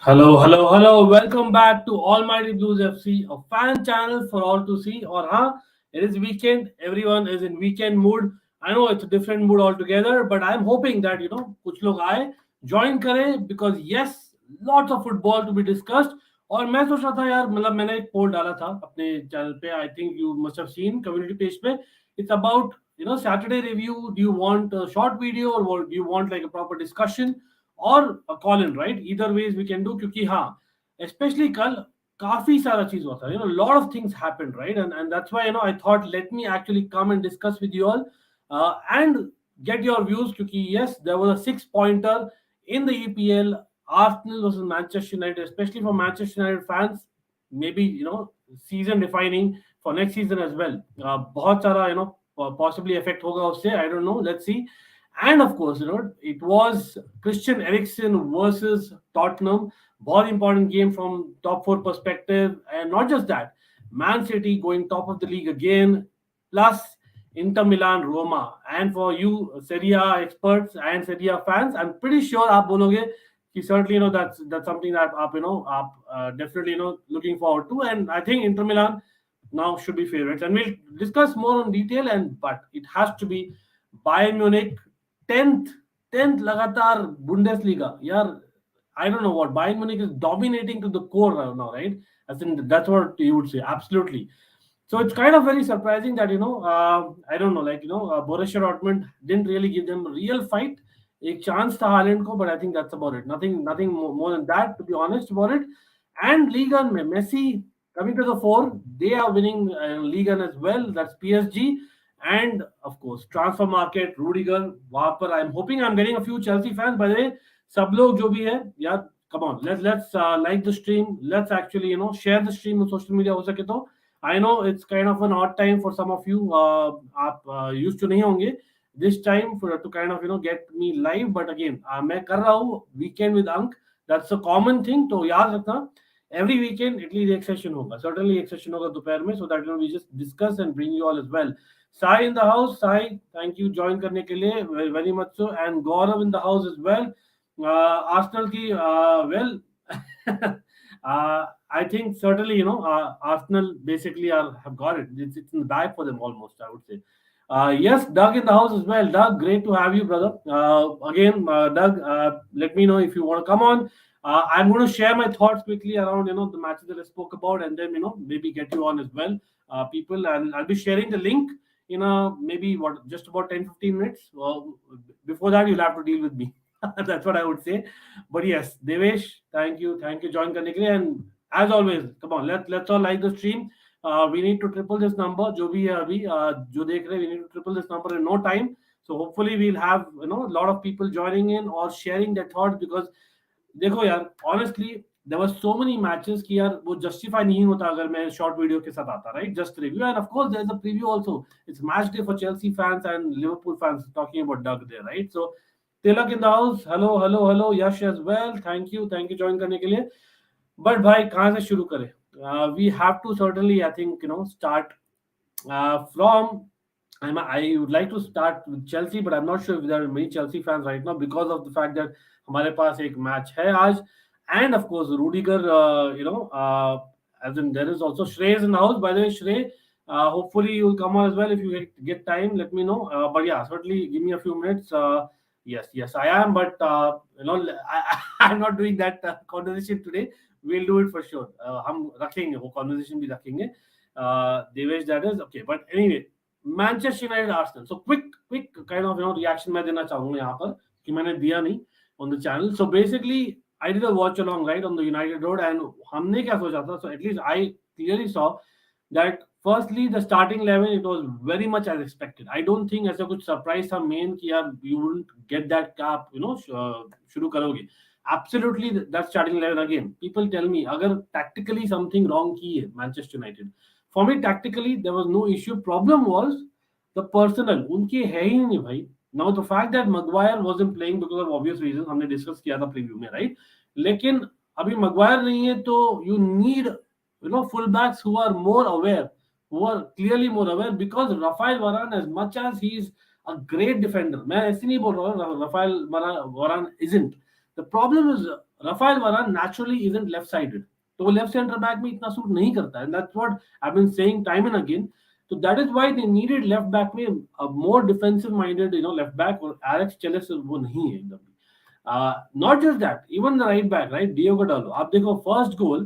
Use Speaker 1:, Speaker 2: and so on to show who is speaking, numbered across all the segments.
Speaker 1: Hello, hello, hello. Welcome back to Almighty Blues FC, a fan channel for all to see. Or, it is weekend. Everyone is in weekend mood. I know it's a different mood altogether, but I'm hoping that कुछ लोग आए, join करें because yes, lots of football to be discussed. और मैं सोच रहा था यार, मतलब मैंने एक पोल डाला था अपने चैनल पे. I think you must have seen community page पे. It's about Saturday review. Do you want a short video or do you want like a proper discussion? और call in right either ways we can do क्योंकि हाँ specially कल काफी सारा चीज हुआ था lot of things happened right and that's why I thought let me actually come and discuss with you all and get your views क्योंकि yes there was a 6 pointer in the EPL. Arsenal versus Manchester United, especially for Manchester United fans, maybe season defining for next season as well. बहुत सारा possibly affect होगा उससे. I don't know, let's see. And of course, it was Christian Eriksen versus Tottenham. Very important game from top four perspective. And not just that, Man City going top of the league again, plus Inter Milan, Roma. And for you Serie A experts and Serie A fans, I'm pretty sure आप बोलोगे कि certainly that's something that आप definitely looking forward to. And I think Inter Milan now should be favorites. And we'll discuss more on detail. But it has to be Bayern Munich 10th लगातार Bundesliga. यार, I don't know what Bayern Munich is dominating to the core right now, right? I think that's what you would say. Absolutely. So it's kind of very surprising that I don't know, like Borussia Dortmund didn't really give them a real fight. एक chance था Haaland को, but I think that's about it. Nothing more than that, to be honest about it. And Ligue 1 में Messi coming to the fore, they are winning Ligue 1 as well. That's PSG. And of course transfer market Rudiger वहां पर I'm hoping I'm getting a few Chelsea fans. By the way, सब लोग जो भी है यार, come on, let's like the stream. Let's actually share the stream on social media हो सके तो. I know it's kind of an odd time for some of you. आप used to नहीं होंगे this time to kind of get me live. But again मैं कर रहा हूँ weekend with Ank. That's a common thing. तो याद रखना every weekend at least एक session होगा. Certainly एक session होगा दोपहर में, so that we just discuss and bring you all as well. Sai in the house. Sai, thank you join करने के लिए very much so. And Gaurav in the house as well. Arsenal की well I think certainly Arsenal basically have got it. It's in the bag for them almost, I would say. Yes, Doug in the house as well. Doug, great to have you, brother. Again, Doug, let me know if you want to come on. I'm going to share my thoughts quickly around the matches that I spoke about, and then maybe get you on as well, people. And I'll be sharing the link in maybe just about 10-15 minutes. Before that, you'll have to deal with me. That's what I would say. But yes, Devesh, thank you join करने के लिए. And as always, come on, let's all like the stream. We need to triple this number. जो भी है अभी जो देख रहे, we need to triple this number in no time. So hopefully we'll have a lot of people joining in or sharing their thoughts, because देखो यार, honestly there were so many matches कि यार वो justify नहीं होता अगर मैं short video के साथ आता, right? Just review. And of course there's a preview also. It's match day for Chelsea fans and Liverpool fans, talking about Doug there, right? So Tilak in the house. Hello. Yash as well. Thank you join करने के लिए. But भाई कहाँ से शुरू करें? We have to certainly, I think, start from. I would like to start with Chelsea, but I'm not sure if there are many Chelsea fans right now because of the fact that हमारे पास एक match है आज. And of course Rudiger, as in there is also Shrey in the house. By the way, Shrey, hopefully you'll come on as well if you get time. Let me know. But yeah, certainly give me a few minutes. Yes, I am. But I'm not doing that conversation today. We'll do it for sure. हम रखेंगे वो conversation भी रखेंगे. Devesh, that is okay. But anyway, Manchester United Arsenal. So quick kind of reaction मैं देना चाहूँगा यहाँ पर कि मैंने दिया नहीं on the channel. So basically, I did a watch along right on the United Road, and हमने क्या सोचा था? So at least I clearly saw that firstly the starting 11, it was very much as expected. I don't think ऐसा कुछ surprise था main कि यार you wouldn't get that cap शुरू करोगे. Absolutely, that starting 11 again. People tell me अगर tactically something wrong की है Manchester United. For me tactically there was no issue. Problem was the personnel. उनके है ही नहीं भाई. Now the fact that Maguire wasn't playing because of obvious reasons, हमने discuss किया था preview में, right? लेकिन अभी Maguire नहीं है तो you need fullbacks who are more aware, who are clearly more aware, because Rafael Varane, as much as he's a great defender, मैं ऐसे नहीं बोल रहा हूँ Rafael Varane isn't. The problem is Rafael Varane naturally isn't left-sided. तो वो left centre back में इतना सूट नहीं करता है. That's what I've been saying time and again. So that is why they needed left back में a more defensive minded left back, और Alex Telles वो नहीं है एकदम. Not just that, even the right back, right, Diogo Dalot. आप देखो first goal,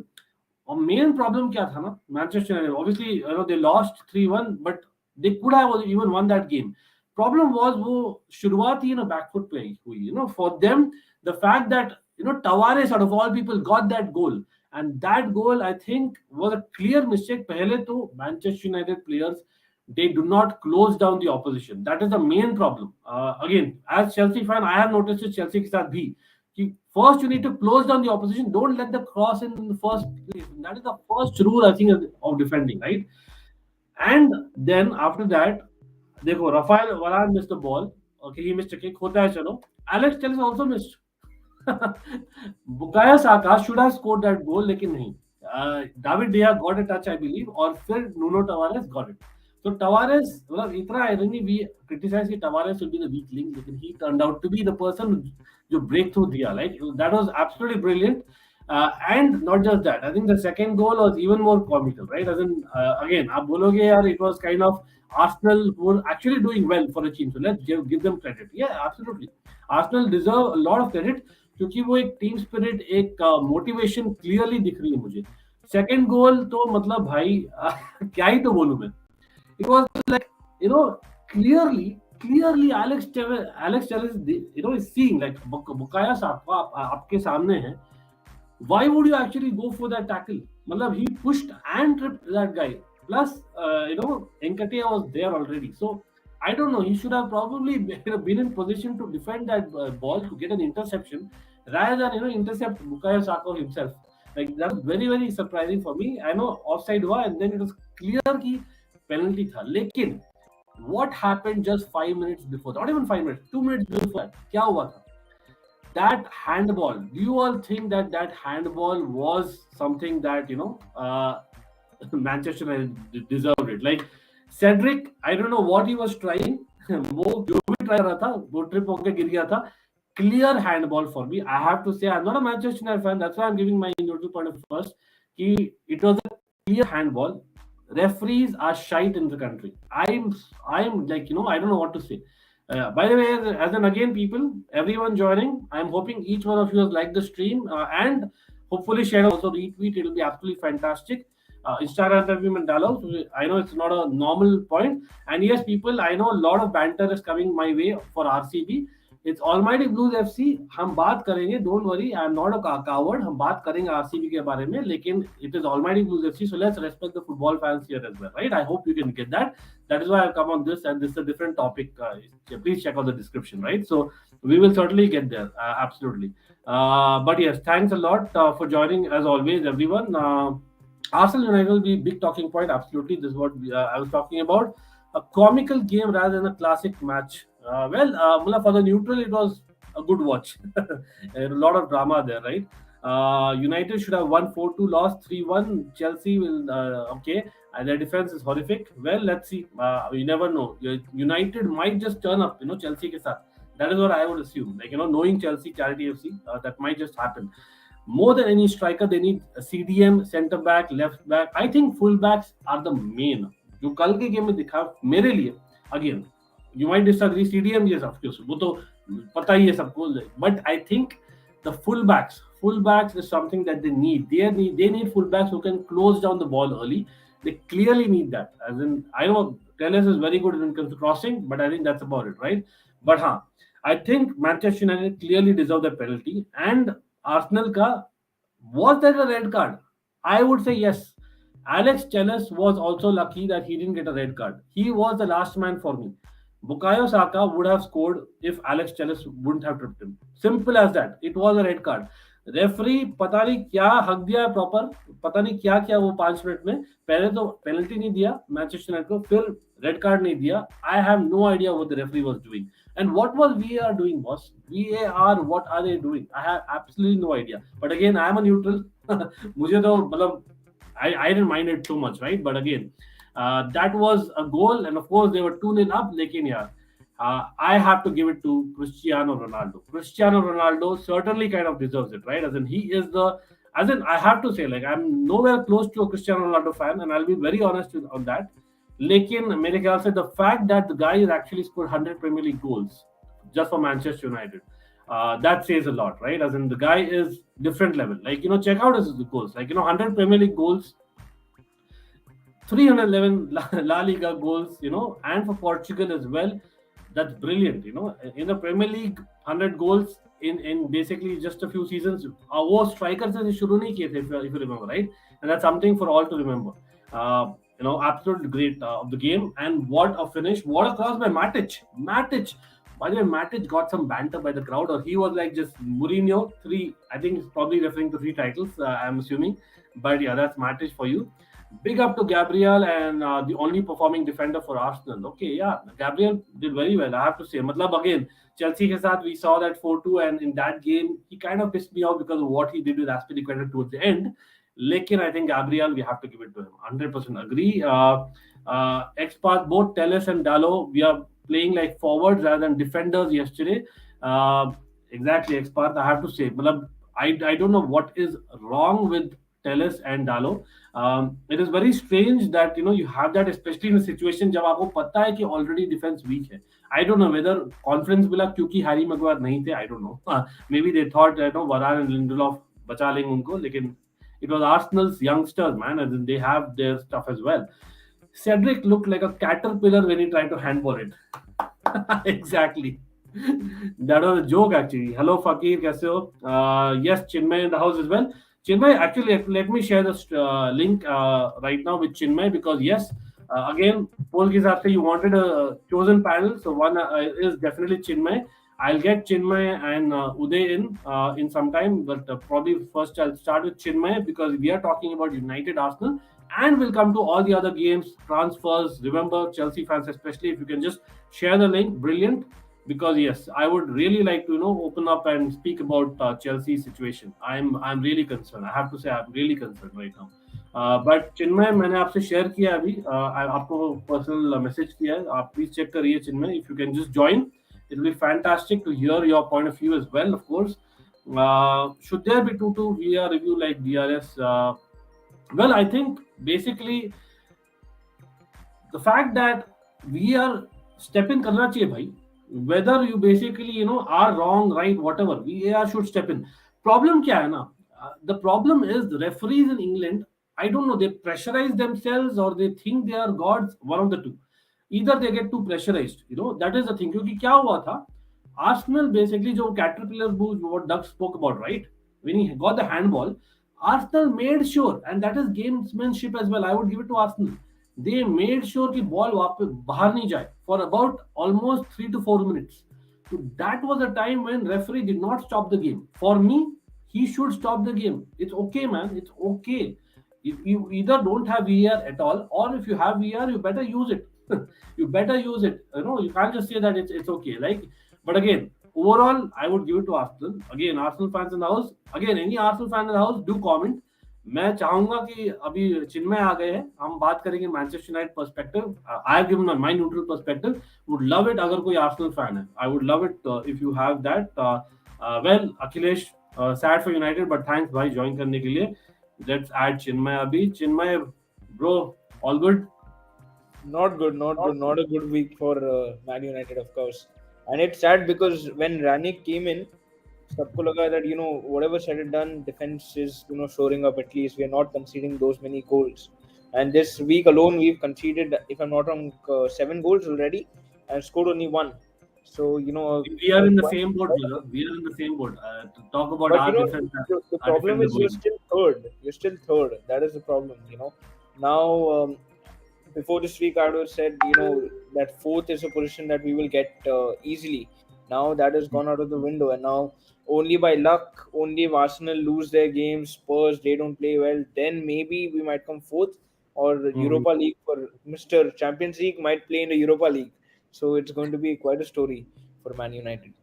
Speaker 1: और main problem क्या था ना, Manchester United obviously they lost 3-1, but they could have even one that game. Problem was वो शुरुआत ही बैकफुट पे हुई, for them the fact that Tavares out of all people got that goal, and that goal I think was a clear mistake. पहले तो Manchester United players, they do not close down the opposition. That is the main problem. Again, as Chelsea fan, I have noticed it Chelsea के साथ भी, first you need to close down the opposition. Don't let the cross in the first place. That is the first rule I think of defending, right? And then after that, देखो Rafael Varane missed the ball. Okay, he missed a kick. होता है चलो. Alex Telles also missed. Bukayo Saka should have scored that goal, लेकिन नहीं. David De Gea got a touch, I believe, और फिर Nuno Tavares got it. So Tavares, मतलब इतना irony, we criticize कि Tavares should be the weak link, लेकिन he turned out to be the person जो breakthrough दिया. Like that was absolutely brilliant. And not just that, I think the second goal was even more comical, right? As in, again, आप बोलोगे यार, it was kind of Arsenal who were actually doing well for a team. So let's give them credit. Yeah, absolutely. Arsenal deserve a lot of credit, क्योंकि वो एक team spirit, एक motivation clearly दिख रही है मुझे. सेकंड गोल तो मतलब भाई क्या ही तो बोलूं मैं. It was like clearly Alex Telles is seeing like Bukayo Saka आपके सामने है. Why would you actually go for that tackle? मतलब he pushed and tripped that guy. Plus Ankit was there already. So I don't know. He should have probably been in position to defend that ball to get an interception, rather than intercept Bukayo Saka himself. Like that's very very surprising for me. I know offside हुआ, and then it was clear कि penalty था. लेकिन what happened just 5 minutes before? Not even 5 minutes. 2 minutes before that. क्या हुआ था? That handball. Do you all think that handball was something that Manchester United deserved it? Like Cedric, I don't know what he was trying. वो जो भी try कर रहा था, वो ट्रिप होकर गिर गया था. Clear handball for me. I have to say, I'm not a Manchester United fan. That's why I'm giving my neutral point of view first. It was a clear handball. Referees are shite in the country. I'm like I don't know what to say. By the way, as an again people, everyone joining, I'm hoping each one of you has liked the stream, and hopefully share, also retweet. It'll be absolutely fantastic. Instagram पे भी मैं डाला हूँ. So I know it's not a normal point, and yes, people, I know a lot of banter is coming my way for RCB. It's Almighty Blues FC. हम बात करेंगे, don't worry, I'm not a coward. हम बात करेंगे RCB के बारे में, लेकिन it is Almighty Blues FC, so let's respect the football fans here as well, right? I hope you can get that. That is why I've come on this, and this is a different topic. Please check out the description, right? So we will certainly get there, absolutely. But yes, thanks a lot for joining as always, everyone. Arsenal United will be big talking point, absolutely. This is what I was talking about. A comical game rather than a classic match. For the neutral, it was a good watch. A lot of drama there, right? United should have won 4-2, lost 3-1. Chelsea will, okay. Their defense is horrific. Well, let's see. You never know. United might just turn up, Chelsea ke saath. That is what I would assume. Like, knowing Chelsea, Charity FC, that might just happen. More than any striker, they need a CDM, centre back, left back. I think full backs are the main. जो कल के game में दिखा मेरे लिए, again, you might disagree, CDM yes of course, वो तो पता ही है सबको, but I think the fullbacks is something that they need. They need fullbacks who can close down the ball early. They clearly need that. As in, I know Telles is very good when it comes to crossing, but I think that's about it, right? But I think Manchester United clearly deserve the penalty. And Arsenal ka, was that a red card? I would say yes. Alex Telles was also lucky that he didn't get a red card. He was the last man for me. Bukayo Saka would have scored if Alex Telles wouldn't have tripped him. Simple as that. It was a red card. Referee पता नहीं क्या हक दिया है proper, पता नहीं क्या क्या वो 5 मिनट में. पहले तो पेनल्टी नहीं दिया मैनचेस्टर यूनाइटेड को, फिर रेड कार्ड नहीं दिया. I have no idea what the referee was doing and what was VAR doing boss. VAR what are they doing? I have absolutely no idea. But again I am a neutral. मुझे तो मतलब I didn't mind it too much, right? But again, that was a goal, and of course they were 2-0 up. लेकिन यार I have to give it to Cristiano Ronaldo. Cristiano Ronaldo certainly kind of deserves it, right? As in he is the, as in I have to say, like I'm nowhere close to a Cristiano Ronaldo fan, and I'll be very honest on that. लेकिन मेरे ख्याल से the fact that the guy has actually scored 100 Premier League goals just for Manchester United, that says a lot, right? As in the guy is different level. Like check out his goals. Like 100 Premier League goals, 311 La Liga goals, and for Portugal as well. That's brilliant, In the Premier League, 100 goals in basically just a few seasons. वो striker से शुरू नहीं किए थे, if you remember, right? And that's something for all to remember. Absolute great of the game. And what a finish! What a cross by Matic. Matic. By the way, Matic got some banter by the crowd, or he was like just Mourinho. Three, I think he's probably referring to three titles, I'm assuming. But yeah, that's Matic for you. Big up to Gabriel and the only performing defender for Arsenal. Okay, yeah, Gabriel did very well, I have to say. Matlab, again, Chelsea ke saath, we saw that 4-2, and in that game, he kind of pissed me off because of what he did with Aspilicueta towards the end. Lekin, I think Gabriel, we have to give it to him. 100% agree. Expat, both Telles and Dalot, we are playing like forwards rather than defenders yesterday. Exactly, Expat, I have to say. Matlab, I don't know what is wrong with Telles and Dalot. It is very strange that you have that, especially in a situation जब आपको पता है कि already defense weak है. I don't know whether confidence मिला क्योंकि Harry Maguire नहीं थे. I don't know. Maybe they thought Varane and Lindelof बचा लेंगे उनको, लेकिन it was Arsenal's youngsters, man, and they have their stuff as well. Cedric looked like a caterpillar when he tried to handball it. Exactly. That was a joke, actually. Hello, Fakir, kaise ho? Yes, Chinmay in the house as well. Chinmay, actually, let me share this link right now with Chinmay, because yes, again, poll ke hisab se you wanted a chosen panel, so one is definitely Chinmay. I'll get Chinmay and Uday in some time, but probably first I'll start with Chinmay, because we are talking about United, Arsenal, and we'll come to all the other games, transfers. Remember, Chelsea fans especially, if you can just share the link, brilliant. Because yes, I would really like to open up and speak about Chelsea situation. I'm really concerned. I have to say I'm really concerned right now. But चिन्मय, मैंने आपसे share किया अभी, आपको personal message किया है, आप please check करिए चिन्मय. If you can just join, it will be fantastic to hear your point of view as well, of course. Should there be 2-2 VR review like DRS? Well, I think basically the fact that we are step in करना चाहिए भाई. Whether you basically are wrong, right, whatever, VAR should step in. Problem kya hai na? The problem is the referees in England, I don't know, they pressurize themselves or they think they are gods, one of the two. Either they get too pressurized, that is the thing. क्योंकि क्या हुआ था, Arsenal basically जो caterpillar moves, what Doug spoke about, right, when he got the handball, Arsenal made sure, and that is gamesmanship as well, I would give it to Arsenal. They made sure कि ball वापस बाहर नहीं जाए for about almost 3 to 4 minutes. So that was a time when referee did not stop the game. For me, he should stop the game. It's okay, man. It's okay. If you either don't have VAR at all, or if you have VAR, you better use it. You better use it. You can't just say that it's okay. Like, but again, overall, I would give it to Arsenal. Again, Arsenal fans in the house. Again, any Arsenal fan in the house, do comment. मैं चाहूंगा कि अभी चिन्मय आ गए हैं, हम बात करेंगे Manchester United perspective. I have given my neutral perspective. Would love it अगर कोई आर्सेनल फैन है. I would love it if you have that. Well, Akhilesh, sad for United, but thanks भाई ज्वाइन करने के लिए. लेट्स ऐड चिन्मय अभी. Chinmay bro, all good?
Speaker 2: Not good, not a good week for Man United, of course. And it's sad because when Ranić came in, सबको लगा that whatever said and done, defense is shoring up. At least we are not conceding those many goals. And this week alone, we've conceded, if I'm not wrong, 7 goals already, and scored only 1. So
Speaker 1: we are in the same boat, brother. We are in the same boat. To talk about
Speaker 2: but
Speaker 1: our defense,
Speaker 2: the problem is you're still third. You're still third. That is the problem. Now. Before this week, I would have said, that fourth is a position that we will get easily. Now that has gone out of the window, and now only by luck, only if Arsenal lose their games, Spurs, they don't play well, then maybe we might come fourth, or Europa League for Mr. Champions League might play in the Europa League. So it's going to be quite a story for Man United.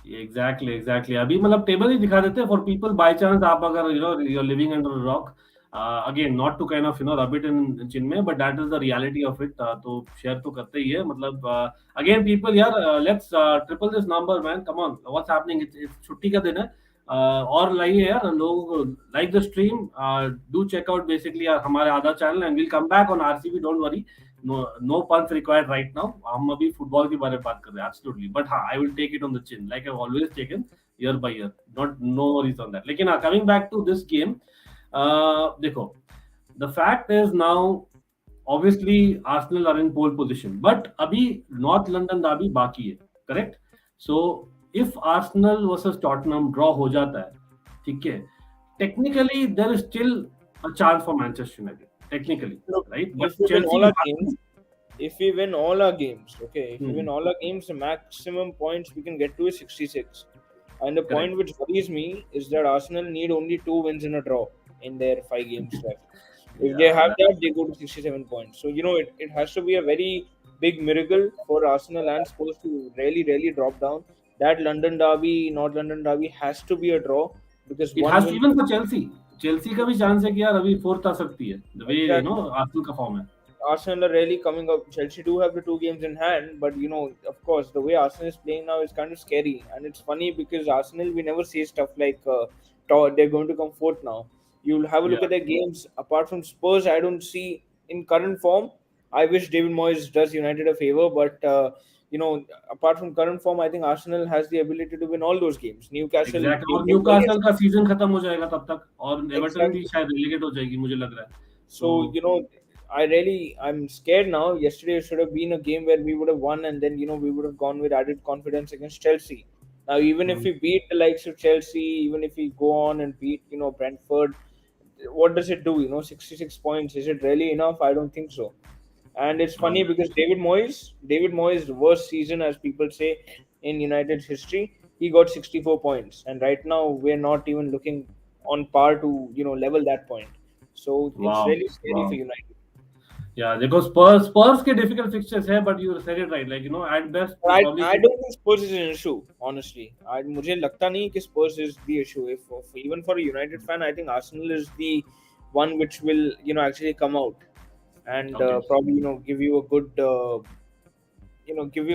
Speaker 1: Exactly. अभी मतलब table ही दिखा देते हैं for people by chance. आप अगर you're living under a rock. Again, not to kind of rub it in chin में, but that is the reality of it. तो share तो करते ही है मतलब. Again, people यार, let's triple this number, man. Come on, what's happening? It's छुट्टी का दिन है. और लाइए यार लोग, like the stream. Do check out basically हमारे other channel, and we'll come back on RCB. Don't worry. No puns required right now. हम अभी फुटबॉल के बारे में बात कर रहे हैं, absolutely. But हाँ, I will take it on the chin, like I've always taken, year by year. No worries on that. लेकिन coming back to this game, देखो, the fact is now, obviously Arsenal are in pole position, but अभी North London derby बाकी है, correct? So if Arsenal versus Tottenham draw हो जाता है, ठीक है, technically there is still a chance for Manchester United, technically,
Speaker 2: Look,
Speaker 1: right? But
Speaker 2: if we win all
Speaker 1: Chelsea,
Speaker 2: our games, if we win all our games, okay, if we win all our games, the maximum points we can get to is 66. And the point which worries me is that Arsenal need only 2 wins and a draw in their 5 games left. If they have that, they go to 67 points. So, it has to be a very big miracle for Arsenal and Spurs to really drop down. That London derby, North London derby has to be a draw because
Speaker 1: it has to, even for Chelsea का भी chance है कि यार अभी fourth आ सकती है, the way Arsenal का form है.
Speaker 2: Arsenal are really coming up. Chelsea do have the 2 games in hand, but of course, the way Arsenal is playing now is kind of scary. And it's funny because Arsenal, we never say stuff like they're going to come fourth now. You'll have a look at their games. Apart from Spurs, I don't see in current form. I wish David Moyes does United a favor, but apart from current form, I think Arsenal has the ability to win all those games. Newcastle,
Speaker 1: exactly. और Newcastle का season खत्म हो जाएगा तब तक, और Everton भी शायद relegate हो जाएगी, मुझे लग रहा है.
Speaker 2: So I'm scared now. Yesterday should have been a game where we would have won, and then we would have gone with added confidence against Chelsea. Now, even if we beat the likes of Chelsea, even if we go on and beat Brentford, what does it do? 66 points. Is it really enough? I don't think so. And it's funny because David Moyes' worst season, as people say, in United's history, he got 64 points, and right now we're not even looking on par to level that point. So it's really scary for United.
Speaker 1: Yeah, because Spurs के difficult fixtures है, but you said it right. Like at best,
Speaker 2: I don't think Spurs is an issue. Honestly, मुझे लगता नहीं कि Spurs is the issue. If even for a United fan, I think Arsenal is the one which will actually come out and probably give you a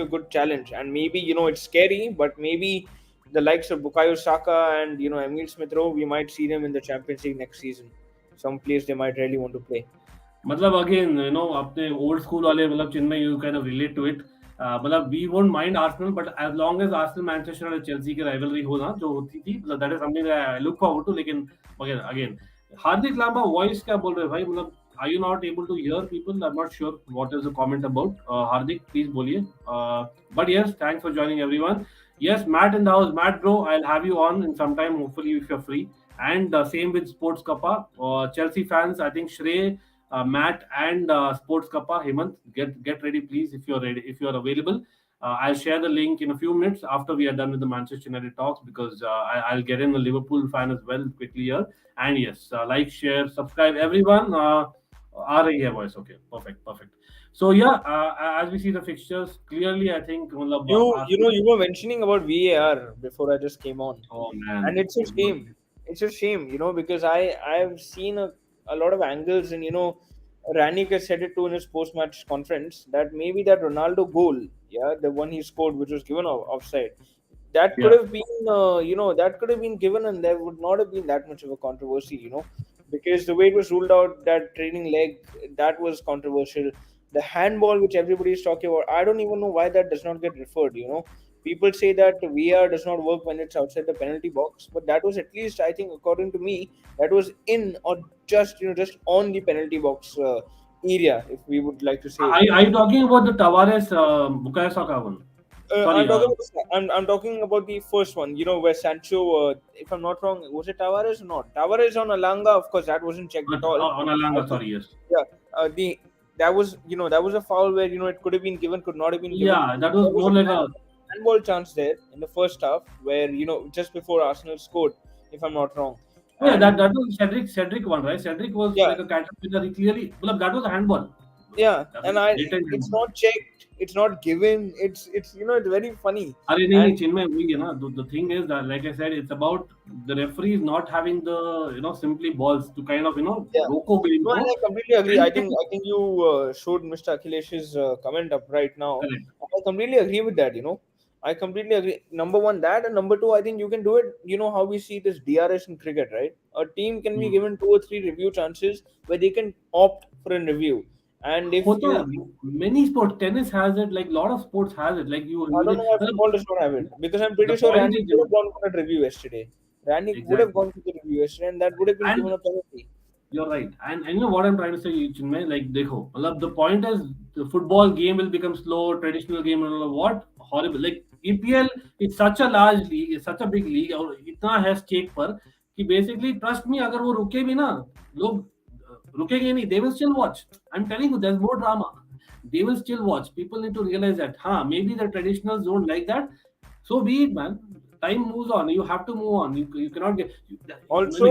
Speaker 2: good challenge. And maybe it's scary, but maybe the likes of Bukayo Saka and Emile Smith-Rowe, we might see them in the Champions League next season. Some place they might really want to play.
Speaker 1: मतलब again, अपने old school वाले मतलब चिन्मय, you kind of relate to it. मतलब we won't mind Arsenal, but as long as Arsenal, Manchester और Chelsea की rivalry हो ना, जो होती थी, मतलब that is something that I look forward to. लेकिन again, हार्दिक लांबा voice क्या बोल रहे भाई? मतलब are you not able to hear people? I'm not sure what is the comment about. Hardik, please बोलिए. But yes, thanks for joining everyone. Yes, Matt in the house. Matt bro, I'll have you on in some time, hopefully if you're free. And same with Sports Kappa. Chelsea fans, I think Shrey, Matt and Sports Kappa, Hemant, get ready please if you're ready, if you're available. I'll share the link in a few minutes after we are done with the Manchester United talks, because I'll get in the Liverpool fan as well quickly here. And yes, like, share, subscribe, everyone. आ रही है voice, okay, perfect. So yeah, as we see the fixtures clearly, I think
Speaker 2: you were mentioning about VAR before I just came on.
Speaker 1: Oh man,
Speaker 2: and it's a shame. It's a shame, because I've seen a lot of angles, and Ranick said it too in his post-match conference that maybe that Ronaldo goal, the one he scored, which was given offside, that could have been, that could have been given, and there would not have been that much of a controversy, because the way it was ruled out, that trailing leg, that was controversial. The handball, which everybody is talking about, I don't even know why that does not get referred. People say that VR does not work when it's outside the penalty box, but that was, at least I think, according to me, that was in or just on the penalty box area, if we would like to say.
Speaker 1: Are you talking about the Tavares Bukayo Saka one?
Speaker 2: I'm talking about the first one, where Sancho, if I'm not wrong, was it Tavares or not? Tavares on Alanga, of course, that wasn't checked at all.
Speaker 1: On Alanga, sorry, yes.
Speaker 2: Yeah, that was a foul where it could have been given, could not have been given.
Speaker 1: Yeah, that was more like a
Speaker 2: handball chance there in the first half, where just before Arsenal scored, if I'm not wrong.
Speaker 1: Yeah, that was Cedric one, right? Cedric was like a caterpillar. Clearly, that was a handball.
Speaker 2: Yeah,
Speaker 1: That's
Speaker 2: and
Speaker 1: blatant.
Speaker 2: it's not checked, it's not given. It's it's very funny.
Speaker 1: अरे नहीं नहीं
Speaker 2: And
Speaker 1: चिन्मय वही है ना the thing is that like I said it's about the referees not having the simply balls to kind of
Speaker 2: yeah,
Speaker 1: roko game
Speaker 2: no, and
Speaker 1: ko
Speaker 2: I completely agree.
Speaker 1: and check.
Speaker 2: I think you showed Mr. Akhilesh's comment up right now.
Speaker 1: Correct.
Speaker 2: I completely agree with that. I completely agree. Number one, that, and number two, I think you can do it. You know how we see this DRS in cricket, right? A team can be
Speaker 1: Hmm.
Speaker 2: given 2 or 3 review chances where they can opt for a review, and if
Speaker 1: होता
Speaker 2: you,
Speaker 1: है many sports tennis has it like lot of sports has it like you
Speaker 2: I don't know why
Speaker 1: मतलब
Speaker 2: football does not have it, because I'm pretty
Speaker 1: the
Speaker 2: sure
Speaker 1: point
Speaker 2: Rannick
Speaker 1: is
Speaker 2: would have gone for a review yesterday. Rannick would have
Speaker 1: exactly
Speaker 2: gone for the review yesterday, and that would have been
Speaker 1: and
Speaker 2: given a penalty.
Speaker 1: you're right. And you know what I'm trying to say, Chinmay? Like, dekho, matlab, the point is the football game will become slow, traditional game will what? Horrible. Like, EPL is such a large league, it's such a big league, और इतना है stake पर कि basically trust me अगर वो रुके भी ना लोग रुकेंगे नहीं, they will still watch. I'm telling you, there's more drama. They will still watch. People need to realize that, maybe the traditionals don't like that. So be it, man. Time moves on. You have to move on. You cannot get.
Speaker 2: Also,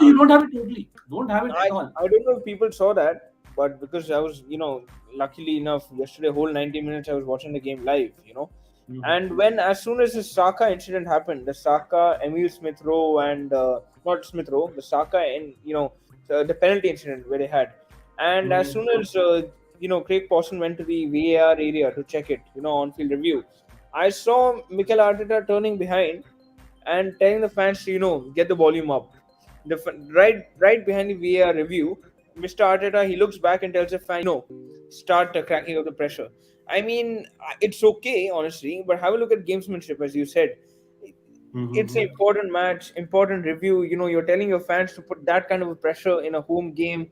Speaker 1: You don't have it totally. Don't have it
Speaker 2: I
Speaker 1: at all.
Speaker 2: I don't know if people saw that, but because I was, luckily enough, yesterday whole 90 minutes I was watching the game live.
Speaker 1: Mhm.
Speaker 2: And when as soon as the Saka incident happened, the Saka, Emil Smith Rowe, and not Smith Rowe, the Saka, and the penalty incident where they had, and as
Speaker 1: Mhm.
Speaker 2: soon as Craig Pawson went to the VAR area to check it, on-field review, I saw Mikel Arteta turning behind and telling the fans to get the volume up. Right behind the VAR review, Mr. Arteta, he looks back and tells the fan, start cracking up the pressure. I mean, it's okay, honestly, but have a look at gamesmanship, as you said. It's an
Speaker 1: Mhm.
Speaker 2: important match, important review. You're telling your fans to put that kind of a pressure in a home game.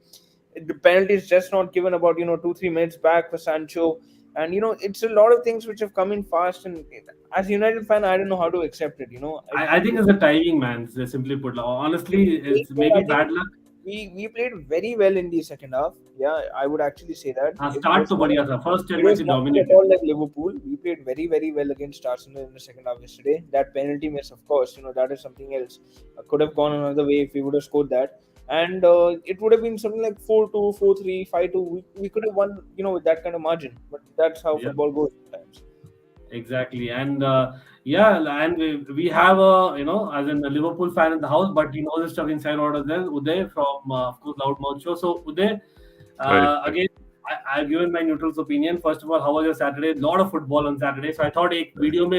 Speaker 2: The penalty is just not given about 2-3 minutes back for Sancho, and it's a lot of things which have come in fast. And as a United fan, I don't know how to accept it.
Speaker 1: I think it's the timing, man. They simply put. Honestly, it's
Speaker 2: I
Speaker 1: maybe
Speaker 2: think
Speaker 1: bad luck.
Speaker 2: we played very well in the second half. Yeah, I would actually say that it
Speaker 1: Start
Speaker 2: was
Speaker 1: to बढ़िया था. First 10
Speaker 2: it
Speaker 1: minutes
Speaker 2: was
Speaker 1: he
Speaker 2: nothing at
Speaker 1: dominated.
Speaker 2: all like Liverpool. We played very very well against Arsenal in the second half yesterday. That penalty miss, of course, that is something else. Could have gone another way if we would have scored that, and it would have been something like 4-2, 4-3, 5-2. We could have won, with that kind of margin. But that's how
Speaker 1: Yeah.
Speaker 2: football goes sometimes.
Speaker 1: Exactly, and yeah, and we have a as in a Liverpool fan in the house, but he knows his stuff inside out as well. Uday from of course Loudmouth Show. So Uday,
Speaker 3: Hi.
Speaker 1: again, I've given my neutral opinion. First of all, how was your Saturday? Lot of football on Saturday, so I thought एक video में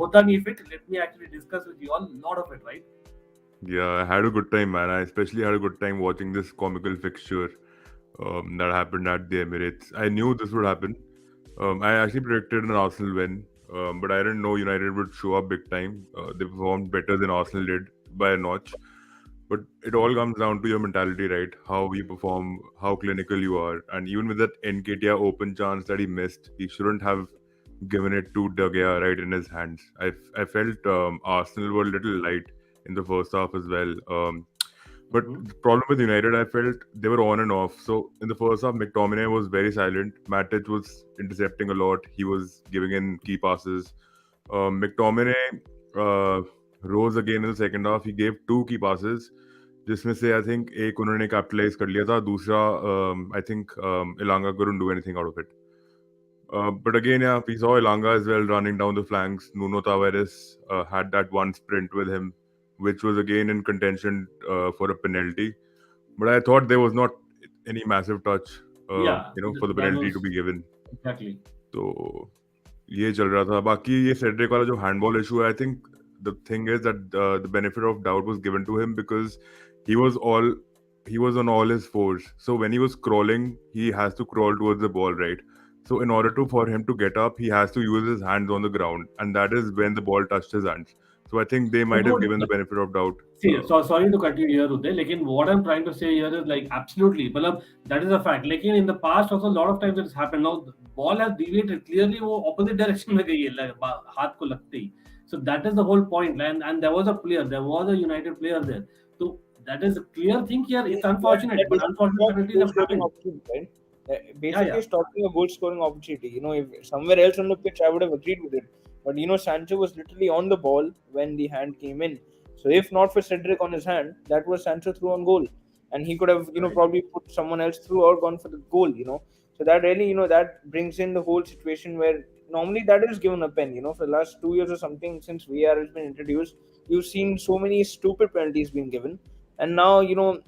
Speaker 1: होता नहीं fit. Let me actually discuss with you all. Lot of it, right?
Speaker 3: Yeah, I had a good time, man. I especially had a good time watching this comical fixture that happened at the Emirates. I knew this would happen. I actually predicted an Arsenal win, but I didn't know United would show up big time. They performed better than Arsenal did by a notch. But it all comes down to your mentality, right? How you perform, how clinical you are. And even with that Nketiah open chance that he missed, he shouldn't have given it to De Gea right in his hands. I felt Arsenal were a little light in the first half as well. But
Speaker 1: Mhm.
Speaker 3: the problem with United, I felt they were on and off. So in the first half, McTominay was very silent. Matic was intercepting a lot. He was giving in key passes. McTominay uh, rose again in the second half. He gave 2 key passes, जिसमें से I think एक उन्होंने capitalize कर लिया था. दूसरा I think Elanga couldn't do anything out of it. But again, yeah, we saw Elanga as well running down the flanks. Nuno Tavares had that one sprint with him, which was again in contention for a penalty. But I thought there was not any massive touch,
Speaker 1: Yeah,
Speaker 3: for the
Speaker 1: that
Speaker 3: penalty to
Speaker 1: was
Speaker 3: be given.
Speaker 1: exactly.
Speaker 3: तो ये चल रहा था. बाकी ये Cedric वाला जो handball issue है, I think the thing is that the benefit of doubt was given to him because he was on all his fours. So when he was crawling, he has to crawl towards the ball, right? So in order for him to get up, he has to use his hands on the ground, and that is when the ball touched his hands. So I think they
Speaker 1: So
Speaker 3: might have
Speaker 1: dude,
Speaker 3: given the benefit of doubt.
Speaker 1: see, so sorry to cut you here, Uday. Like, what I'm trying to say here is like absolutely, but that is a fact. Like in the past, also a lot of times it's happened. Now the ball has deviated clearly. वो opposite direction में गई है, like, हाथ को लगते ही. So that is the whole point. And there was a player, there was a United player there. So that is a clear thing here. It's unfortunate,
Speaker 2: That
Speaker 1: but
Speaker 2: basically
Speaker 1: unfortunate
Speaker 2: stops
Speaker 1: penalties
Speaker 2: goal
Speaker 1: have
Speaker 2: scoring
Speaker 1: happened.
Speaker 2: opportunity, right?
Speaker 1: Yeah,
Speaker 2: Basically
Speaker 1: yeah.
Speaker 2: stopping a goal scoring opportunity. If somewhere else on the pitch, I would have agreed with it. But Sancho was literally on the ball when the hand came in. So if not for Cedric on his hand, that was Sancho through on goal, and he could have
Speaker 1: Right.
Speaker 2: probably put someone else through or gone for the goal. So that really, that brings in the whole situation where normally that is given a pen. For the last 2 years or something since VR has been introduced, you've seen so many stupid penalties being given. And now,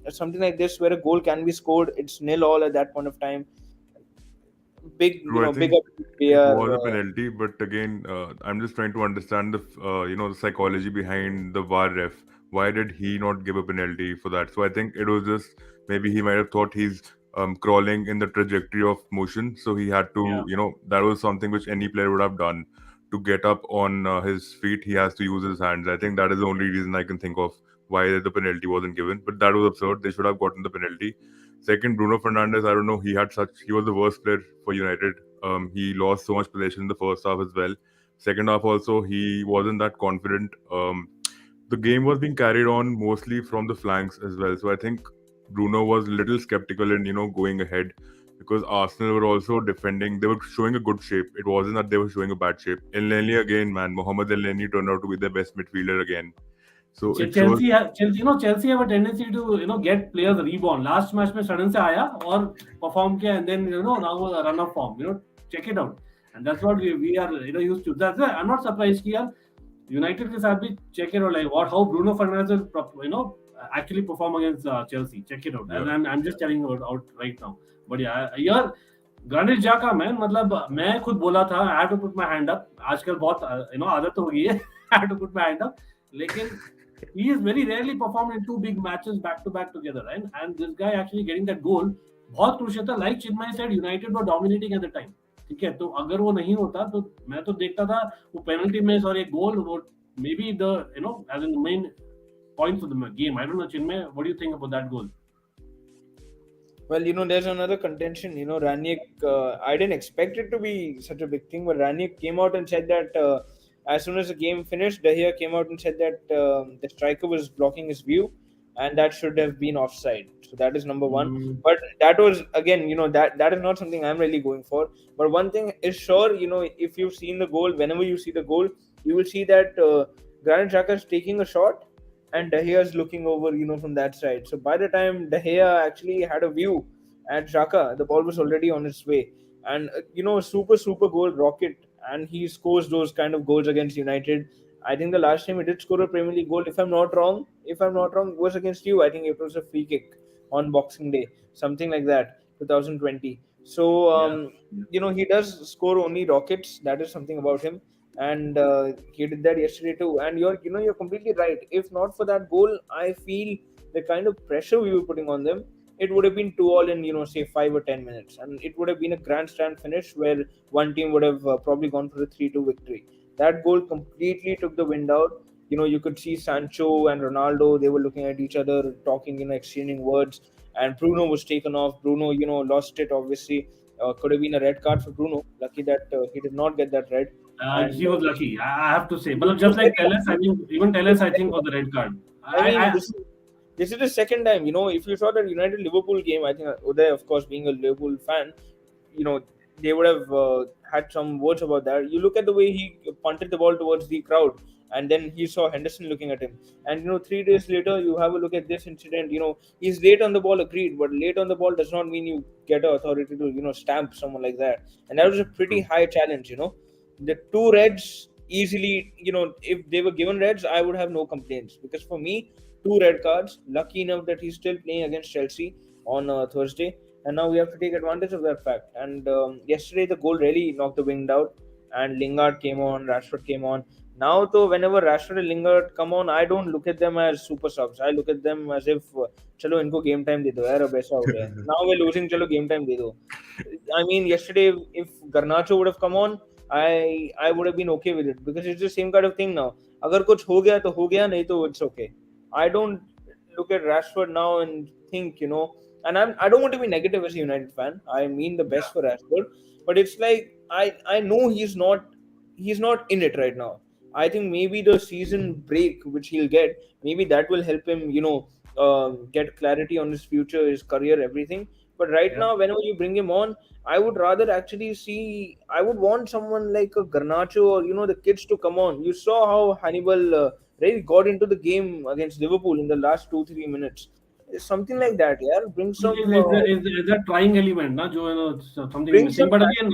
Speaker 2: something like this where a goal can be scored, it's nil all at that point of time.
Speaker 3: So I
Speaker 2: Big
Speaker 3: think
Speaker 2: up they
Speaker 3: it
Speaker 2: are.
Speaker 3: was a penalty, but again, I'm just trying to understand the psychology behind the VAR ref. Why did he not give a penalty for that? So I think it was just maybe he might have thought he's crawling in the trajectory of motion, so he had
Speaker 1: Yeah.
Speaker 3: to, that was something which any player would have done to get up on his feet. He has to use his hands. I think that is the only reason I can think of why the penalty wasn't given. But that was absurd. They should have gotten the penalty. Second, Bruno Fernandes, I don't know, he was the worst player for United. He lost so much possession in the first half as well. Second half also, he wasn't that confident. The game was being carried on mostly from the flanks as well. So I think Bruno was a little skeptical in, going ahead because Arsenal were also defending. They were showing a good shape. It wasn't that they were showing a bad shape. Elneny again, man. Mohamed Elneny turned out to be the best midfielder again. So it shows.
Speaker 1: Chelsea have a tendency to get players reborn. Last match में sudden से आया और perform किया and then now a run of form. Check it out. And that's what we are used to. That's why I'm not surprised कि यार United के साथ भी check it out like how Bruno Fernandes will actually perform against Chelsea. Check it out.
Speaker 3: Yeah.
Speaker 1: And I'm just telling you out right now. But yeah, यार Granit Xhaka man मतलब मैं खुद बोला था I have to put my hand up. आजकल बहुत आदत हो गई है. I have to put my hand up. लेकिन he is very rarely performed in two big matches back to back together, right? And this guy actually getting that goal बहुत crucial था. Like Chinmay said, United were dominating at the time. ठीक है, तो अगर वो नहीं होता तो मैं तो देखता था वो penalty miss और एक goal वो maybe the as in the main points of the game. I don't know, Chinmay, what do you think about that goal?
Speaker 2: Well, there's another contention. Ranić, I didn't expect it to be such a big thing, but Ranić came out and said that as soon as the game finished, De Gea came out and said that the striker was blocking his view, and that should have been offside. So that is number one. But that was again, that is not something I'm really going for. But one thing is sure, if you've seen the goal, whenever you see the goal, you will see that Granit Xhaka is taking a shot, and De Gea is looking over, from that side. So by the time De Gea actually had a view at Xhaka, the ball was already on its way. And super goal rocket, and he scores those kind of goals against United. I think the last time he did score a Premier League goal, if I'm not wrong, it was against you. I think it was a free kick on Boxing Day, something like that, 2020. So he does score only rockets. That is something about him, and he did that yesterday too. And you're completely right. If not for that goal, I feel the kind of pressure we were putting on them, it would have been 2-2 in say 5 or 10 minutes, and it would have been a grandstand finish where one team would have probably gone for a 3-2 victory. That goal completely took the wind out. You could see Sancho and Ronaldo, they were looking at each other, talking, exchanging words, and Bruno was taken off. Bruno, lost it, obviously. Could have been a red card for Bruno. Lucky that he did not get that red.
Speaker 1: He was lucky, I have to say. But just like Telles, I think even Telles, I think, got the red card.
Speaker 2: This is the second time. If you saw that United Liverpool game, I think Uday, of course, being a Liverpool fan, they would have had some words about that. You look at the way he punted the ball towards the crowd, and then he saw Henderson looking at him. And 3 days later, you have a look at this incident. He's late on the ball, agreed, but late on the ball does not mean you get an authority to stamp someone like that. And that was a pretty high challenge. The 2 reds easily. If they were given reds, I would have no complaints, because for me, 2 red cards. Lucky enough that he's still playing against Chelsea on Thursday, and now we have to take advantage of that fact. And yesterday the goal really knocked the wind out, and Lingard came on, Rashford came on. Now though, whenever Rashford and Lingard come on, I don't look at them as super subs. I look at them as if chalo inko game time de do yaar, ab aisa ho gaya. Now we're losing, chalo game time de do. I mean, yesterday if Garnacho would have come on, I would have been okay with it, because it's the same kind of thing now. Agar kuch ho gaya to ho gaya, nahi to it's okay. I don't look at Rashford now and think, and I don't want to be negative as a United fan. I mean the best for Rashford, but it's like I know he's not in it right now. I think maybe the season break which he'll get, maybe that will help him, get clarity on his future, his career, everything. But right now, whenever you bring him on, I would rather actually I would want someone like a Garnacho or the kids to come on. You saw how Hannibal really got into the game against Liverpool in the last 2-3 minutes. something like that. Yeah, bring some,
Speaker 1: Is that trying element, na, jo, it's something
Speaker 2: bring
Speaker 1: missing.
Speaker 2: some.
Speaker 1: But again,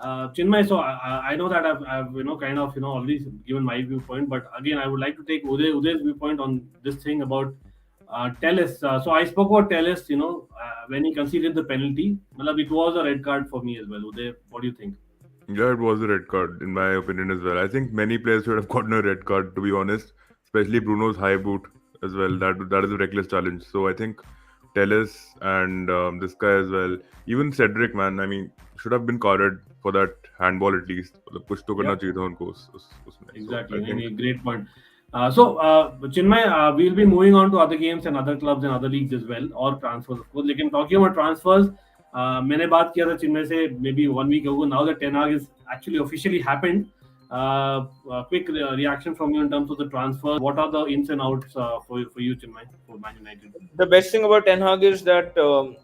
Speaker 1: Chinmay, so I know that I've kind of already given my viewpoint, but again, I would like to take Uday's viewpoint on this thing about Telles. So I spoke about Telles, when he conceded the penalty. Malab, it was a red card for me as well. Uday, what do you think?
Speaker 3: Yeah, it was a red card in my opinion as well. I think many players should have gotten a red card, to be honest. Especially Bruno's high boot as well. That is a reckless challenge. So I think Telles and this guy as well. Even Cedric, man. I mean, should have been carded for that handball at least. मतलब कुछ तो करना
Speaker 1: Yeah.
Speaker 3: चाहिए था उनको उसमें. So
Speaker 1: Exactly.
Speaker 3: I think
Speaker 1: Great point. Chinmay, we'll be moving on to other games and other clubs and other leagues as well, or transfers, of course. लेकिन talking about transfers, मैंने बात किया था चिन्मय से maybe 1 week ago. Now that Ten Hag is actually officially happened, quick reaction from you in terms of the transfer. What are the ins and outs for you, Chinmay, for Man United?
Speaker 2: The best thing about Ten Hag is that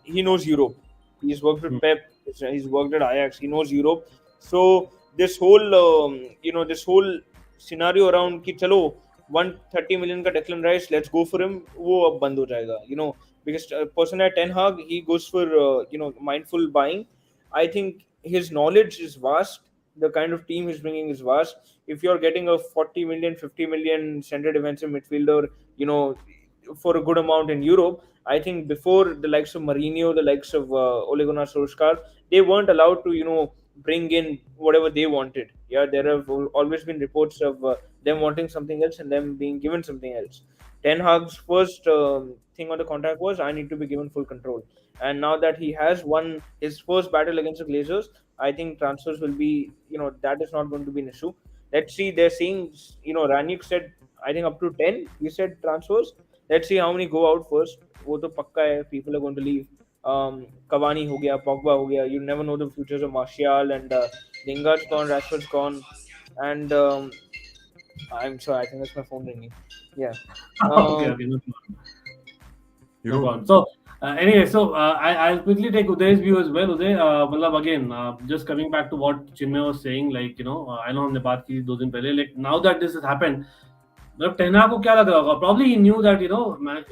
Speaker 2: he knows Europe. He's worked with Pep. He's worked at Ajax. He knows Europe. So this whole this whole scenario around कि चलो 130 million का Declan Rice, let's go for him, वो अब बंद हो जाएगा. Because person at Ten Hag, he goes for mindful buying. I think his knowledge is vast. The kind of team he's bringing is vast. If you're getting a 40 million, 50 million center defensive midfielder, for a good amount in Europe, I think before the likes of Mourinho, the likes of Ole Gunnar Solskjaer, they weren't allowed to, bring in whatever they wanted. Yeah, there have always been reports of them wanting something else and them being given something else. Ten Hag's first thing on the contract was, I need to be given full control. And now that he has won his first battle against the Glazers, I think transfers will be, that is not going to be an issue. Let's see, they're saying, Ranić said, I think up to 10, he said transfers. Let's see how many go out first. वो तो पक्का है, people are going to leave. Cavani हो गया, Pogba हो गया. You never know the futures of Martial, and Lingard's gone, Rashford's gone, and I'm sorry, I think that's my phone ringing. Yeah.
Speaker 1: Okay,
Speaker 2: Um,
Speaker 1: okay, no problem.
Speaker 3: you
Speaker 1: No
Speaker 3: know
Speaker 1: problem. So, anyway, I'll quickly take Uday's view as well. Uday, मतलब again, just coming back to what Chinmay was saying, like, I know हमने बात की 2 दिन पहले, like, now that this has happened, मतलब टेना को क्या लग रहा होगा? Probably he knew that,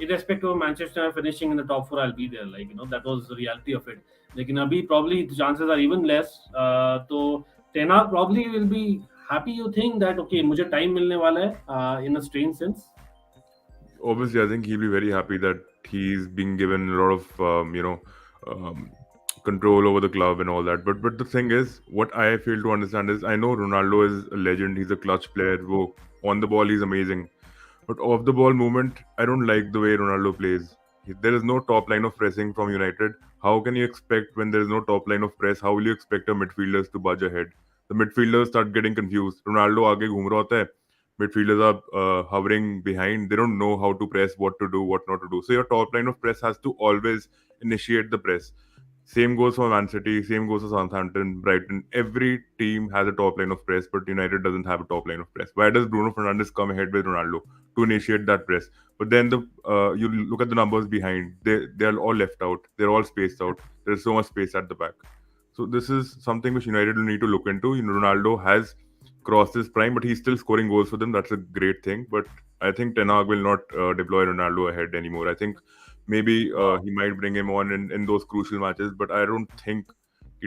Speaker 1: irrespective of Manchester finishing in the top 4, I'll be there. Like, that was the reality of it. लेकिन अभी probably the chances are even less. तो टेना probably will be happy, you think that, okay, मुझे time मिलने वाला है, in a strange sense.
Speaker 3: obviously I think he'll be very happy that he's being given a lot of control over the club and all that. But the thing is, what I fail to understand is, I know Ronaldo is a legend. He's a clutch player. On the ball, he's amazing. But off the ball movement, I don't like the way Ronaldo plays. There is no top line of pressing from United. How can you expect, when there is no top line of press, how will you expect a midfielders to budge ahead? The midfielders start getting confused. Ronaldo आगे घूम रहा होता है. Midfielders are hovering behind. They don't know how to press, what to do, what not to do. So your top line of press has to always initiate the press. Same goes for Man City, same goes for Southampton, Brighton. Every team has a top line of press, but United doesn't have a top line of press. Why does Bruno Fernandes come ahead with Ronaldo to initiate that press? But then you look at the numbers behind. They're all left out. They're all spaced out. There's so much space at the back. So this is something which United will need to look into. Ronaldo has crossed his prime, but he's still scoring goals for them. That's a great thing. But I think Ten Hag will not deploy Ronaldo ahead anymore. I think maybe he might bring him on in those crucial matches, but I don't think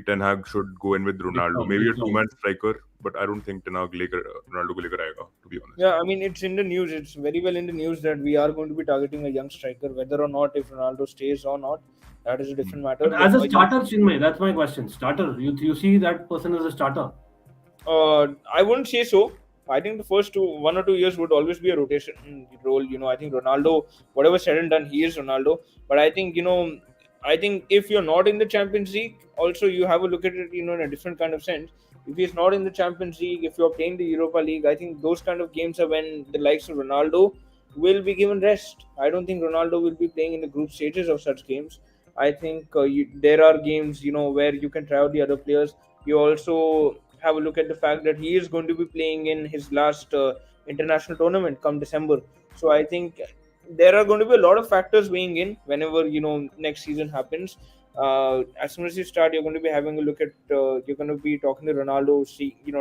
Speaker 3: Ten Hag should go in with Ronaldo. Maybe a two-man striker, but I don't think Ten Hag Ronaldo को लेकर आएगा, to be honest.
Speaker 2: Yeah, I mean, it's in the news. It's very well in the news that we are going to be targeting a young striker. Whether or not, if Ronaldo stays or not, that is a different matter.
Speaker 1: But as a starter, Chinmay, that's my question. Starter, you see that person as a starter?
Speaker 2: I wouldn't say so. I think the first 1 or 2 years would always be a rotation role. I think Ronaldo, whatever said and done, he is Ronaldo. But I think, I think if you're not in the Champions League, also you have a look at it, in a different kind of sense. If he's not in the Champions League, if you're playing the Europa League, I think those kind of games are when the likes of Ronaldo will be given rest. I don't think Ronaldo will be playing in the group stages of such games. I think there are games, where you can try out the other players. You also have a look at the fact that he is going to be playing in his last international tournament come December. So I think there are going to be a lot of factors weighing in whenever next season happens. As soon as you start, you're going to be having a look at. You're going to be talking to Ronaldo,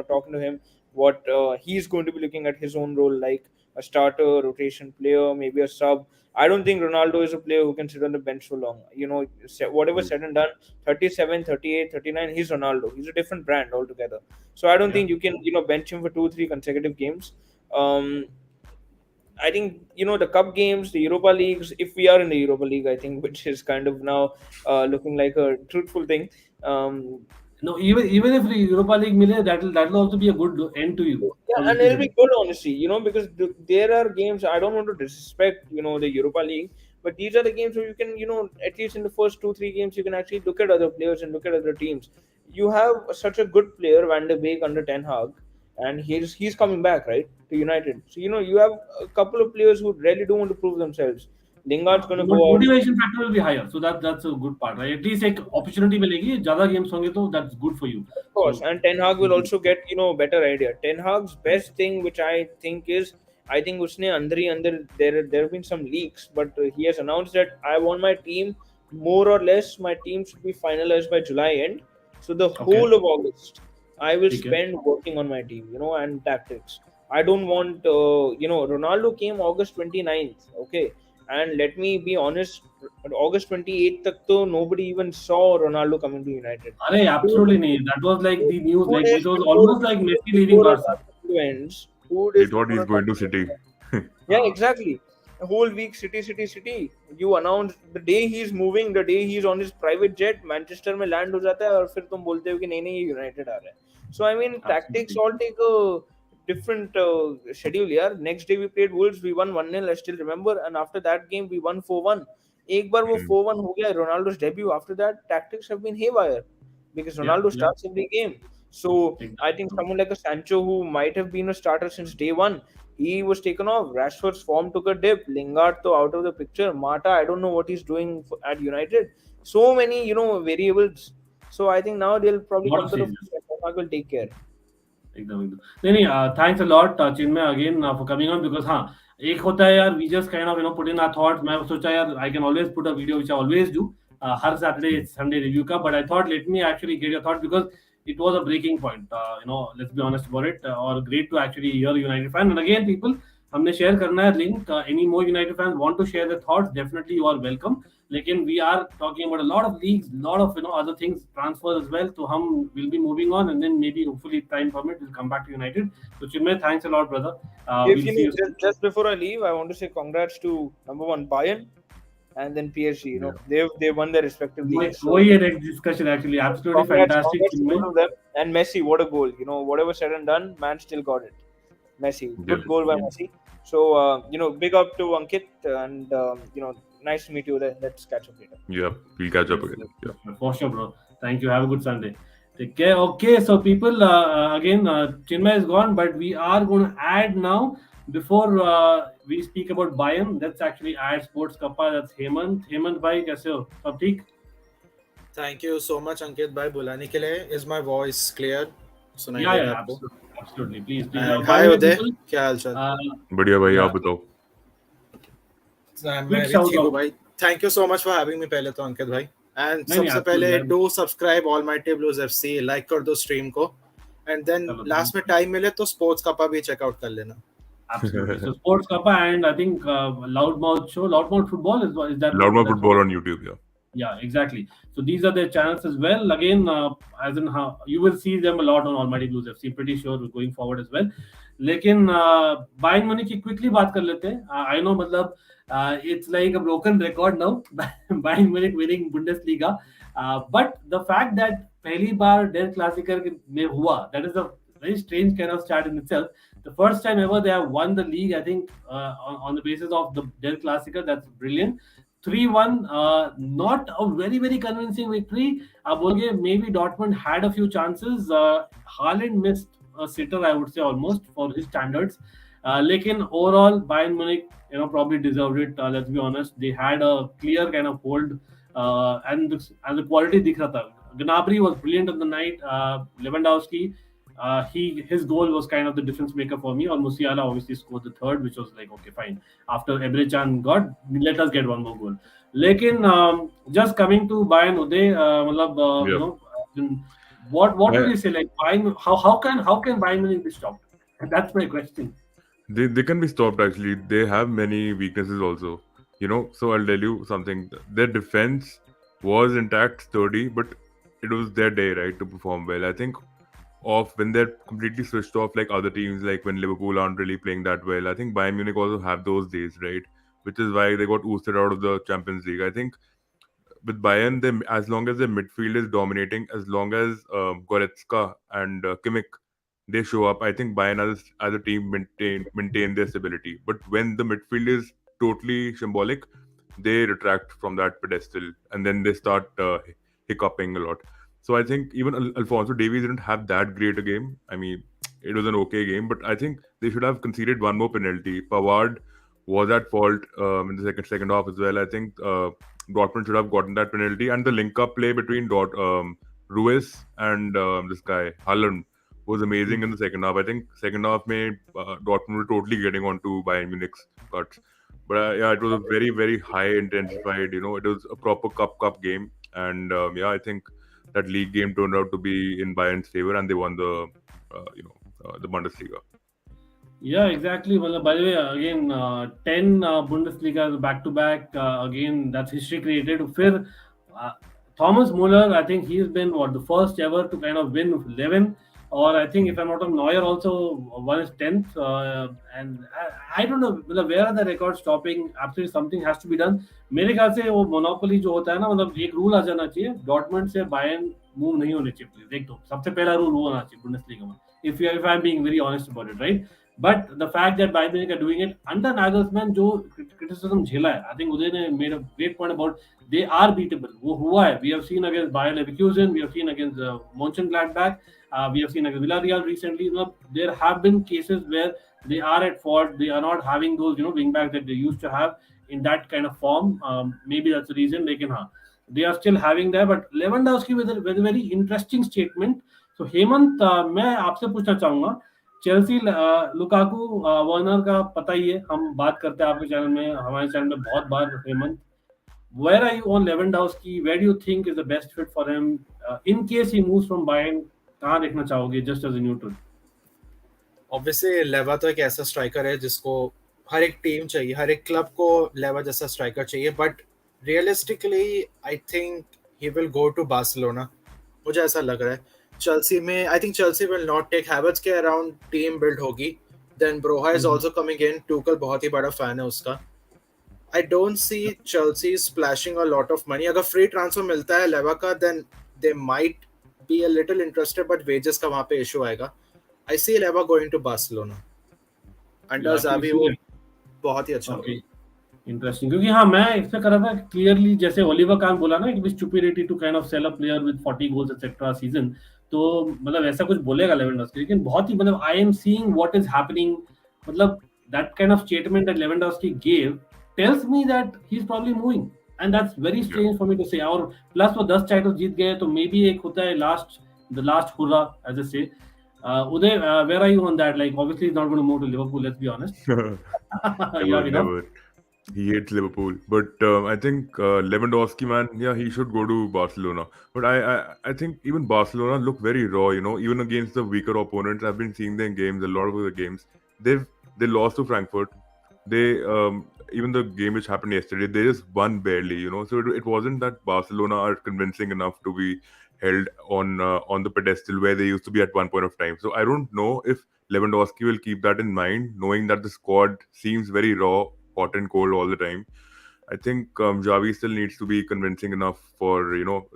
Speaker 2: talking to him what he's going to be looking at his own role like. a starter, rotation player, maybe a sub. I don't think Ronaldo is a player who can sit on the bench for long. Whatever said and done, 37, 38, 39, he's Ronaldo. He's a different brand altogether. So I don't
Speaker 1: Yeah.
Speaker 2: think you can, bench him for 2, 3 consecutive games. Um, I think the cup games, the Europa leagues. If we are in the Europa League, I think, which is kind of now looking like a truthful thing. Um,
Speaker 1: No, even if the Europa League mile, that'll also be a good end to you
Speaker 2: Yeah,
Speaker 1: for the
Speaker 2: and it'll
Speaker 1: season.
Speaker 2: be good, honestly, because there are games. I don't want to disrespect, the Europa League, but these are the games where you can, at least in the first 2, 3 games, you can actually look at other players and look at other teams. You have such a good player, Van de Beek under Ten Hag, and he's coming back, right, to United. So you have a couple of players who really do want to prove themselves. Lingard's going to go out.
Speaker 1: Motivation factor will be higher, so that's a good part, right? At least एक opportunity मिलेगी, ज़्यादा games होंगे तो that's good for you.
Speaker 2: Of course,
Speaker 1: So
Speaker 2: and Ten Hag will also get better idea. Ten Hag's best thing, which I think is, I think usne under there have been some leaks, but he has announced that I want my team more or less. My team should be finalized by July end. So the
Speaker 1: okay,
Speaker 2: whole of August, I will
Speaker 1: ठीक है.
Speaker 2: spend working on my team, and tactics. I don't want, Ronaldo came August 29th, okay, and let me be honest, August 28th, tak to nobody even saw Ronaldo coming to United.
Speaker 1: अरे absolutely नहीं. That was like the news.
Speaker 2: Two
Speaker 1: Like
Speaker 2: days
Speaker 1: it was
Speaker 2: before,
Speaker 1: almost like Messi leaving
Speaker 2: before
Speaker 1: Barca.
Speaker 2: August ends, 2
Speaker 3: He
Speaker 2: days
Speaker 3: thought
Speaker 2: before
Speaker 3: he's going to
Speaker 2: August
Speaker 3: City.
Speaker 2: ends. Yeah, exactly. A whole week, city. You announce the day he's moving, the day he's on his private jet, Manchester में land हो जाता है और फिर तुम बोलते हो कि नहीं ये United आ रहा है. So I mean, tactics
Speaker 1: Absolutely.
Speaker 2: all take a different schedule. Yeah, next day we played Wolves, we won 1-0. I still remember, and after that game we won 4-1. एक बार वो 4-1 हो गया Ronaldo's debut. After that, tactics have been haywire because
Speaker 1: Yeah,
Speaker 2: Ronaldo
Speaker 1: yeah.
Speaker 2: starts every game. So I think
Speaker 1: Exactly.
Speaker 2: someone like a Sancho, who might have been a starter since day one, he was taken off. Rashford's form took a dip. Lingard, though, out of the picture. Mata, I don't know what he's doing at United. So many, variables. So I think now they'll probably
Speaker 1: Lot
Speaker 2: come
Speaker 1: of
Speaker 2: to the
Speaker 1: changes.
Speaker 2: Mark will take care.
Speaker 1: एकदम नहीं thanks a lot Chinmay again for coming on because हाँ एक होता है यार we just kind of put in our thoughts मैं सोचा यार I can always put a video which I always do हर सैटरडे संडे रिव्यू का but I thought let me actually get your thought because it was a breaking point let's be honest about it or great to actually hear United fan and again people हमने share करना है link any more United fans want to share their thoughts definitely you are welcome लेकिन we are talking about a lot of leagues lot of other things transfers as well so हम will be moving on and then maybe hopefully time permit we'll come back to United so Chinmay thanks a lot brother
Speaker 2: If
Speaker 1: we'll
Speaker 2: you
Speaker 1: see
Speaker 2: know,
Speaker 1: you soon.
Speaker 2: just before I leave, I want to say congrats to number one Bayern and then PSG. They've won their respective leagues. So
Speaker 1: वही है next discussion actually absolutely fantastic
Speaker 2: congrats to
Speaker 1: Chinmay.
Speaker 2: both of them. And Messi, what a goal! Whatever said and done, man still got it. Messi, good
Speaker 3: Yeah.
Speaker 2: goal by
Speaker 1: Yeah.
Speaker 2: Messi. So big up to Ankit and nice to meet you. Let's catch up later.
Speaker 3: Yeah, we'll catch up again. Yeah.
Speaker 1: For sure, bro. Thank you. Have a good Sunday. Take care. Okay, so people, again, Chinmay is gone, but we are going to add now. Before we speak about Bayern, let's actually add Sports Kappa. That's Hemant. Hemant bhai, कैसे हो? सब ठीक?
Speaker 4: Thank you so much अंकित भाई बुलाने के लिए. Is my voice clear? सुनाई
Speaker 1: Yeah,
Speaker 4: दे रहा
Speaker 1: yeah,
Speaker 4: है आपको?
Speaker 1: absolutely. Please.
Speaker 4: And
Speaker 1: By
Speaker 4: hi
Speaker 1: the way,
Speaker 4: Uday,
Speaker 1: people,
Speaker 4: क्या हाल चाल?
Speaker 3: बढ़िया भाई
Speaker 1: Yeah.
Speaker 3: आप बताओ.
Speaker 4: मैं
Speaker 1: quick
Speaker 4: भी
Speaker 1: shout
Speaker 4: ठीक हूँ
Speaker 1: out.
Speaker 4: भाई. Thank you so much for having me पहले तो अंकित भाई. And
Speaker 1: नहीं,
Speaker 4: सबसे
Speaker 1: absolutely,
Speaker 4: पहले
Speaker 1: यार.
Speaker 4: do subscribe Almighty Blues FC, like कर दो stream को. And then
Speaker 1: चलो,
Speaker 4: last में time मिले तो Sports Kappa भी check out कर लेना.
Speaker 1: Absolutely. So Sports Kappa and I think Loudmouth show, Loudmouth Football is that
Speaker 3: Loudmouth
Speaker 1: that's
Speaker 3: football on YouTube. Yeah.
Speaker 1: Yeah, exactly. So these are their channels as well. Again, as in how you will see them a lot on Almighty Blues FC. Pretty sure going forward as well. लेकिन Bayern Munich की quickly बात कर लेते हैं. I know मतलब it's like a broken record now. Bayern Munich winning Bundesliga. But the fact that पहली बार Der Klassiker में हुआ, that is a very strange kind of start in itself. The first time ever they have won the league, I think, on the basis of the Der Klassiker. That's brilliant. 3-1, not a very, very convincing victory. Maybe Dortmund had a few chances. Haaland missed a sitter, I would say, almost for his standards. Lekin overall, Bayern Munich, probably deserved it. Let's be honest. They had a clear kind of hold, and the quality dikh raha tha. Gnabry was brilliant on the night. Lewandowski, his goal was kind of the difference maker for me. Or Musiala obviously scored the third, which was like, okay, fine. After Emre Can got, let us get one more goal. Lekin, just coming to Bayern Uday, what would you say? Like Bayern, how can Bayern Munich be stopped? That's my question.
Speaker 3: They can be stopped actually. They have many weaknesses also. So I'll tell you something. Their defense was intact, sturdy, but it was their day, right, to perform well. I think off when they're completely switched off like other teams, like when Liverpool aren't really playing that well. I think Bayern Munich also have those days, right? Which is why they got ousted out of the Champions League. I think with Bayern, as long as their midfield is dominating, as long as Goretzka and Kimmich they show up, I think Bayern as a team maintain their stability. But when the midfield is totally symbolic, they retract from that pedestal and then they start hiccuping a lot. So I think even Alfonso Davies didn't have that great a game. I mean, it was an okay game, but I think they should have conceded one more penalty. Pavard was at fault in the second half as well. I think Dortmund should have gotten that penalty, and the link-up play between Ruiz and this guy Haaland was amazing in the second half. I think second half made Dortmund were totally getting onto Bayern Munich's cuts. But yeah, it was a very very high intensified. It was a proper cup game, and yeah, I think that league game turned out to be in Bayern's favor, and they won the Bundesliga.
Speaker 1: Yeah, exactly. Well, by the way, again, 10 Bundesliga back to back. Again, that's history created. Fir, Thomas Muller, I think he's been the first ever to kind of win 11. Or I think if I'm not wrong, Neuer also won his 10th. And I don't know मतलब where are the records stopping? Absolutely something has to be done. मेरे ख्याल से वो monopoly जो होता है ना, मतलब एक रूल आ जाना चाहिए, डॉर्टमंड से बायर्न मूव नहीं होने चाहिए प्लीज, देख दो सबसे पहला रूल वो होना चाहिए बुंडेसलीगा में, if I'm being very honest about it, right? But the fact that Bayern Munich are doing it under Nagelsmann, जो criticism झेला है, I think Uday ने made a great point about they are beatable. वो हुआ है. We have seen against Bayer Leverkusen, we have seen against Mönchengladbach, we have seen against Villarreal recently. There have been cases where they are at fault. They are not having those wing backs that they used to have in that kind of form. Maybe that's the reason. They are still having that. But Lewandowski with a very interesting statement. So Hemant, मैं आपसे पूछना चाहूंगा, Chelsea Lukaku Warner का पता ही है, हम बात करते हैं आपके चैनल में, हमारे चैनल में बहुत बार. Hemant, where are you on Lewandowski? Where do you think is the best fit for him in case he moves from Bayern? कहाँ देखना चाहोगे just as a neutral?
Speaker 4: Obviously लेवा तो एक ऐसा स्ट्राइकर है जिसको हर एक टीम चाहिए, हर एक क्लब को लेवा जैसा स्ट्राइकर चाहिए, but realistically I think he will go to Barcelona. मुझे ऐसा लग रहा है. चेल्सी में I think Chelsea will not take Havertz के अराउंड टीम बिल्ड होगी. Then Broja is also coming in. Tuchel बहुत ही बड़ा फैन है उसका. I don't see Chelsea splashing a lot of money. अगर फ्री ट्रांसफर मिलता है लेवा का, then they might be a little interested, but wages का वहाँ पे issue आएगा. I see Leva going to Barcelona. Under Xavi वो बहुत ही अच्छा होगा.
Speaker 1: Interesting, क्योंकि हाँ मैं एक्सपेक्ट कर रहा था क्लियरली, जैसे ओलिवर कान बोला ना, it was stupidity to kind of sell a player with 40 goals etcetera season, तो मतलब ऐसा कुछ बोलेगा लेवेंडोस्की, लेकिन बहुत ही मतलब I am seeing what is happening, मतलब that kind of statement that Lewandowski gave tells me that he is probably moving. And that's very strange for me to say. और plus वो 10 टाइटल जीत गए, तो may be एक होता है the last hurrah, as I say. Uday, where are you on that? Like, obviously he's not going to move to Liverpool, let's be honest.
Speaker 3: Never. He hates Liverpool, but I think Lewandowski, man, yeah, he should go to Barcelona. But I think even Barcelona look very raw, even against the weaker opponents. I've been seeing their games, a lot of the games. They lost to Frankfurt. They even the game which happened yesterday, they just won barely, So it wasn't that Barcelona are convincing enough to be held on the pedestal where they used to be at one point of time. So I don't know if Lewandowski will keep that in mind, knowing that the squad seems very raw, hot and cold all the time. I think Xavi still needs to be convincing enough for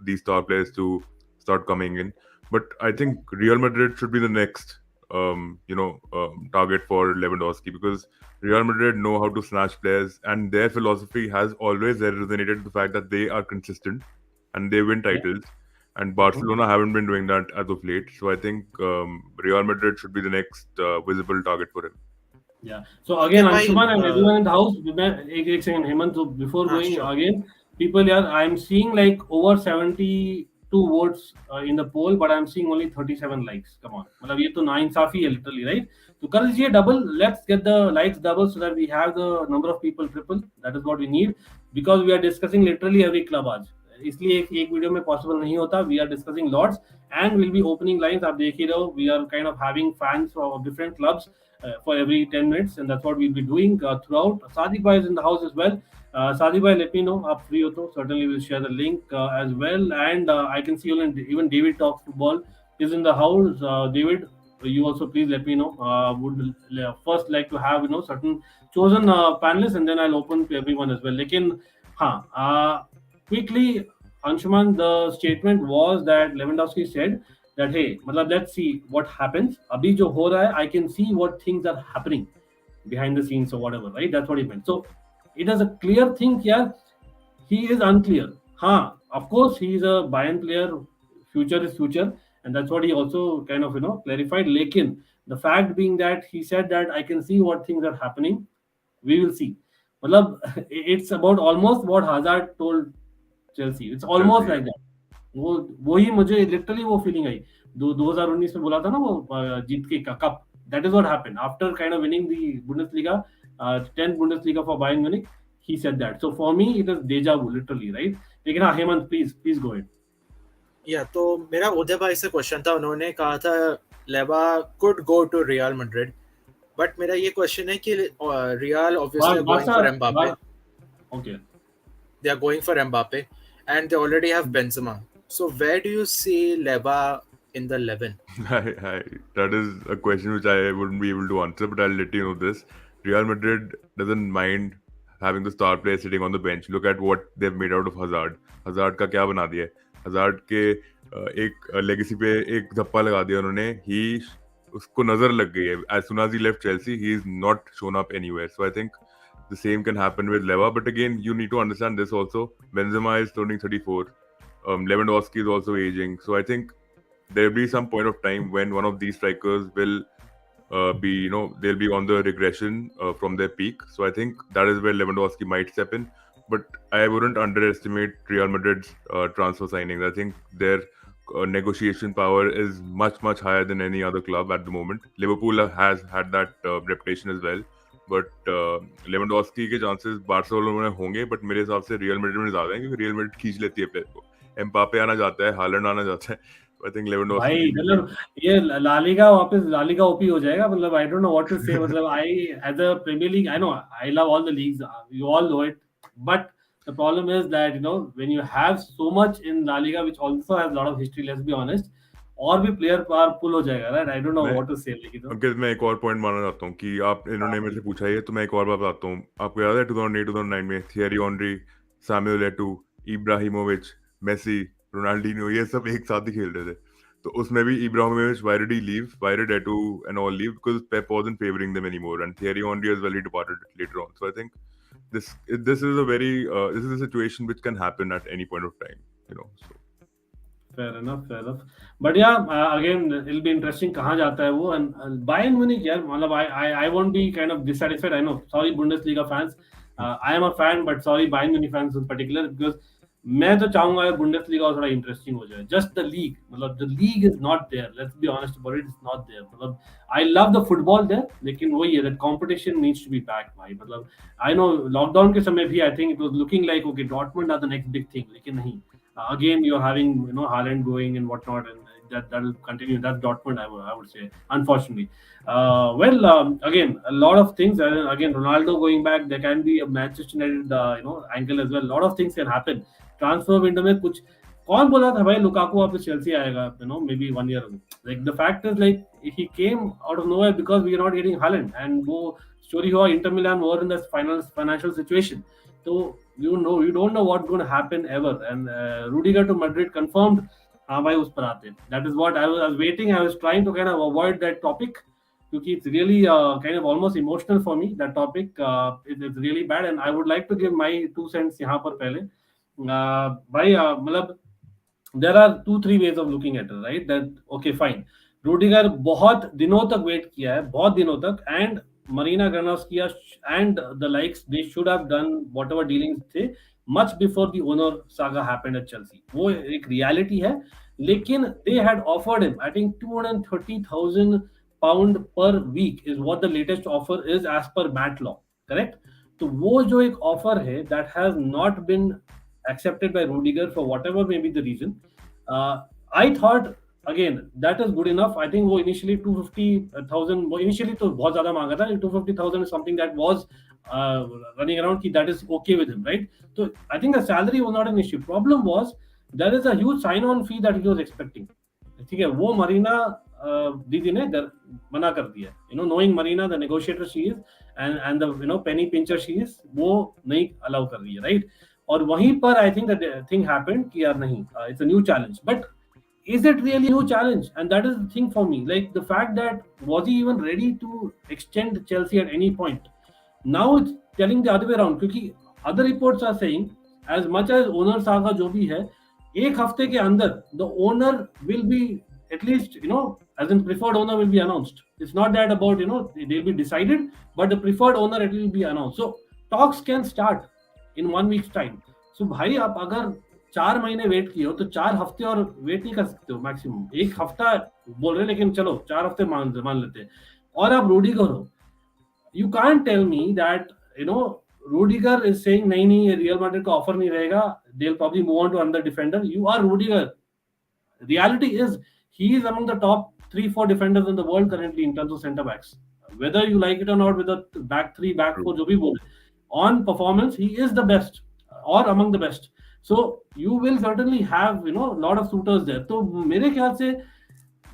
Speaker 3: these star players to start coming in. But I think Real Madrid should be the next target for Lewandowski, because Real Madrid know how to snatch players, and their philosophy has always resonated with the fact that they are consistent and they win titles. And Barcelona haven't been doing that as of late. So I think Real Madrid should be the next visible target for him.
Speaker 1: Yeah. So again, Anshuman and everyone in the house, एक second, Hemant, so before going
Speaker 4: sure.
Speaker 1: again, people here, I'm seeing like over 72 votes in the poll, but I'm seeing only 37 likes. Come on. मतलब ये तो नाइंसाफी है literally, right? तो कर लीजिए double. Let's get the likes double so that we have the number of people triple. That is what we need, because we are discussing literally every club आज. इसलिए एक वीडियो में पॉसिबल नहीं होता. We are discussing lots and will be opening lines. आप देख ही रहो, we are kind of having fans of different clubs for every 10 minutes, and that's what we'll be doing throughout. Sadiq Bhai is in the house as well. Sadiq Bhai, let me know आप free हो तो certainly we'll share the link as well. And I can see even David Talks Football is in the house. David, you also please let me know. Would first like to have certain chosen panelists, and then I'll open to everyone as well. लेकिन हाँ, quickly, Anshuman, the statement was that Lewandowski said that hey, मतलब let's see what happens. अभी जो हो रहा है, I can see what things are happening behind the scenes or whatever, right? That's what he meant. So it is a clear thing here. He is unclear. Of course, he is a Bayern player. Future is future, and that's what he also kind of clarified. Lekin the fact being that he said that I can see what things are happening. We will see. मतलब it's about almost what Hazard told Chelsea. It's almost
Speaker 3: Chelsea,
Speaker 1: like that. वही मुझे literally वो feeling आई 2019 में बोला था ना वो जीत के cup. That is what happened after kind of winning the Bundesliga, 10th Bundesliga for Bayern Munich. He said that. So for me, it is deja vu, literally, right? लेकिन हाँ, हेमंत, please go ahead.
Speaker 4: या तो मेरा उदय भाई से question था, उन्होंने कहा था Lewa could go to Real Madrid, but मेरा ये क्वेश्चन है कि Real obviously going for Mbappe.
Speaker 1: Okay.
Speaker 4: They are going for Mbappe and they already have Benzema. So where do you see Leva in the 11?
Speaker 3: That is a question which I wouldn't be able to answer, but I'll let you know this. Real Madrid doesn't mind having the star player sitting on the bench. Look at what they've made out of Hazard. Hazard का क्या बना दिया है? Hazard के एक legacy पे एक धप्पा लगा दिया उन्होंने. उसको नजर लग गई है. As soon as he left Chelsea, he is not shown up anywhere. So I think the same can happen with Leva. But again, you need to understand this also. Benzema is turning 34. Lewandowski is also aging. So I think there will be some point of time when one of these strikers will they'll be on the regression from their peak. So I think that is where Lewandowski might step in. But I wouldn't underestimate Real Madrid's transfer signings. I think their negotiation power is much higher than any other club at the moment. Liverpool has had that reputation as well. But Lewandowski के chances Barcelona में होंगे, but मेरे हिसाब से real Madrid में ज्यादा है, क्योंकि रियल मैड्रिड खींच लेती है प्लेयर को. एम्बापे आना चाहता है, हालैंड आना चाहता है. आई थिंक लेवेंडोस्की
Speaker 1: भाई मतलब ये लालिगा वापस लालिगा ओपी हो जाएगा. मतलब I don't know what to say. मतलब I as a Premier League, I know I love all the leagues, you all know it, but the problem is that when you have so much in La Liga, which also has a lot of history, let's be honest, और भी player पार पुल हो जाएगा, right? I don't know what to say. लेकिन
Speaker 3: अंकित, मैं एक और point मानना चाहता हूँ कि आप इन्होंने मेरे से पूछा है, तो मैं एक और बात बताता हूँ. आपको याद है 2008-2009 में Thierry Henry, Samuel Eto'o, Ibrahimovic, Messi, Ronaldinho, ये सब एक साथ ही खेल रहे थे. तो उसमें भी Ibrahimovic, why did he leave? Why did Eto'o and all leave? Because Pep wasn't favoring them anymore, and Thierry Henry as well, he departed later on. So I think this is a situation which can happen at any point of time, So.
Speaker 1: fair enough. But yeah, again, it'll be interesting कहाँ जाता है वो. And Bayern Munich, यार, मतलब I won't be kind of dissatisfied. I know, sorry Bundesliga fans, I am a fan, but sorry Bayern Munich fans in particular, because मैं तो चाहूंगा यार Bundesliga थोड़ा interesting हो जाए. Just the league, मतलब the league is not there. Let's be honest about it, it's not there. मतलब I love the football there, लेकिन वही है, that competition needs to be back, भाई. मतलब I know lockdown के समय भी I think it was looking like okay, Dortmund are the next big thing, लेकिन नहीं. Again, you're having Haaland going and whatnot, and that will continue. That's Dortmund, I would say, unfortunately. Again, a lot of things. Again, Ronaldo going back, there can be a Manchester United angle as well. A lot of things can happen. Transfer window में कुछ कौन बोला था भाई Lukaku वापस Chelsea आएगा, maybe 1 year ago. Like the fact is, like he came out of nowhere because we are not getting Haaland, and वो story हुआ Inter Milan were in the financial situation. So you don't know what's going to happen ever. And Rudiger to Madrid confirmed. हाँ भाई उस पर आते. That is what I was waiting. I was trying to kind of avoid that topic because it's really kind of almost emotional for me. That topic it's really bad, and I would like to give my 2 cents यहाँ पर पहले. भाई मतलब there are 2-3 ways of looking at it, right? That okay, fine. Rudiger बहुत दिनों तक wait किया है, बहुत दिनों तक, and Marina Granovsky and the likes, they should have done whatever dealings थे much before the owner saga happened at Chelsea. वो एक reality है, लेकिन they had offered him, I think 230,000 pound per week is what the latest offer is as per Matlaw, correct? तो वो जो एक offer है that has not been accepted by Rudiger for whatever may be the reason. I thought again that is good enough. I think वो initially 250,000 वो initially तो बहुत ज़्यादा मांगा था. 250,000 is something that was running around कि that is okay with him, right? So I think the salary was not an issue. Problem was there is a huge sign-on fee that he was expecting. ठीक है, वो मरीना दीदी ने मना कर दिया. Knowing Marina, the negotiator she is, and the penny pincher she is, वो नहीं allow कर रही है, right? और वहीं पर I think that thing happened कि यार नहीं, it's a new challenge. But is it really a new challenge? And that is the thing for me. Like the fact that was he even ready to extend Chelsea at any point? Now it's telling the other way around. क्योंकि other reports are saying as much as owner saga जो भी है, एक हफ्ते के अंदर the owner will be at least as in preferred owner will be announced. It's not that about they'll be decided, but the preferred owner it will be announced. So talks can start in 1 week's time. So भाई आप अगर 4 महीने wait किए हो तो 4 हफ्ते और wait नहीं कर सकते हो मैक्सिमम. एक हफ्ता बोल रहे लेकिन चलो 4 हफ्ते मान लेते हैं. और आप रूडिगर हो. You can't tell me that Rudiger is saying नहीं Real Madrid का ऑफर नहीं रहेगा. They'll probably move on to another defender. You are Rudiger. Reality is he is among the top 3-4 defenders in the world currently in terms of centre backs. Whether you like it or not, with the back 3, back 4, जो भी बोले, on performance he is the best or among the best. So you will certainly have lot of suitors there. तो मेरे ख्याल से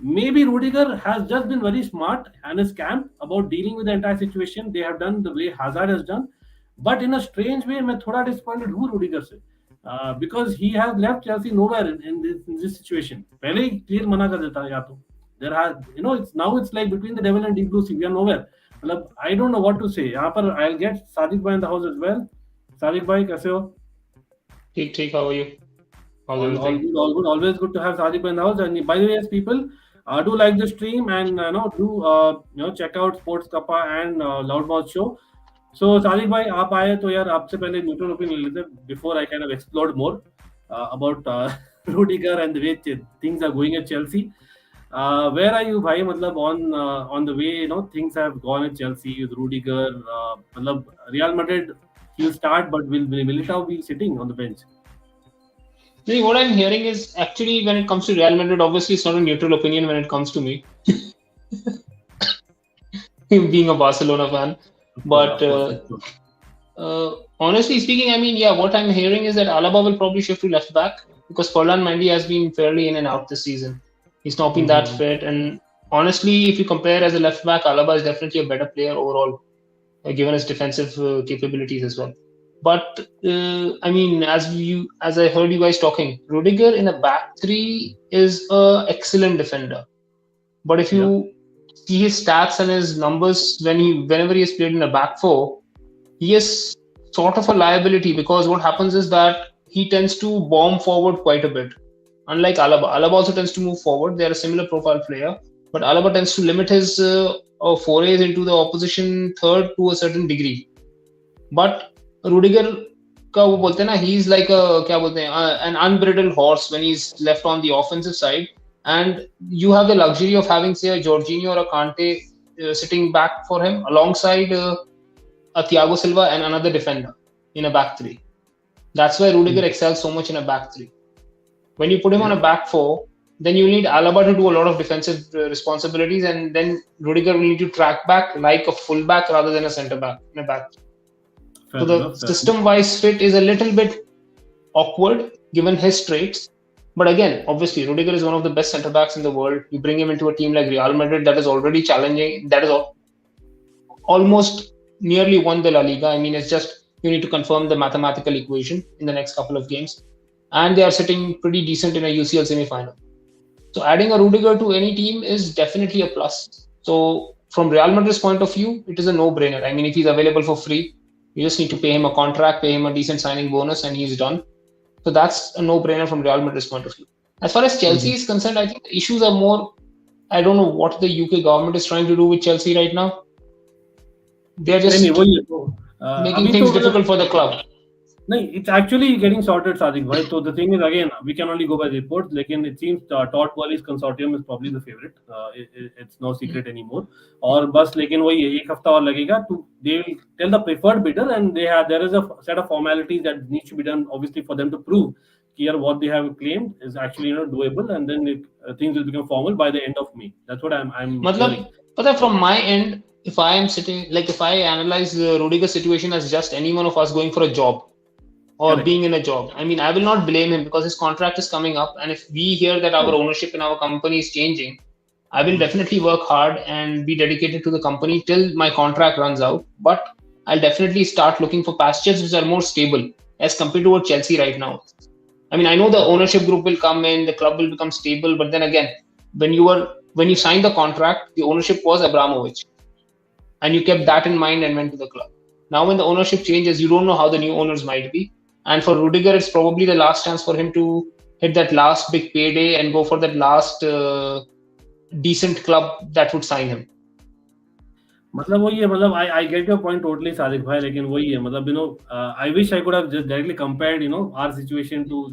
Speaker 1: maybe Rudiger has just been very smart and his camp about dealing with the entire situation. They have done the way Hazard has done, but in a strange way मैं थोड़ा disappointed हूँ Rudiger से. Because he has left Chelsea nowhere in this situation. पहले ही clear मना कर देता या तो. There has it's like between the devil and deep blue sea. We are nowhere. मतलब I don't know what to say. यहाँ पर I'll get Sadiq bhai in the house as well. Sadiq bhai कैसे हो?
Speaker 5: ठीक. How are you? How's everything?
Speaker 1: All good. Always good to have Sadiq bhai in the house. And by the way, as people do like the stream and do check out Sports Kappa and Loudmouth Show. So Sadiq bhai, आप आए तो यार आपसे पहले neutral opinion ले लेते before I kind of explored more about Rudiger and the way things are going at Chelsea. Where are you भाई? मतलब on the way things have gone at Chelsea with Rudiger. मतलब Real Madrid he'll start, but will Militao be sitting on the bench?
Speaker 5: See, what I'm hearing is actually when it comes to Real Madrid, obviously it's not a neutral opinion when it comes to me, being a Barcelona fan. But honestly speaking, I mean, what I'm hearing is that Alaba will probably shift to left back because Ferland Mendy has been fairly in and out this season. He's not been that fit, and honestly, if you compare as a left back, Alaba is definitely a better player overall, given his defensive capabilities as well. But I mean, as I heard you guys talking, Rudiger in a back 3 is an excellent defender. But if you see his stats and his numbers whenever he has played in a back 4, he is sort of a liability because what happens is that he tends to bomb forward quite a bit. Unlike Alaba. Alaba also tends to move forward. They are a similar profile player. But Alaba tends to limit his forays into the opposition third to a certain degree. But Rudiger का वो बोलते हैं ना, he's like an unbridled horse when he's left on the offensive side, and you have the luxury of having say a Jorginho or a Kante sitting back for him alongside a Thiago Silva and another defender in a back 3. That's why Rudiger excels so much in a back 3. When you put him on a back 4, then you need Alaba to do a lot of defensive responsibilities, and then Rudiger will need to track back like a full back rather than a centre back in a back 3. So the system-wise fit is a little bit awkward given his traits. But again, obviously, Rudiger is one of the best centre-backs in the world. You bring him into a team like Real Madrid that is already challenging, that is almost nearly won the La Liga. I mean, it's just you need to confirm the mathematical equation in the next couple of games. And they are sitting pretty decent in a UCL semi-final. So adding a Rudiger to any team is definitely a plus. So from Real Madrid's point of view, it is a no-brainer. I mean, if he's available for free, you just need to pay him a contract, pay him a decent signing bonus, and he's done. So that's a no-brainer from Real Madrid's point of view. As far as Chelsea is concerned, I think the issues are more, I don't know what the UK government is trying to do with Chelsea right now. They're just making things difficult for the club.
Speaker 1: No, it's actually getting sorted, Sadiq bhai. So the thing is, again, we can only go by reports. Like, it seems Todd Bowley's consortium is probably the favorite. It's no secret anymore. Or bus, लेकिन वही एक हफ्ता और लगेगा. They will tell the preferred bidder, and there is a set of formalities that needs to be done, obviously, for them to prove here what they have claimed is actually doable, and then things will become formal by the end of May. That's what I'm
Speaker 5: मतलब
Speaker 1: hearing.
Speaker 5: पता है, from my end, if I am sitting, like if I analyze the Rudiger situation as just any one of us going for a job or
Speaker 1: Correct.
Speaker 5: being in a job, I mean, I will not blame him because his contract is coming up, and if we hear that our ownership in our company is changing, I will definitely work hard and be dedicated to the company till my contract runs out. But I'll definitely start looking for pastures which are more stable as compared to what Chelsea right now. I mean, I know the ownership group will come in, the club will become stable, but then again, when you signed the contract, the ownership was Abramovich, and you kept that in mind and went to the club. Now, when the ownership changes, you don't know how the new owners might be. And for Rudiger, it's probably the last chance for him to hit that last big payday and go for that last decent club that would sign him.
Speaker 1: मतलब वही है, मतलब I get your point totally, Sadiq भाई, लेकिन वही है, मतलब I wish I could have just directly compared our situation to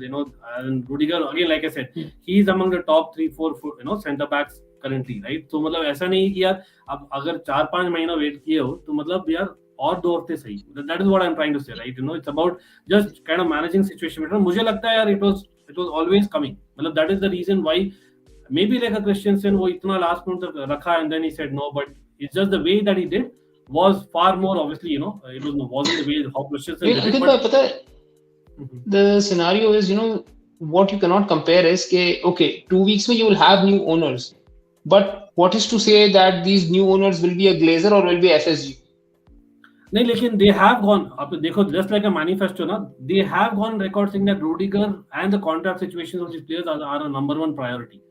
Speaker 1: and Rudiger. Again, like I said, he is among the top 3-4 centre backs currently, right? So मतलब ऐसा नहीं कि यार अब अगर 4-5 महीना वेट किए हो तो मतलब यार और 2 हफ्ते सही. That is what I'm trying to say, right? It's about just kind of managing situation. मुझे लगता है यार it was always coming. मतलब that is the reason why maybe like a Christensen वो इतना last minute तक रखा and then he said no, but it's just the way that he did was far more, obviously, it wasn't the way how Christensen did it.
Speaker 5: But पता है, the scenario is, what you cannot compare is कि okay, 2 weeks में you will have new owners, but what is to say that these new owners will be a Glazer or will be FSG?
Speaker 1: नहीं, लेकिन they have gone, आप देखो, just like a manifesto ना, they have gone record saying that Rudiger and the contract situations of these players are a number one priority.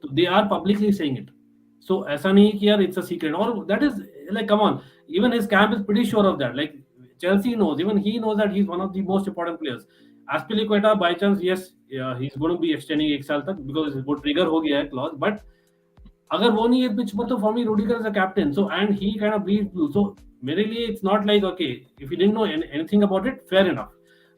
Speaker 1: So they are publicly saying it. So ऐसा नहीं कि यार it's a secret, or that is like, come on, even his camp is pretty sure of that. Like Chelsea knows, even he knows that he's one of the most important players. Azpilicueta by chance, yes, he's going to be extending 1 साल तक because वो trigger हो गया है clause, but अगर वो नहीं है pitch पर तो for me Rudiger is a captain, so and he kind of bleeds blue. So मेरे लिए it's not like okay, if you didn't know anything about it, fair enough.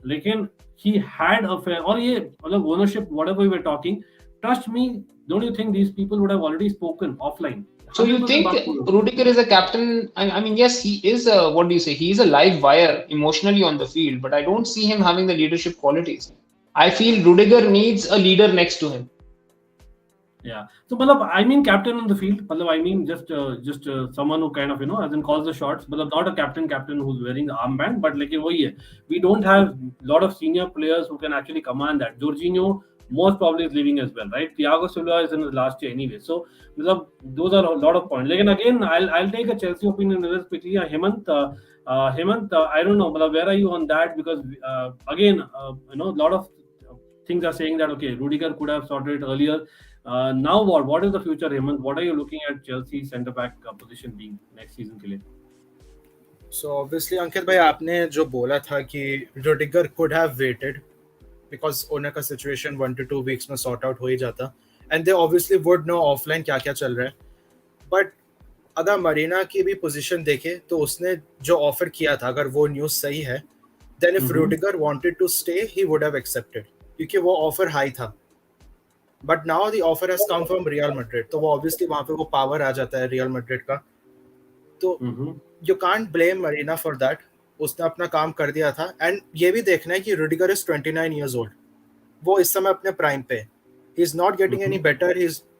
Speaker 1: लेकिन he had a fair, और ये मतलब ownership, whatever we were talking, trust me, don't you think these people would have already spoken offline?
Speaker 5: So you think Rudiger is a captain? I mean, yes, he is a, what do you say? He is a live wire emotionally on the field, but I don't see him having the leadership qualities. I feel Rudiger needs a leader next to him.
Speaker 1: Yeah. So, I mean captain on the field. I mean just someone who kind of, as in calls the shots. Not a captain who's wearing the armband, but like we don't have a lot of senior players who can actually command that. Jorginho most probably is leaving as well, right? Thiago Silva is in his last year anyway. So, those are a lot of points. Like, and again, I'll take a Chelsea opinion really quickly. Hemant, I don't know, where are you on that? Because again, a lot of things are saying that okay, Rudiger could have sorted it earlier. Now what? What is the future, Hemant? What are you looking at Chelsea centre back position being next season के लिए?
Speaker 4: So obviously, Ankit भाई, आपने जो बोला था कि Rudiger could have waited because owner का situation 1 to 2 weeks में sort out हो ही जाता, and they obviously would know offline क्या क्या चल रहा है. But अगर मरीना की भी position देखे तो उसने जो offer किया था, अगर वो news सही है, then if Rudiger wanted to stay, he would have accepted क्योंकि वो offer high था. But now the offer has come from Real Madrid, तो वो obviously वहाँ पे वो power आ जाता है Real Madrid का. तो you can't blame Marina for that. उसने अपना काम कर दिया था, and ये भी देखना है कि Rudiger is 29 years old. वो इस समय अपने prime पे. He is not getting any better.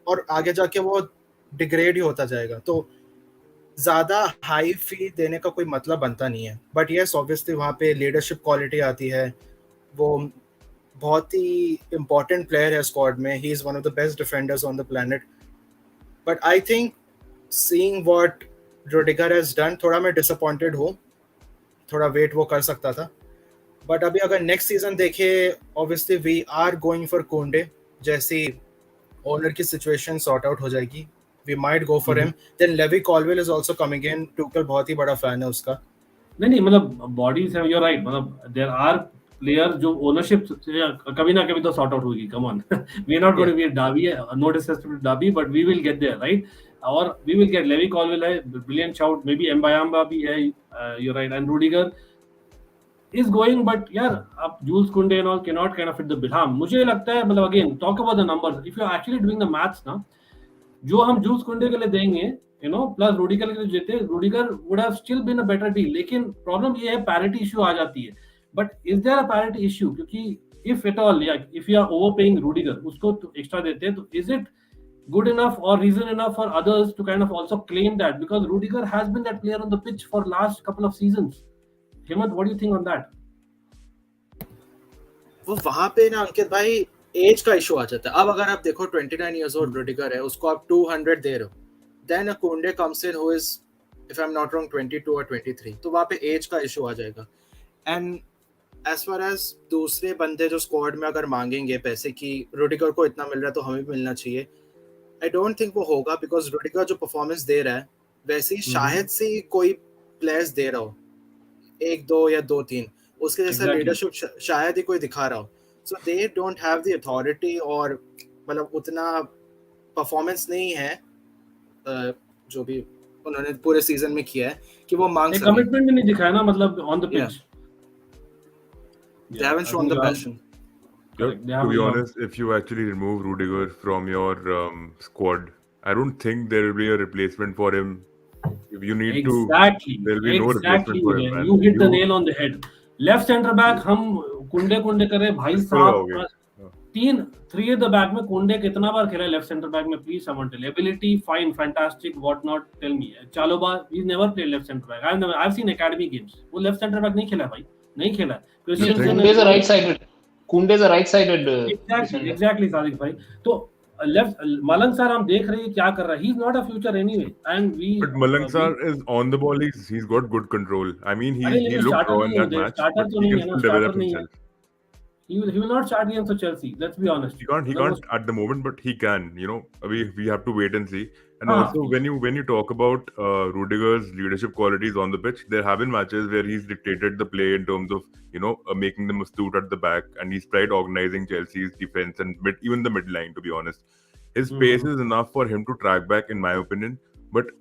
Speaker 4: और आगे जाके वो degrade ही होता जाएगा. तो ज़्यादा high fee देने का कोई मतलब बनता नहीं है. But yes, obviously वहाँ पे leadership quality आती है. वो बहुत ही important player है squad में. He is one of the best defenders on the planet. But I think seeing what Rudiger has done, थोड़ा मैं disappointed हूँ. थोड़ा वेट वो कर सकता था. But अभी अगर next season देखे, obviously we are going for Koundé. जैसे owner की situation sort out हो जाएगी, we might go for him. Then Levi Colwill is also coming in. Tuchel बहुत ही बड़ा fan है उसका.
Speaker 1: नहीं bodies है, you're right. There are players जो ownership कभी ना कभी तो sort out होगी. Come on, we are not going to be a Derby. No disrespect to Derby, but we will get there, right? Or we will get Levi Colwill है, brilliant shout. Maybe Mbayamba भी है. You're right. And Rudiger is going, but यार अब Jules Koundé and all cannot kind of fit the bill. हाँ, मुझे लगता है again talk about the numbers. If you're actually doing the maths ना, जो हम Jules Koundé के लिए देंगे, plus Rudiger के लिए देते, Rudiger would have still been a better deal. लेकिन problem ये है parity issue आ जाती है. But is there a parity issue? क्योंकि if at all, yeah, if you are overpaying Rudiger, उसको तो extra देते हैं, तो is it good enough or reason enough for others to kind of also claim that? Because Rudiger has been that player on the pitch for last couple of seasons. Hemant, what do you think on that?
Speaker 4: वो वहां पे ना अंकित भाई as का issue आ जाता है. अब अगर आप देखो 29 years old Rudiger है, उसको आप 200 दे रहे हो, then a Koundé comes in who is, if I'm not wrong, 22 or 23, तो वहां पे एज का इशू आ जाएगा. एंड as far as दूसरे बंदे जो स्क्वाड में अगर मांगेंगे पैसे कि Rudiger को इतना मिल रहा है तो हमें भी मिलना चाहिए, I don't think वो होगा, because Rudiger जो परफॉर्मेंस दे रहा है वैसे ही शायद से कोई प्लेयर्स दे रहा हो, 1 2 या 2 3 उसके जैसा लीडरशिप शायद ही कोई दिखा रहा हो. So they don't have the authority, और मतलब उतना परफॉर्मेंस नहीं है जो भी उन्होंने पूरे सीजन में किया है कि वो मांग सके.
Speaker 1: कमिटमेंट भी नहीं दिखाया ना, मतलब on the pitch.
Speaker 4: They haven't shown the passion.
Speaker 3: To be honest, if you actually remove Rudiger from your squad, I don't think there will be a replacement for him. If you need to, there will be no replacement for him.
Speaker 1: You hit the nail on the head. Left center back हम कुंडे कर रहे भाई साहब. 3 at the back में कुंडे कितना बार खेला लेफ्ट सेंटर बैक में? Please someone tell. Ability fine, fantastic, what not, tell me. Chalobah he never played left centre back. I have seen academy games, वो लेफ्ट सेंटर बैक नहीं खेला भाई, नहीं खेला.
Speaker 5: Kunde is a right-sided. Kunde is a right-sided.
Speaker 1: Exactly Sadiq भाई. तो left मलंग sir हम देख रहे हैं क्या कर रहा है. He's not a future anyway, and we.
Speaker 3: But Malang sir is on the ball. He's got good control. I mean, he looked raw in that match.
Speaker 1: Starter
Speaker 3: But
Speaker 1: तो
Speaker 3: he
Speaker 1: नहीं
Speaker 3: can
Speaker 1: है ना,
Speaker 3: still develop
Speaker 1: starter नहीं है.
Speaker 3: himself.
Speaker 1: He will not start against Chelsea. Let's be honest.
Speaker 3: He can't at the moment, but he can. You know, we have to wait and see. And also, when you talk about Rudiger's leadership qualities on the pitch, there have been matches where he's dictated the play in terms of making them astute at the back, and he's tried organizing Chelsea's defense and even the mid line. To be honest, his pace is enough for him to track back, in my opinion. But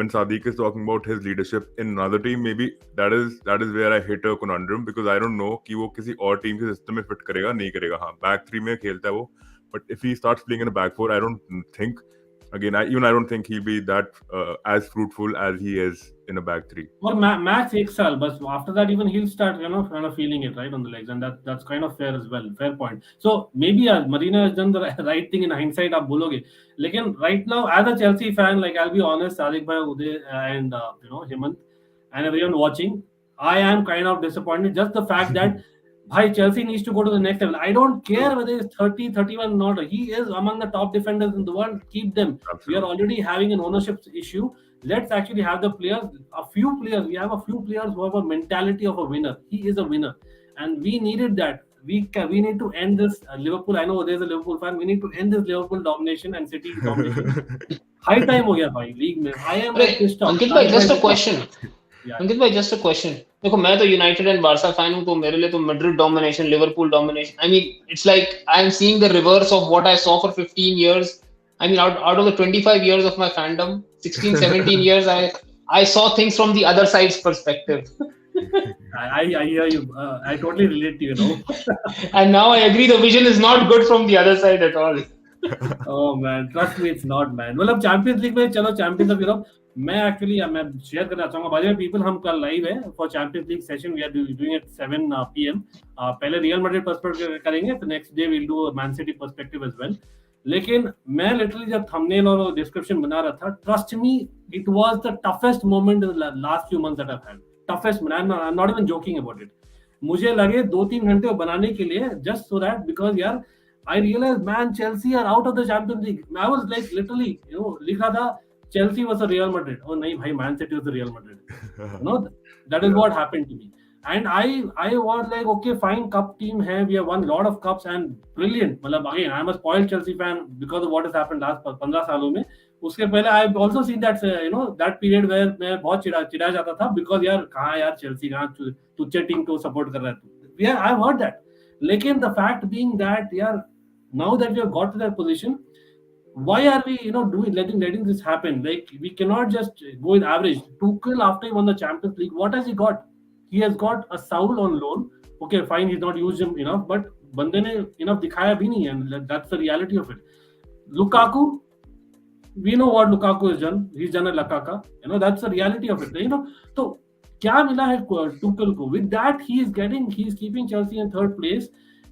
Speaker 3: when Sadiq is talking about his leadership in another team, maybe that is where I hit a conundrum, because I don't know कि वो किसी और team के system में fit करेगा नहीं करेगा. हाँ, back 3 में खेलता है वो, but if he starts playing in a back 4, I don't think. Again, I don't think he'll be that as fruitful as he is in a back 3.
Speaker 1: Or max 1 साल, but after that even he'll start kind of feeling it right on the legs, and that's kind of fair as well. Fair point. So maybe Marina has done the right thing in hindsight, आप बोलोगे. लेकिन right now, as a Chelsea fan, like I'll be honest, Sadiq bhai, Uday, and Hemant, and everyone watching, I am kind of disappointed. Just the fact that Chelsea needs to go to the next level. I don't care whether he's 30, 31 or not. He is among the top defenders in the world. Keep them.
Speaker 3: Absolutely.
Speaker 1: We are already having an ownership issue. Let's actually have the players. We have a few players who have a mentality of a winner. He is a winner, and we needed that. We need to end this Liverpool. I know there's a Liverpool fan. We need to end this Liverpool domination and City domination. High time हो गया भाई league में. I am pissed off.
Speaker 5: Ankit bhai, just a question. Ankit bhai, just a question. देखो मैं तो United and Barca fan हूं, तो मेरे लिए तो Madrid domination, Liverpool domination, I mean it's like I am seeing the reverse of what I saw for 15 years. I mean, out of the 25 years of my fandom, 16 17 years I saw things from the other side's perspective.
Speaker 1: I hear you. I totally relate to you,
Speaker 5: And now I agree the vision is not good from the other side at all.
Speaker 1: Oh man, trust me, it's not, man. मतलब champions league में चलो, champions of Europe मैं share करना चाहूंगा. By the way people, हम कल live है for Champions League session. We are doing at 7 PM. पहले रियल मैड्रिड पर्सपेक्टिव करेंगे, तो next day we will do Man City perspective as well. लेकिन मैं लिटरली जब थंबनेल और डिस्क्रिप्शन बना रहा था, trust me, it was the toughest moment in the last few months that I had. Toughest, I am not even joking about it. मुझे लगे 2-3 घंटे बनाने के लिए, जस्ट सो दैट, बिकॉज यार I realized, man, Chelsea are out of the Champions League. I was like literally, लिखा था Chelsea was a Real Madrid. Oh नहीं भाई, Man City was the Real Madrid. That is what happened to me. And I was like, okay, fine, cup team है, we have won lot of cups and brilliant. मतलब again, I'm a spoiled Chelsea fan because of what has happened last 15 सालों में. उसके पहले I've also seen that that period where मैं बहुत चिढ़ा जाता था, because यार कहाँ यार Chelsea, कहाँ तुच्चे टीम को सपोर्ट कर रहा है. Yeah, I've heard that. लेकिन the fact being that यार, now that we have got to that position, why are we letting this happen? Like, we cannot just go with average. Tuchel, after he won the Champions League, what has he got? He has got a Saul on loan. Okay, fine, he's not used him enough, but bande ne enough dikhaya bhi nahi, and that's the reality of it. Lukaku, we know what Lukaku has done. He's done a Lakaka. That's the reality of it. So क्या मिला है Tuchel को? With that, he's keeping Chelsea in third place.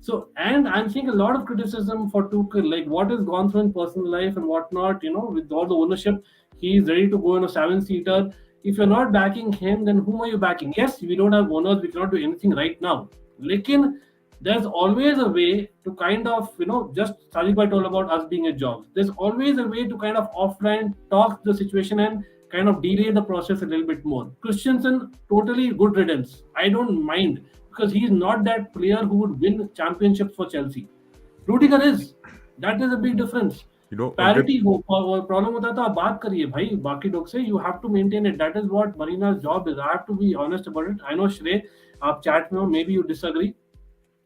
Speaker 1: So, and I'm seeing a lot of criticism for Tuchel, like what has gone through in personal life and whatnot. With all the ownership, he's ready to go in a seven-seater. If you're not backing him, then whom are you backing? Yes, we don't have owners, we cannot do anything right now. Lekin, there's always a way to kind of, just Sadiq Bhai told about us being a job. There's always a way to kind of offline talk the situation and kind of delay the process a little bit more. Christensen, totally good riddance. I don't mind because he's not that player who would win championships for Chelsea. Rudiger is. That is a big difference.
Speaker 3: Ankit,
Speaker 1: Parity हो problem होता है तो आप बात करिए भाई बाकी लोग से you have to maintain it. That is what Marina's job is. I have to be honest about it. I know Shrey, आप chat में हो, maybe you disagree,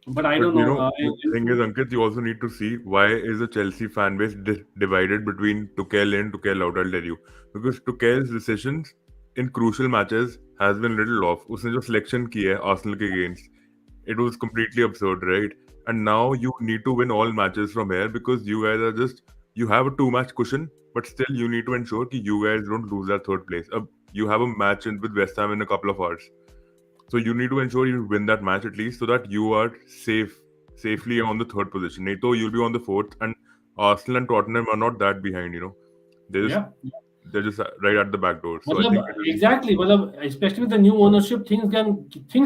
Speaker 1: but I
Speaker 3: but
Speaker 1: don't know.
Speaker 3: the thing is, Ankit, you also need to see why is the Chelsea fan base divided between Tuchel in, Tuchel out. I'll tell you, because Tuchel's decisions in crucial matches has been a little off. उसने जो selection की है Arsenal के against, it was completely absurd, right? And now you need to win all matches from here because you guys are you have a 2-match cushion, but still you need to ensure that you guys don't lose that third place. You have a match with West Ham in a couple of hours. So you need to ensure you win that match at least so that you are safely on the third position. Nato, you'll be on the fourth, and Arsenal and Tottenham are not that behind, They're just right at the back door. So I think
Speaker 1: exactly, especially with the new ownership, things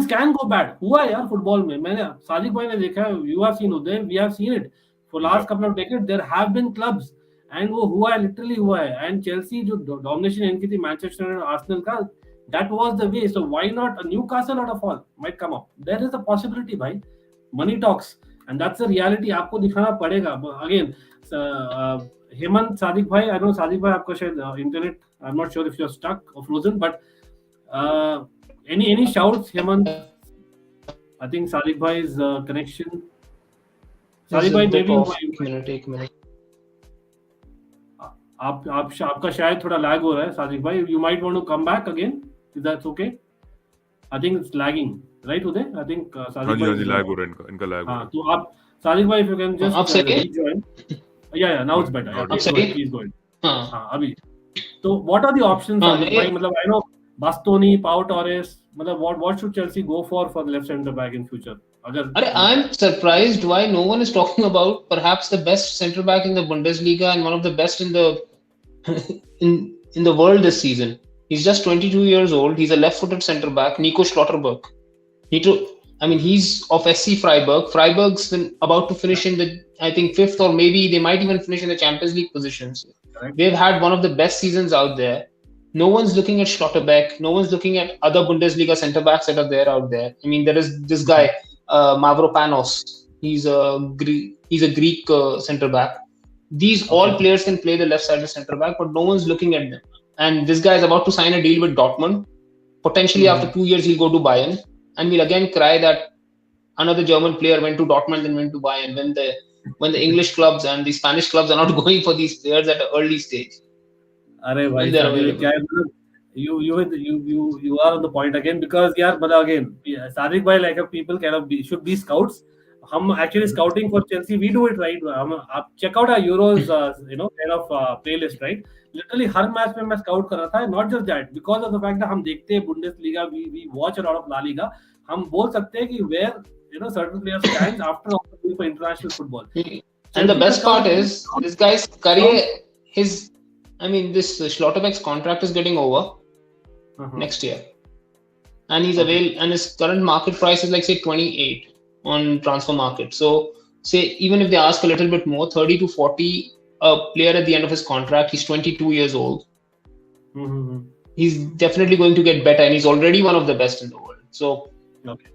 Speaker 1: can go bad. हुआ है यार football में. मैंने सादिक भाई ने देखा है, you have seen Uday, we have seen it for last couple of decades. There have been clubs and वो हुआ है, literally हुआ है. And Chelsea जो domination इनकी थी Manchester and Arsenal का, that was the way. So why not a Newcastle out of all might come up? There is a possibility, भाई. Money talks, and that's the reality. आपको दिखाना पड़ेगा. Again, Hemant, Sadiq Bhai, I know Sadiq Bhai, आपका शायद internet, I'm not sure if you're stuck or frozen, but any shouts, Hemant? I think Sadiq Bhai's connection. Sadiq Bhai, maybe
Speaker 5: एक minute
Speaker 1: आपका शायद थोड़ा lag हो रहा है, Sadiq Bhai. You might want to come back again. Is that okay? I think it's lagging, right, Uday? I think Sadiq Bhai.
Speaker 3: हाँ lag हो रहा है इनका lag हो रहा है.
Speaker 1: तो आप Sadiq Bhai, if you can just rejoin. Yeah, now it's better. Please go ahead. अभी. So what are the options? मतलब I know Bastoni, Pau Torres. मतलब what should Chelsea go for the left centre back in future?
Speaker 5: I'm surprised why no one is talking about perhaps the best centre back in the Bundesliga and one of the best in the in the world this season. He's just 22 years old. He's a left-footed centre back, Nico Schlotterbeck. He's of SC Freiburg. Freiburg's been about to finish in the, I think, 5th, or maybe they might even finish in the Champions League positions. Right. They've had one of the best seasons out there. No one's looking at Schlotterbeck. No one's looking at other Bundesliga centre-backs that are there out there. There is this guy, Mavropanos. He's a Greek centre-back. These all players can play the left-sided centre-back, but no one's looking at them. And this guy is about to sign a deal with Dortmund. Potentially after 2 years, he'll go to Bayern. And we'll again cry that another German player went to Dortmund and went to Bayern when the English clubs and the Spanish clubs are not going for these players at an early stage.
Speaker 1: अरे भाई, you are on the point again because again, Sadiq bhai, like people should be scouts. हम actually scouting for Chelsea, we do it right. आप check out our Euros kind of playlist, right? Literally her match में मैं scout कर रहा था. Not just that, because of the fact that हम देखते हैं Bundesliga, we watch a lot of La Liga. हम बोल सकते हैं कि where certain players stand after opting for international football.
Speaker 5: And the best part is this guy's career, this Schlotterbeck's contract is getting over next year, and he's available, and his current market price is like say 28 on transfer market. So say even if they ask a little bit more, 30 to 40 a player at the end of his contract, he's 22 years old. He's definitely going to get better, and he's already one of the best in the world. So
Speaker 1: okay.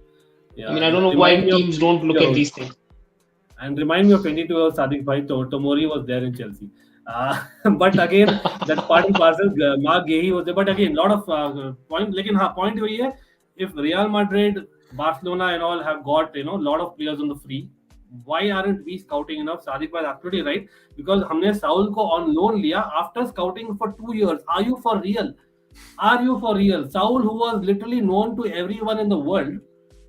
Speaker 1: Yeah,
Speaker 5: I don't know why teams don't look at these things.
Speaker 1: And remind me of 22-year-old Sadiq Bhai. Tomori was there in Chelsea. But again, that part and parcel, Mark Gehi was there. But again, lot of point. Point वही है, if Real Madrid, Barcelona and all have got lot of players on the free, why aren't we scouting enough? Sadiq Bhai is absolutely right, because हमने Saul को on loan लिया after scouting for 2 years. Are you for real? Saul, who was literally known to everyone in the world,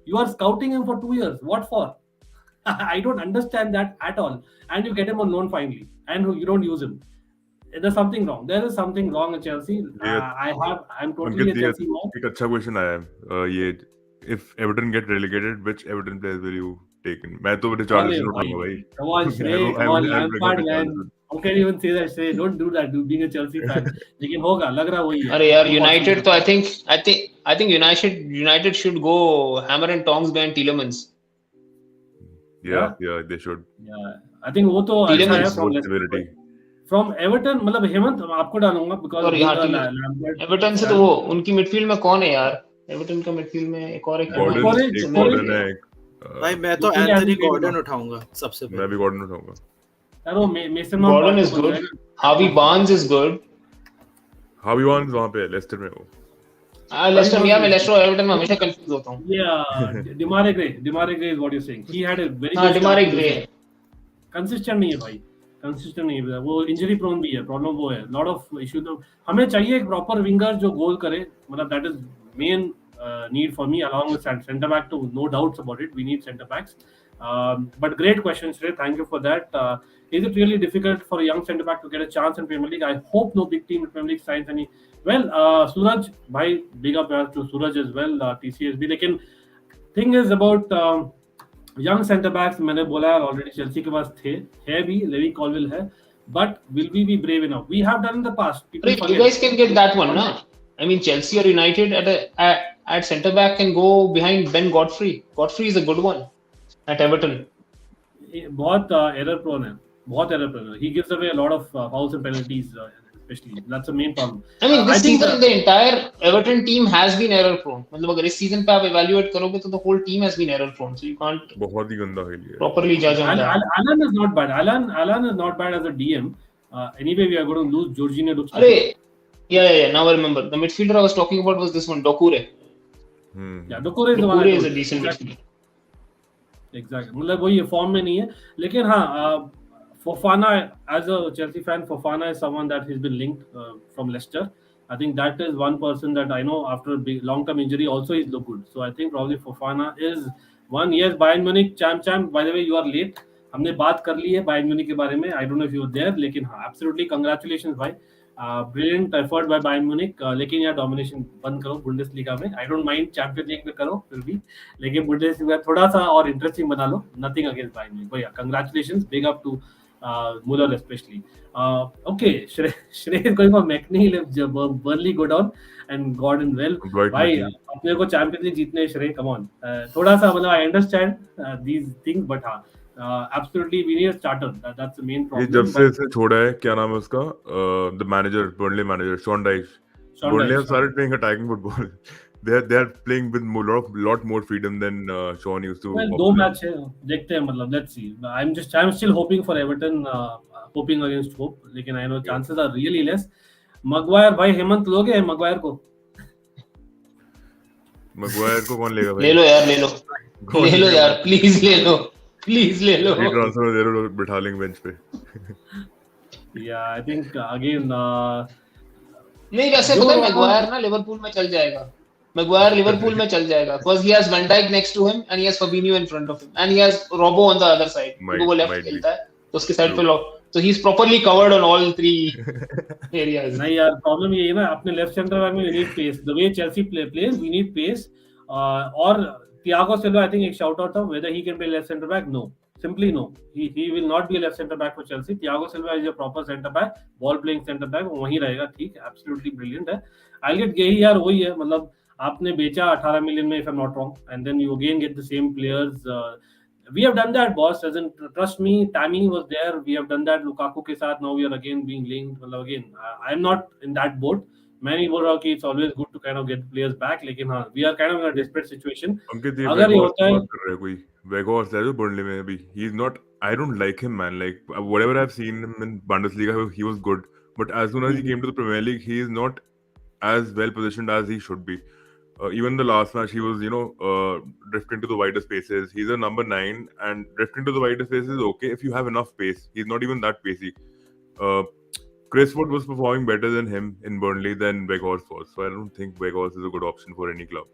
Speaker 1: you are scouting him for 2 years. What for? I don't understand that at all. And you get him on loan finally, and you don't use him. There's something wrong. There is something wrong in Chelsea. I'm totally a Chelsea man.
Speaker 3: एक अच्छा question आया है. If Everton get relegated, which Everton players will you taken. मैं तो Richarlison उठाऊंगा भाई.
Speaker 1: Come on, Shrey. Come on, Lampard, man. How can you even say that, Shrey? Don't do that, dude. Being a Chelsea fan. लेकिन होगा, लग रहा वही है.
Speaker 5: अरे यार, United तो I think United should go hammer and tongs behind Tielemans.
Speaker 3: Yeah, they should.
Speaker 1: Yeah, I think वो तो अच्छा है from
Speaker 3: Leicester.
Speaker 1: From Everton, मतलब हेमंत आपको डालूंगा because
Speaker 5: Lampard. Everton से तो वो उनकी मिडफील्ड में कौन है यार? Everton का मिडफील्ड में एक और
Speaker 3: Gordon है.
Speaker 4: भाई मैं तो एंथनी गॉर्डन उठाऊंगा सबसे पहले.
Speaker 3: मैं भी गॉर्डन उठाऊंगा.
Speaker 1: यार वो Mason
Speaker 5: Gordon is good. Harvey Barnes is good.
Speaker 3: Harvey Barnes वहाँ पे लेस्टर में वो.
Speaker 5: लेस्टर में, मैं लेस्टर और एवर्टन में हमेशा कंफ्यूज होता हूँ.
Speaker 1: Yeah, Demarai Gray is what you're saying. He had a very
Speaker 5: good Demarai Gray.
Speaker 1: Consistent नहीं है भाई. Consistent नहीं है. वो injury prone भी है. Problem वो है. Lot of issues. हमें चाहिए एक proper winger जो goal करे. मतलब that is main need for me along with centre back too. No doubts about it. We need centre backs. But great question, Shrey. Thank you for that. Is it really difficult for a young centre back to get a chance in Premier League? I hope no big team in Premier League signs any. Well, Suraj, bhai, big up to Suraj as well, TCSB. लेकिन thing is about young centre backs, मैंने बोला already Chelsea के पास थे, है भी, Levi Colwill है, but will we be brave enough? We have done in the past.
Speaker 5: You guys can get that one, na? I mean, Chelsea or United at centre back can go behind Ben Godfrey. Godfrey is a good one at Everton.
Speaker 1: बहुत error prone है. बहुत error prone. He gives away a lot of fouls and penalties, especially. That's the main problem.
Speaker 5: I mean, this season the entire Everton team has been error prone. मतलब अगर इस season पे आप evaluate करोगे तो the whole team has been error prone. So you can't
Speaker 3: बहुत ही गंदा खेल है.
Speaker 5: Properly judge on that.
Speaker 1: Alan is not bad. Alan is not bad as a DM. Anyway, we are going to lose Jorginho.
Speaker 5: Yeah. Now I remember. The midfielder I was talking about was this one, Doucouré.
Speaker 1: Yeah, Doucouré
Speaker 5: is a decent midfielder.
Speaker 1: Exactly. मतलब वही form में नहीं है, लेकिन हाँ, Fofana, as a Chelsea fan, Fofana is someone that has been linked from Leicester. I think that is one person that I know after a long-term injury also he's looked good. So I think probably Fofana is one. Yes, Bayern Munich champ. By the way, you are late. हमने बात कर ली है Bayern Munich के बारे में. I don't know if you were there, लेकिन हाँ, absolutely congratulations भाई. Brilliant effort by Bayern Munich. लेकिन यार domination बंद करो Bundesliga में. I don't mind Champions League में करो फिर भी, लेकिन Bundesliga थोड़ा सा और interesting बना लो. Nothing against Bayern Munich. But yeah, congratulations. Big up to Muller especially. Okay, Shrey is going for McNeil if Burnley go down and Gordon well. भाई अपने को Champions League जीतने Shrey, come on. थोड़ा सा मतलब I understand these things, but हाँ. Absolutely, we need a starter. That's the main problem.
Speaker 3: ये जब से इसे छोड़ा है, क्या नाम है उसका? The manager, Burnley manager, Sean Dyche. Burnley have started playing attacking football. They are playing with lot more freedom than Sean used to.
Speaker 1: Well, दो मैच है, देखते हैं मतलब. Let's see. I'm still hoping for Everton, hoping against hope. लेकिन I know chances are really less. Maguire भाई, हेमंत लोगे हैं Maguire को?
Speaker 3: Maguire को कौन लेगा भाई?
Speaker 5: ले लो यार, please ले लो.
Speaker 3: ट्रांसफर दे लो, बिठा लेंगे बेंच पे.
Speaker 1: Yeah, I think again.
Speaker 5: नहीं, वैसे पता है मैगवायर ना लिवरपूल में चल जाएगा. Maguire लिवरपूल में चल जाएगा because he has Van Dijk next to him and he has Fabinho in front of him and he has Robbo on the other side. वो लेफ्ट खेलता है तो उसके साइड पे so he's properly covered on all three areas.
Speaker 1: नहीं यार, problem ये है ना, अपने लेफ्ट सेंटर बैक में we need pace. The way Chelsea plays, we need pace. और Thiago Silva, I think एक shout out था, whether he can play left center back, no, simply no. He will not be a left center back for Chelsea. Thiago Silva is a proper center back, ball playing center back, वहीं रहेगा, ठीक, absolutely brilliant है. I'll get Gehi यार, वही है, मतलब आपने बेचा 18 million में, if I'm not wrong, and then you again get the same players. We have done that, boss. Trust me, Tammy was there. We have done that Lukaku के साथ. Now we are again being linked. मतलब again, I'm not in that boat. मैं नहीं बोल रहा कि it's always good to kind of get players back, लेकिन हाँ, we are kind of in a desperate situation. अगर ये होता है,
Speaker 3: कोई Weghorst है जो Burnley में अभी, he's not. I don't like him, man. Like whatever I've seen him in Bundesliga, he was good, but as soon as he came to the Premier League, he is not as well positioned as he should be. Even the last match, he was, drifting to the wider spaces. He's a number 9, and drifting to the wider spaces is okay if you have enough pace. He's not even that pacey. Chris Wood was performing better than him in Burnley than Weghorst was. So I don't think Weghorst is a good option for any club.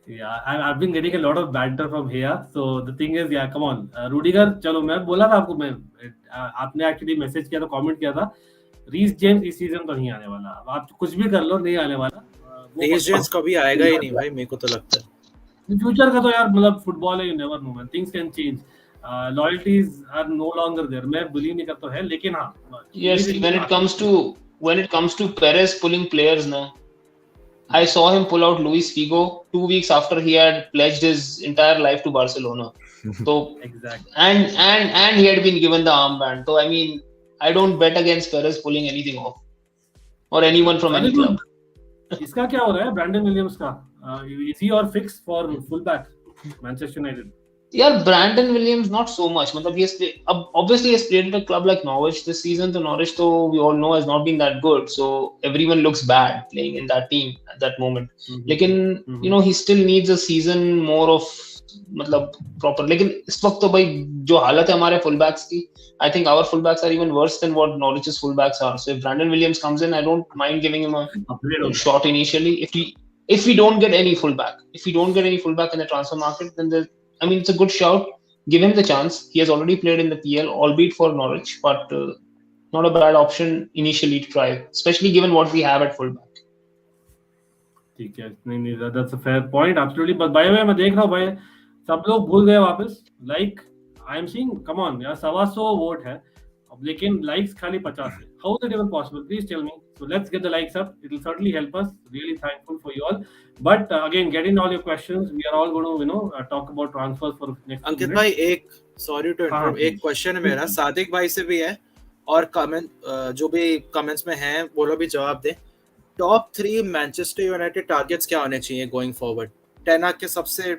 Speaker 1: Yeah, I've been getting a lot of banter from here. So the thing is, yeah, come on, Rudiger. चलो मैं बोला था आपको, मैं आपने actually message किया था, comment किया था. रीस जेम्स इस सीजन तो नहीं आने वाला. आप कुछ भी कर लो, नहीं आने वाला.
Speaker 4: रीस जेम्स कभी आएगा ही नहीं भाई, मेरे को तो लगता है.
Speaker 1: फ्यूचर का तो यार मतलब फुटबॉल है, you never know man, things can change, loyalties are no longer there, मैं बिलीव नहीं करता है, लेकिन हाँ
Speaker 5: Yes, when it comes to Perez pulling players now, I saw him pull out Luis Figo 2 weeks after he had pledged his entire life to Barcelona. So
Speaker 1: exactly.
Speaker 5: and he had been given the armband. So I mean, I don't bet against Perez pulling anything off or anyone from any club.
Speaker 1: इसका क्या हो रहा है Brandon Williams का, is he और fix for full back Manchester United?
Speaker 5: Yeah, Brandon Williams not so much. Matlab, obviously he has played at a club like Norwich this season. So Norwich, though we all know, has not been that good. So everyone looks bad playing in that team at that moment. Lekin you know he still needs a season more of मतलब proper. लेकिन इस वक्त तो भाई जो हालत है हमारे fullbacks की, I think our fullbacks are even worse than what Norwich's fullbacks are. So if Brandon Williams comes in, I don't mind giving him a shot initially. If we don't get any fullback in the transfer market, then I mean, it's a good shout. Give him the chance. He has already played in the PL, albeit for Norwich, but not a bad option initially to try, especially given what we have at fullback.
Speaker 1: ठीक है, नहीं, that's a fair point, absolutely. But by the way, मैं देख रहा हूँ भाई सब लोग भूल गए वापस, like I am seeing, come on यार 125 वोट है अब, लेकिन likes खाली 50 है. How is it even possible? Please tell me. So let's get the likes up. It will certainly help us. Really thankful for you all. But again, getting all your questions, we are all going to talk about transfers for next.
Speaker 4: अंकित भाई एक sorry to interrupt, एक question है मेरा सादिक भाई से भी है और कमेंट जो भी कमेंट्स में हैं वो लोग भी जवाब दें. टॉप 3 मैनचेस्टर यूनाइटेड टारगेट्स क्या होने चाहिए गोइंग फॉरवर्ड? टेनहाग के सबसे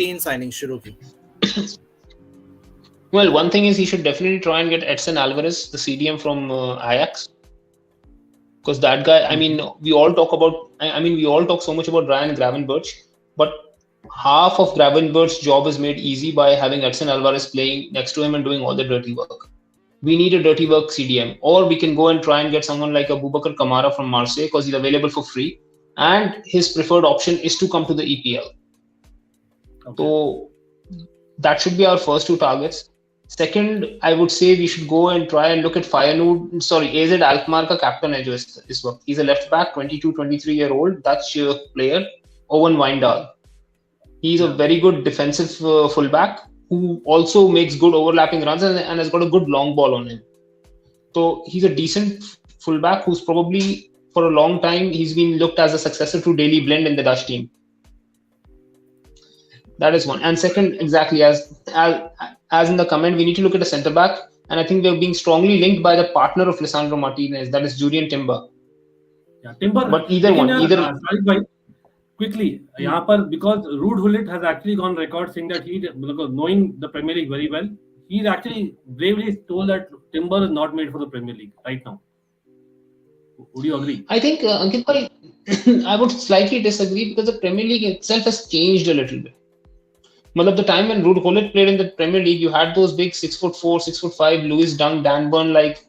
Speaker 4: 3 साइनिंग शुरू की.
Speaker 5: Well, one thing is he should definitely try and get Edson Alvarez, the CDM from Ajax. Because that guy, I mean, we all talk so much about Ryan Gravenberch, but half of Gravenberch's job is made easy by having Edson Alvarez playing next to him and doing all the dirty work. We need a dirty work CDM, or we can go and try and get someone like Abubakar Kamara from Marseille because he's available for free, and his preferred option is to come to the EPL. Okay. So that should be our first 2 targets. Second, I would say we should go and try and look at AZ Alkmaar का captain है जो इस वक्त. He's a left back, 22-23-year-old Dutch player, Owen Wijndal. He's a very good defensive fullback who also makes good overlapping runs and has got a good long ball on him. So he's a decent fullback who's probably for a long time he's been looked as a successor to Daley Blind in the Dutch team. That is one. And second, exactly as in the comment, we need to look at a centre back, and I think they're being strongly linked by the partner of Lisandro Martinez, that is Julian Timber.
Speaker 1: Yeah, Timber.
Speaker 5: But either
Speaker 1: quickly, यहाँ पर because Ruud Gullit has actually gone record saying that he, knowing the Premier League very well, he's actually bravely told that Timber is not made for the Premier League right now. Would you agree?
Speaker 5: I think Ankit bhai, I would slightly disagree because the Premier League itself has changed a little bit. Matlab, the time when Ruud Gullit played in the Premier League, you had those big 6'4", 6'5", Lewis Dunk, Dan Burn, like,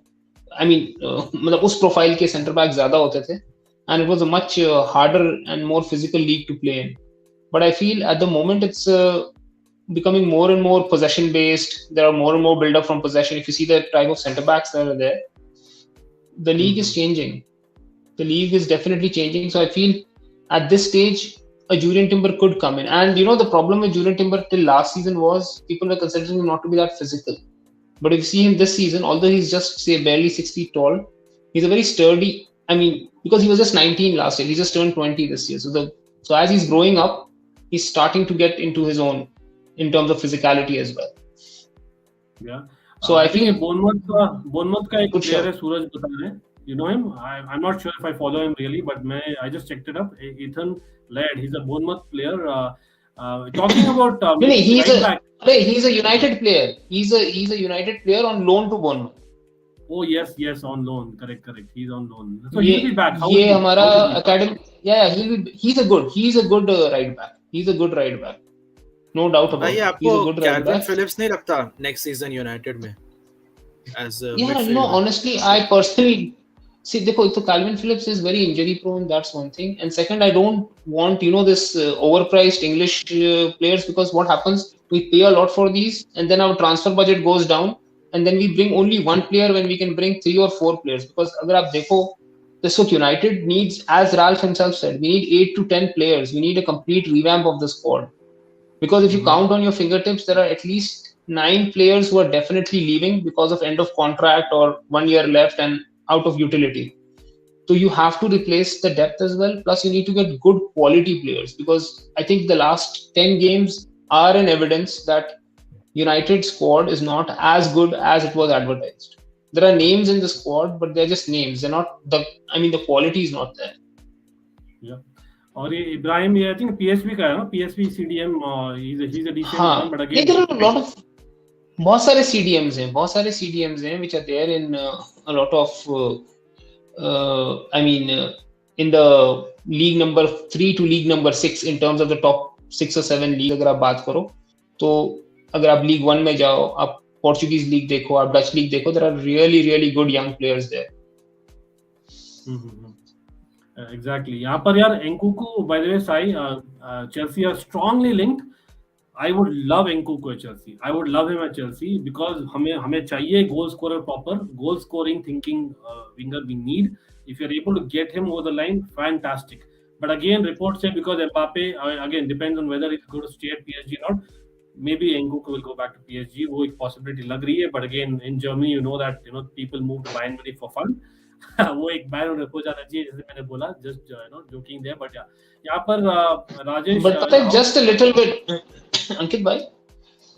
Speaker 5: I mean, matlab us profile ke centre back zyada hote the, and it was a much harder and more physical league to play in. But I feel at the moment it's becoming more and more possession based. There are more and more build up from possession. If you see the type of centre backs that are there, the league is changing. The league is definitely changing. So I feel at this stage, a Julian Timber could come in. And you know, the problem with Julian Timber till last season was people were considering him not to be that physical. But if you see him this season, although he's just, say, barely 6 feet tall, he's a very sturdy, I mean, because he was just 19 last year, he just turned 20 this year. So as he's growing up, he's starting to get into his own in terms of physicality as well.
Speaker 1: Yeah.
Speaker 5: So I think
Speaker 1: Bournemouth का एक player है सूरज बता रहे हैं. You know him? I'm not sure if I follow him really, but I just checked it up. Ethan Laird, he's a Bournemouth player. Talking about
Speaker 5: he's a United player. He's a United player on loan to Bournemouth.
Speaker 1: Oh yes, on loan. Correct. He's on loan. So he'll be back.
Speaker 5: ये हमारा academy. Yeah, he's a good right back. He's a good right back. No doubt about it.
Speaker 4: He's a good right back. Phillips नहीं लगता next season United में as
Speaker 5: no, honestly, I personally see, so Calvin Phillips is very injury prone. That's one thing. And second, I don't want, this overpriced English players, because what happens, we pay a lot for these and then our transfer budget goes down and then we bring only one player when we can bring 3 or 4 players. Because agar aap dekho, this what United needs, as Ralph himself said, we need 8 to 10 players. We need a complete revamp of the squad. Because if you count on your fingertips, there are at least 9 players who are definitely leaving because of end of contract or 1 year left and out of utility. So you have to replace the depth as well. Plus, you need to get good quality players, because I think the last 10 games are an evidence that United squad is not as good as it was advertised. There are names in the squad, but they're just names. They're not the quality is not there.
Speaker 1: Yeah. और ये इब्राहिम ये I think PSV का है ना, PSV CDM, he's a decent one, but again
Speaker 5: there are a lot of बहुत सारे CDMs हैं which are there in a lot of in the league number 3 to league number 6 in terms of the top 6 or 7 league. अगर आप बात करो तो अगर आप लीग 1 में जाओ, आप पोर्चुगीज लीग देखो, आप डच लीग देखो, there are really good young players there.
Speaker 1: Exactly. यहाँ पर यार Nkunku, by the way, Sai, Chelsea are strongly linked. I would love Nkunku at Chelsea. I would love him at Chelsea because हमें चाहिए goal scorer, proper goal scoring thinking winger we need. If you're able to get him over the line, fantastic. But again, reports say because Mbappe, again, depends on whether he's going to stay at PSG or not. Maybe Nkunku will go back to PSG. वो एक possibility लग रही है. But again, in Germany, you know that people move to Bayern Munich for fun. वो एक Bayern हो जाना चाहिए, जैसे मैंने बोला, just joking there. But yeah, यहाँ पर Rajesh.
Speaker 5: But just a little bit, Ankit bhai,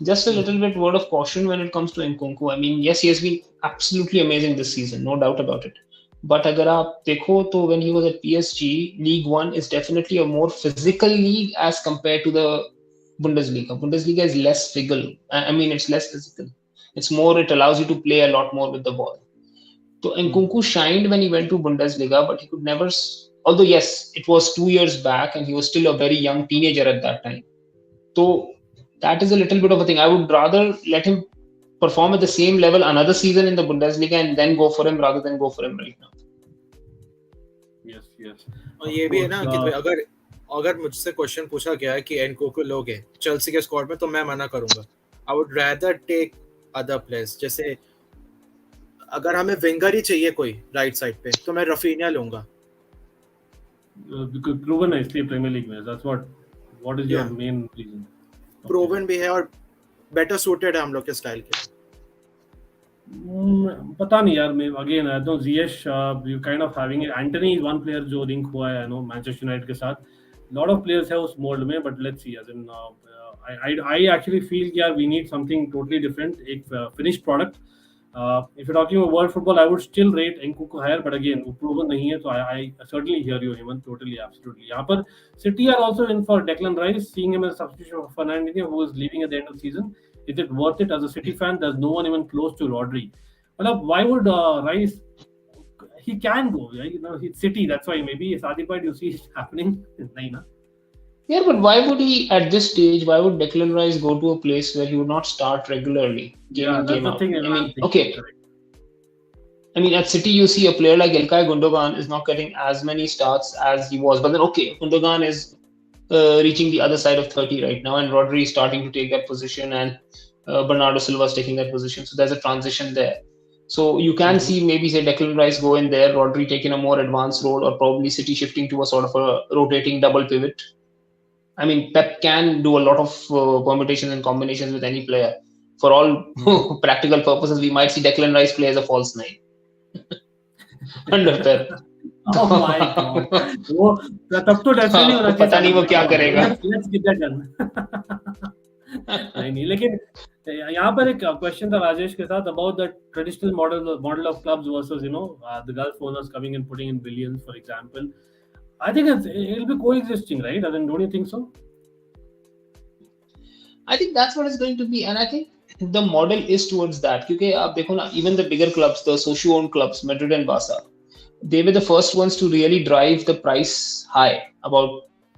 Speaker 5: just a little bit word of caution when it comes to Nkunku. I mean, yes, he has been absolutely amazing this season, no doubt about it. But अगर आप देखो तो when he was at PSG, League 1 is definitely a more physical league as compared to the Bundesliga. Bundesliga is less physical. I mean, it's less physical. It's more, it allows you to play a lot more with the ball. So Nkunku shined when he went to Bundesliga, but he could never, although yes, it was 2 years back and he was still a very young teenager at that time. So that is a little bit of a thing. I would rather let him perform at the same level another season in the Bundesliga and then go for him rather than go for him right now.
Speaker 1: Yes.
Speaker 4: और ये भी है ना कि अगर मुझसे question पूछा गया है कि एनकुकू लोगे चेल्सी के स्क्वाड में, तो मैं मना करूंगा. I would rather take other players. जैसे अगर हमें विंगर ही चाहिए कोई राइट साइड पे, तो मैं रफीनिया लूंगा.
Speaker 1: Because proven है इसलिए प्रीमियर लीग में. That's what is your main reason?
Speaker 4: Proven भी है और बेटर सूटेड है हम लोग के स्टाइल के.
Speaker 1: पता नहीं यार, मैं again I don't Ziyech, you kind of having it. Anthony is one player जो लिंक हुआ है मैनचेस्टर यूनाइटेड के साथ. lot of players है उस मोल्ड में, but let's see. As in, I actually feel यार we need something totally different, एक finished product. If you're talking about world football, I would still rate Nkunku higher, but again, वो proven नहीं है, तो I certainly hear you, Hemant, totally, absolutely. यहाँ पर City are also in for Declan Rice, seeing him as a substitution for Fernandinho, who is leaving at the end of the season. Is it worth it? As a City fan, there's no one even close to Rodri. Well, why would Rice? He can go, right? It's City. That's why maybe Sadiq, you see it happening. Nahin, na?
Speaker 5: Yeah, but why would he at this stage? Why would Declan Rice go to a place where he would not start regularly, game in, game out? I mean, okay. I mean, at City, you see a player like Ilkay Gundogan is not getting as many starts as he was. But then, okay, Gundogan is reaching the other side of 30 right now, and Rodri is starting to take that position, and Bernardo Silva is taking that position. So there's a transition there. So you can see maybe say Declan Rice go in there, Rodri taking a more advanced role, or probably City shifting to a sort of a rotating double pivot. I mean, Pep can do a lot of permutations and combinations with any player. For all practical purposes, we might see Declan Rice play as a false nine. Under Pep.
Speaker 1: Oh my God. वो तब तो डर नहीं होना चाहिए.
Speaker 5: पता नहीं वो क्या करेगा.
Speaker 1: Let's get that done. नहीं, लेकिन यहाँ पर एक क्वेश्चन था राजेश के साथ about the traditional model of clubs versus the Gulf owners coming and putting in billions, for example. I think it'll be coexisting, right? I mean, don't you think so?
Speaker 5: I think that's what it's going to be, and I think the model is towards that. Because आप देखो ना, even the bigger clubs, the socio-owned clubs, Madrid and Barca, they were the first ones to really drive the price high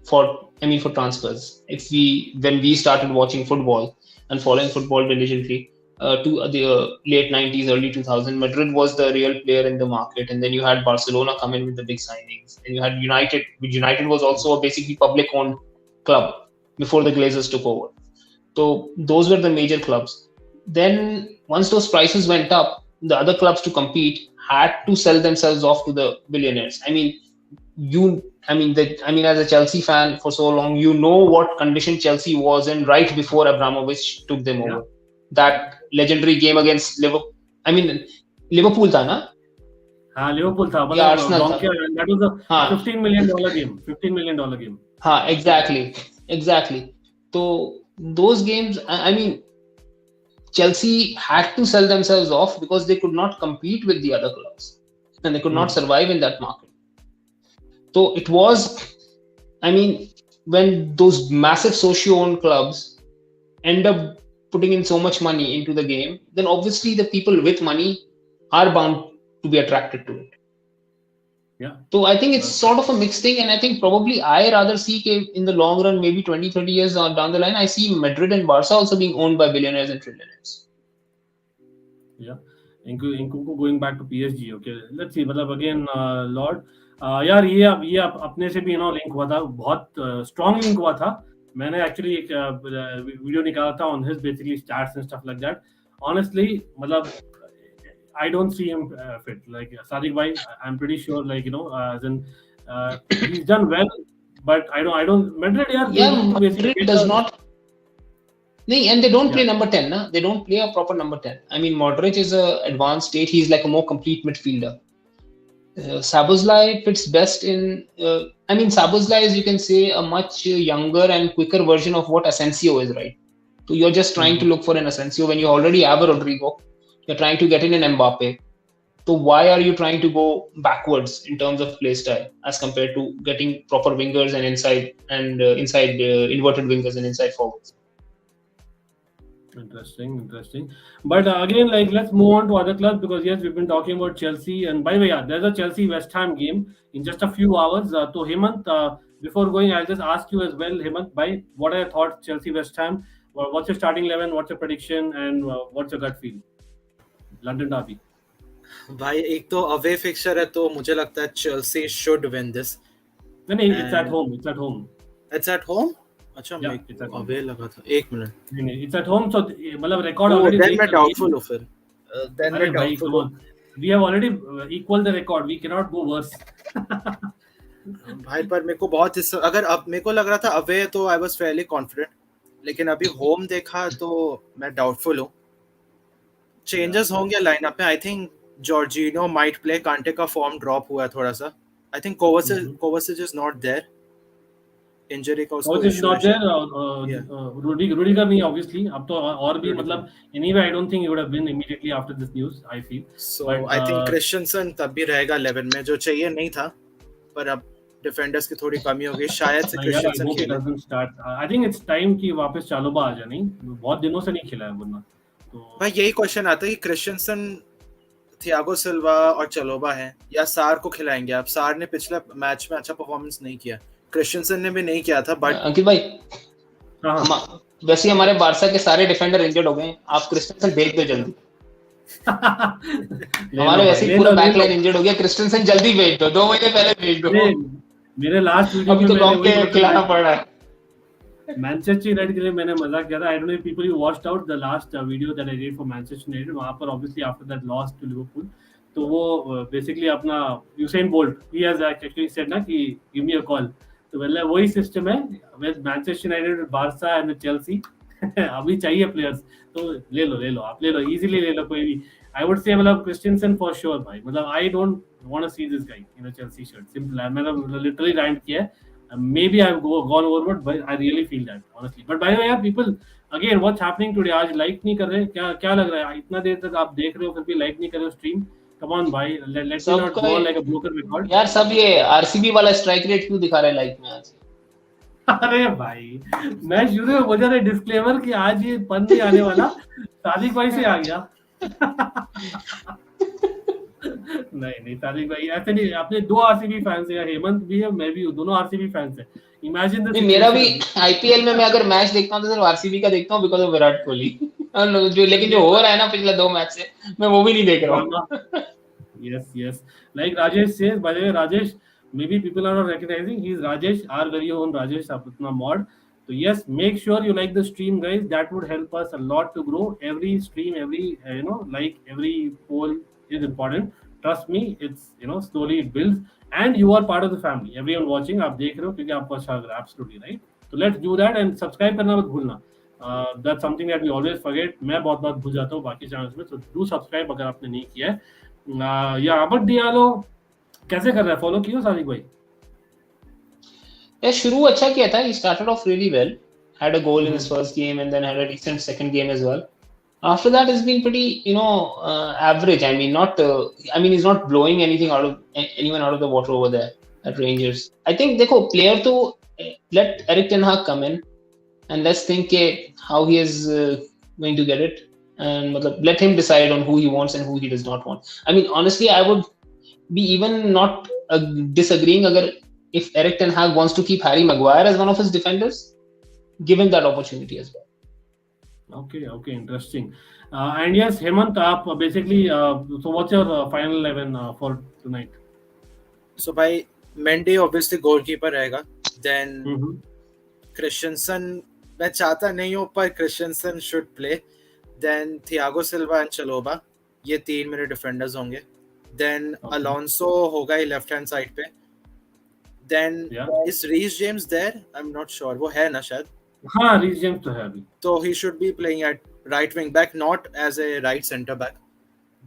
Speaker 5: for transfers. When we started watching football and following football diligently to the late 90s, early 2000s, Madrid was the real player in the market, and then you had Barcelona come in with the big signings, and you had United. United was also a basically public-owned club before the Glazers took over. So those were the major clubs. Then once those prices went up, the other clubs to compete had to sell themselves off to the billionaires. I mean, as a Chelsea fan for so long, you know what condition Chelsea was in right before Abramovich took them over. That legendary game against Liverpool. Liverpool था ना?
Speaker 1: हाँ, Liverpool था.
Speaker 5: Yeah, Arsenal था.
Speaker 1: That was a $15 million game. $15 million game.
Speaker 5: हाँ, exactly. So those games, Chelsea had to sell themselves off because they could not compete with the other clubs and they could not survive in that market. So it was, when those massive socio-owned clubs end up putting in so much money into the game, then obviously the people with money are bound to be attracted to it.
Speaker 1: Yeah.
Speaker 5: So I think it's sort of a mixed thing, and I think probably I rather see in the long run, maybe 20, 30 years down the line, I see Madrid and Barca also being owned by billionaires and trillionaires.
Speaker 1: Yeah. Nkunku going back to PSG. Okay, let's see. मतलब again, Lord, यार ये अपने से भी link हुआ था, बहुत strong link हुआ था. मैंने actually एक वीडियो निकाला था on his basically stats and stuff like that. Honestly, मतलब I don't see him fit. Like Sadiq bhai, I'm pretty sure, as in he's done well, but I don't. Madrid,
Speaker 5: Madrid does not. And they don't play number 10, na? They don't play a proper number 10. Modric is an advanced state. He's like a more complete midfielder. Szoboszlai fits best in. Szoboszlai is, you can say, a much younger and quicker version of what Asensio is, right? So you're just trying to look for an Asensio when you already have a Rodrigo. You're trying to get in an Mbappe. So why are you trying to go backwards in terms of play style as compared to getting proper wingers and inside inverted wingers and inside forwards?
Speaker 1: Interesting. But again, let's move on to other clubs, because yes, we've been talking about Chelsea, and by the way, there's a Chelsea West Ham game in just a few hours. So Hemant, before going, I'll just ask you as well, Hemant, what are your thoughts Chelsea West Ham? What's your starting 11? What's your prediction, and what's your gut feel? London derby.
Speaker 4: भाई एक तो away fixture है, तो मुझे लगता है Chelsea should win this.
Speaker 1: नहीं, it's at home.
Speaker 4: It's at home? अच्छा,
Speaker 1: मैं
Speaker 4: अवे लगा था. एक मिनट.
Speaker 1: नहीं, it's at home, so मतलब record already.
Speaker 4: Then मैं doubtful हूँ फिर. Then मैं doubtful हूँ.
Speaker 1: We have already equaled the record. We cannot go worse.
Speaker 4: भाई पर मेरे को बहुत अगर अब मेरे को लग रहा था अवे तो I was fairly confident, लेकिन अभी होम देखा तो मैं doubtful हूँ. Changes होंगे लाइनअप में. I think Jorginho might play. Kante का फॉर्म ड्रॉप हुआ है थोड़ा सा. I think Kovacic is not there. Injury का उसको
Speaker 1: is not there. Rudiger नहीं, obviously. अब तो और भी मतलब anyway, I don't think he would have been immediately after this news, I feel.
Speaker 4: So I think Christensen तब भी रहेगा 11 में, जो चाहिए नहीं था, पर अब डिफेंडर्स की थोड़ी कमी हो गई. शायद से Christensen खेले.
Speaker 1: I think it's time कि वापस चालोबा आ जाए. नहीं, बहुत दिनों से नहीं खेला है वरना. तो
Speaker 4: भाई यही क्वेश्चन आता है कि क्रिश्चियनसन, थियागो सिल्वा और चलोबा है या सार को खिलाएंगे आप. सार ने पिछले मैच में अच्छा परफॉर्मेंस नहीं किया, क्रिश्चियनसन ने भी नहीं किया था. बट
Speaker 5: अंकित भाई, वैसे हमारे बारसा के सारे डिफेंडर इंजर्ड हो गए. आप क्रिश्चियनसन भेज दो जल्दी. हमारे वैसे पूरा बैकलाइन इंजर्ड हो गया. क्रिश्चियनसन जल्दी भेज दो, 2 महीने पहले भेज दो.
Speaker 1: मेरे लास्ट वीडियो
Speaker 5: में तो लॉन्ग के खिलाना पड़ रहा है.
Speaker 1: मैनचेस्टर यूनाइटेड के लिए मैंने मजाक किया था. I don't know if people you watched out the last video that I did for Manchester United. वहां पर obviously after that loss to Liverpool, तो वो बेसिकली अपना यूसेन बोल्ट ही हैज एक्चुअली सेड ना कि गिव मी अ कॉल. तो मतलब वही सिस्टम है with Manchester United, Barça and Chelsea. अभी चाहिए प्लेयर्स तो ले लो, आप ले लो, इजीली ले लो कोई भी. आई वुड से मतलब क्रिश्चियनसन फॉर श्योर भाई. मतलब I don't want to see this guy in a Chelsea shirt. Simple है. मैंने लिटरली रैंट किया है. Maybe I've gone overboard, but I really feel that honestly. But by the way, यार people again, what's happening today? आज like नहीं कर रहे. क्या लग रहा है? इतना देर तक आप देख रहे हो फिर भी like नहीं कर रहे हो stream. Come on भाई, let's not go like a broken record.
Speaker 5: यार सब ये RCB वाला strike rate क्यों दिखा रहे like में आज?
Speaker 1: अरे भाई, मैं शुरू में बोल रहा था disclaimer कि आज ये पन नहीं आने वाला. सादिक भाई से आ गया. नहीं सादिक भाई ऐसे नहीं. अपने 2 आरसीबी फैंस हैं, हेमंत भी है, मैं भी हूँ, दोनों आरसीबी फैंस हैं. Imagine this.
Speaker 5: मेरा भी आईपीएल में मैं अगर मैच देखता हूँ तो सिर्फ आरसीबी का देखता हूँ बिकॉज़ ऑफ विराट कोहली. लेकिन जो हो रहा है ना पिछले 2 मैच से, मैं वो भी नहीं देख रहा हूँ.
Speaker 1: Yes. Like Rajesh says, by the way, Rajesh, maybe people are not recognizing, he's Rajesh, our very own Rajesh Apatna mod. So yes, make sure you like the stream, guys. That would help us a lot to grow. Every stream, every like every poll is important trust me, it's slowly it builds, and you are part of the family. Everyone watching, आप देख रहे हो क्योंकि आपको अच्छा लग रहा है, absolutely right. So let's do that and subscribe करना मत भूलना. That's something that we always forget. मैं बहुत बार भूल जाता हूँ बाकी चैनल्स में, so do subscribe अगर आपने नहीं किया है. या अमर डियालो कैसे कर रहा है, फॉलो किया सादिक भाई?
Speaker 5: शुरू अच्छा किया था. He started off really well, had a goal in his first game and then had a decent second game as well. After that, it's been pretty, average. I mean, he's not blowing anyone out of the water over there at Rangers. I think, player to let Erik ten Hag come in and let's think how he is going to get it, and let him decide on who he wants and who he does not want. I mean, honestly, I would be even not disagreeing if Erik ten Hag wants to keep Harry Maguire as one of his defenders, given that opportunity as well.
Speaker 1: Okay, interesting. And yes, Hemant, basically, so what's your final 11 for tonight?
Speaker 4: So by Mendy obviously goalkeeper रहेगा. Then Christensen, मैं चाहता नहीं हूँ पर Christensen should play. Then Thiago Silva and Chalobah, ये 3 मेरे defenders होंगे. Then Alonso होगा ही left hand side पे. Then is Reece James there? I'm not sure. वो है ना शायद.
Speaker 1: हाँ, Reece James तो है अभी.
Speaker 4: So he should be playing at right wing back, not as a right center back.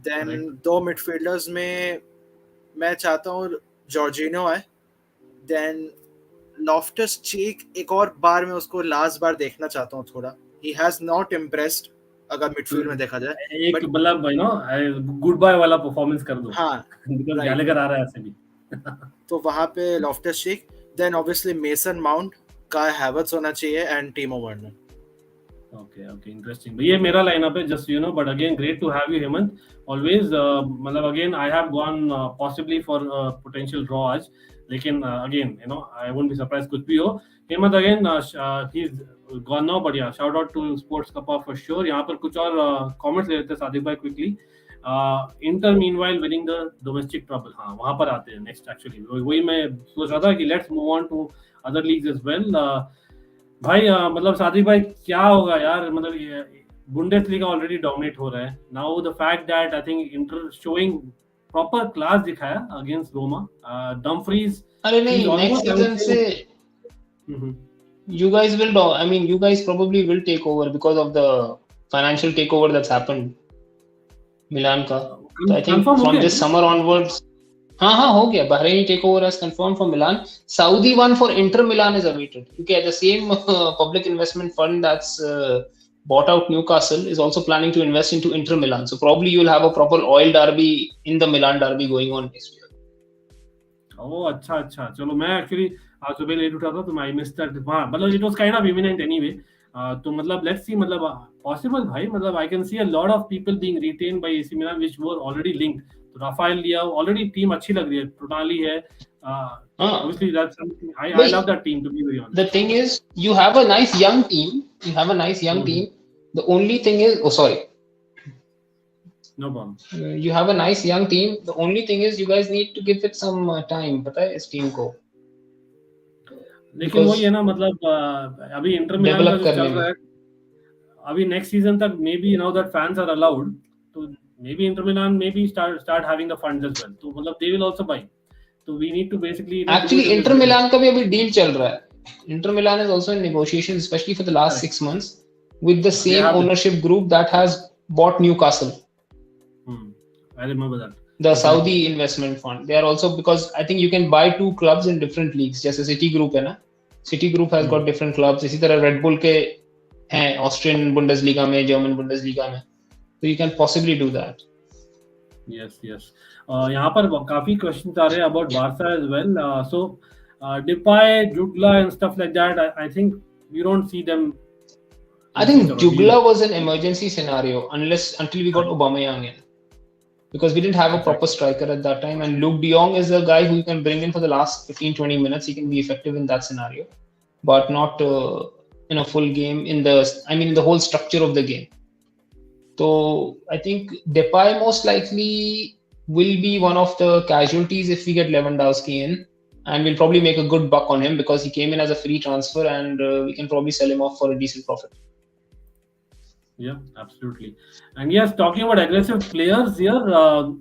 Speaker 4: Then दो midfielders में मैं चाहता हूँ Jorginho है. Then Loftus-Cheek एक और बार मैं उसको last बार देखना चाहता हूँ थोड़ा. He has not impressed अगर midfield में देखा जाए.
Speaker 1: एक मतलब गुड बाय वाला परफॉर्मेंस कर दो.
Speaker 4: हाँ.
Speaker 1: Because गैलेगर आ रहा है ऐसे भी.
Speaker 4: तो वहाँ पे Loftus-Cheek. Then obviously Mason Mount, Kai Havertz होना चाहिए and Timo Werner.
Speaker 1: Okay, interesting. ये मेरा lineup है, just but again great to have you, Hemant. Always, मतलब again I have gone possibly for potential draw आज, लेकिन again I won't be surprised कुछ भी हो. Hemant again he's gone now, but yeah, shout out to Sports Kappa for sure. यहाँ पर कुछ और comments ले लेते हैं सादिक भाई quickly. Inter meanwhile winning the domestic trouble. हाँ, वहाँ पर आते हैं next actually. वही मैं सोच रहा था कि let's move on to other leagues as well. भाई मतलब सादिक भाई क्या होगा यार, मतलब बुंडेसलीगा ऑलरेडी डोमिनेट हो रहा है. Now the fact that I think inter showing proper class दिखाया अगेंस्ट रोमा. डम्फ्रीज
Speaker 5: अरे नहीं, नेक्स्ट सीजन से you guys probably will take over because of the financial takeover that's happened Milan का. So I think from this summer onwards, हाँ हो गया. Bahraini takeover has confirmed for Milan. Saudi one for Inter Milan is awaited. Okay, the same public investment fund that's bought out Newcastle is also planning to invest into Inter Milan. So probably you'll have a proper oil derby in the Milan derby going on next year.
Speaker 1: Oh, अच्छा. चलो, मैं actually आज सुबह late उठा था तो I missed that. हाँ, मतलब it was kind of imminent anyway. तो मतलब let's see, मतलब possible भाई, मतलब I can see a lot of people being retained by AC Milan which were already linked. तो राफेल लिया, ऑलरेडी टीम अच्छी लग रही है, टोटाली है. Obviously that's something I love that team, to be very honest.
Speaker 5: The thing is, you have a nice young team. The only thing is,
Speaker 1: no problem.
Speaker 5: You have a nice young team. The only thing is, you guys need to give it some time. पता है इस team को.
Speaker 1: लेकिन वही है ना, मतलब अभी इंटर मिलान का जो चल रहा है, अभी नेक्स्ट सीजन तक maybe now that fans are allowed, तो maybe Inter Milan start having the funds as well. तो मतलब they will also buy. So we need to basically
Speaker 5: actually Inter Milan का भी अभी deal चल रहा है. Inter Milan is also in negotiations, especially for the last 6 months, with the same ownership group that has bought Newcastle.
Speaker 1: I remember that.
Speaker 5: The Saudi investment fund. They are also, because I think you can buy 2 clubs in different leagues. जैसे City Group है ना. City Group has got different clubs. इसी तरह Red Bull के हैं Austrian Bundesliga में, German Bundesliga में. So you can possibly do that.
Speaker 1: Yes. यहाँ पर काफी questions आ रहे हैं about Barca as well. So Depay, Jugla and stuff like that. I think you don't see them.
Speaker 5: I think Jugla was an emergency scenario until we got Aubameyang in, because we didn't have a proper striker at that time. And Luke De Jong is a guy who you can bring in for the last 15-20 minutes. He can be effective in that scenario, but not in a full game. In the whole structure of the game. So I think Depay most likely will be one of the casualties if we get Lewandowski in, and we'll probably make a good buck on him because he came in as a free transfer, and we can probably sell him off for a decent profit.
Speaker 1: Yeah, absolutely. And yes, talking about aggressive players here,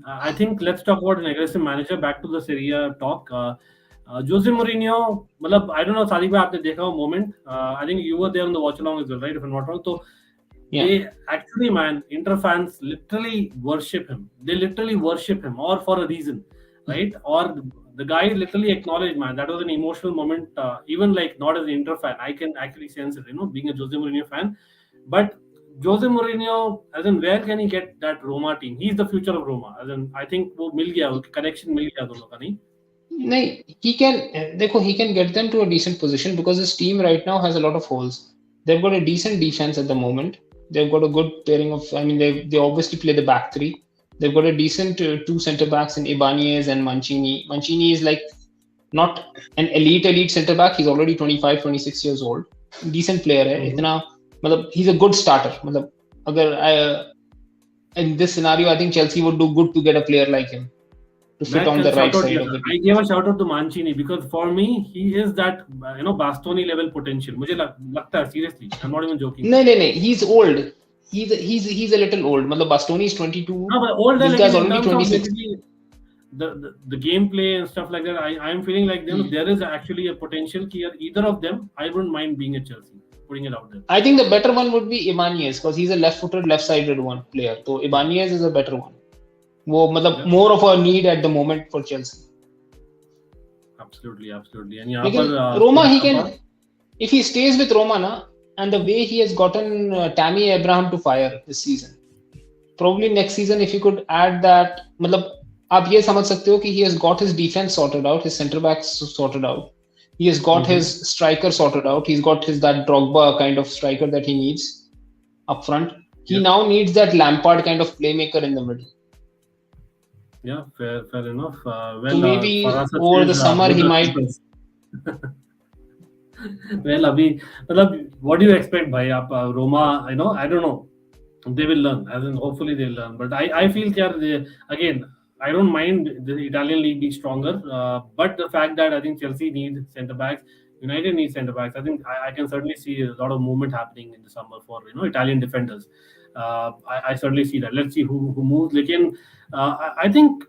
Speaker 1: I think let's talk about an aggressive manager. Back to the Serie A talk. Jose Mourinho, मतलब I don't know, Sadiq भाई आपने देखा वो moment. I think you were there on the watch along as well, right? If I'm not wrong. So
Speaker 5: Yeah.
Speaker 1: they actually, man, Inter fans literally worship him. They literally worship him, or for a reason, right? Or the guy literally acknowledged, man, that was an emotional moment. Even like not as an Inter fan, I can actually sense it, being a Jose Mourinho fan. But Jose Mourinho, as in, where can he get that Roma team? He's the future of Roma. As in, I think वो मिल गया, connection मिल गया दोनों का नहीं.
Speaker 5: नहीं, he can get them to a decent position because his team right now has a lot of holes. They've got a decent defense at the moment. They've got a good pairing of. I mean, they obviously play the back three. They've got a decent two centre backs in Ibanez and Mancini. Mancini is like not an elite centre back. He's already 25, 26 years old. Decent player है. इतना मतलब he's a good starter. मतलब अगर in this scenario, I think Chelsea would do good to get a player like him to fit on the right side of the
Speaker 1: I gave a shout out to Mancini because for me he is that Bastoni level potential. मुझे लगता है seriously. I'm not even joking.
Speaker 5: No. He's old. He's a little old. मतलब Bastoni is 22.
Speaker 1: No, but older.
Speaker 5: This
Speaker 1: Like
Speaker 5: guy's
Speaker 1: in
Speaker 5: already
Speaker 1: terms of
Speaker 5: 26.
Speaker 1: basically the gameplay and stuff like that. I'm feeling like there is actually a potential here. Either of them, I wouldn't mind being at Chelsea. Putting it out there.
Speaker 5: I think the better one would be Ibanez because he's a left-footed, left-sided one player. So Ibanez is a better one. वो मतलब more of a need at the moment for Chelsea.
Speaker 1: Absolutely. And यहाँ
Speaker 5: लेकिन
Speaker 1: पर
Speaker 5: Roma he can, if he stays with Roma ना, and the way he has gotten Tammy Abraham to fire this season, probably next season if you could add that, मतलब आप ये समझ सकते हो कि he has got his defense sorted out, his centre backs sorted out, he has got his striker sorted out, he's got his that Drogba kind of striker that he needs up front. He now needs that Lampard kind of playmaker in the middle.
Speaker 1: Yeah, fair enough. Well,
Speaker 5: So maybe
Speaker 1: Farhad
Speaker 5: over the
Speaker 1: says,
Speaker 5: summer he
Speaker 1: both are
Speaker 5: might.
Speaker 1: keepers. Well, अभी मतलब what do you expect, भाई? आप Roma, I don't know. They will learn. As in, hopefully they'll learn. But I feel that again, I don't mind the Italian league being stronger. But the fact that I think Chelsea needs centre backs, United needs centre backs. I think I can certainly see a lot of movement happening in the summer for Italian defenders. I certainly see that. Let's see who moves. Lekin, I think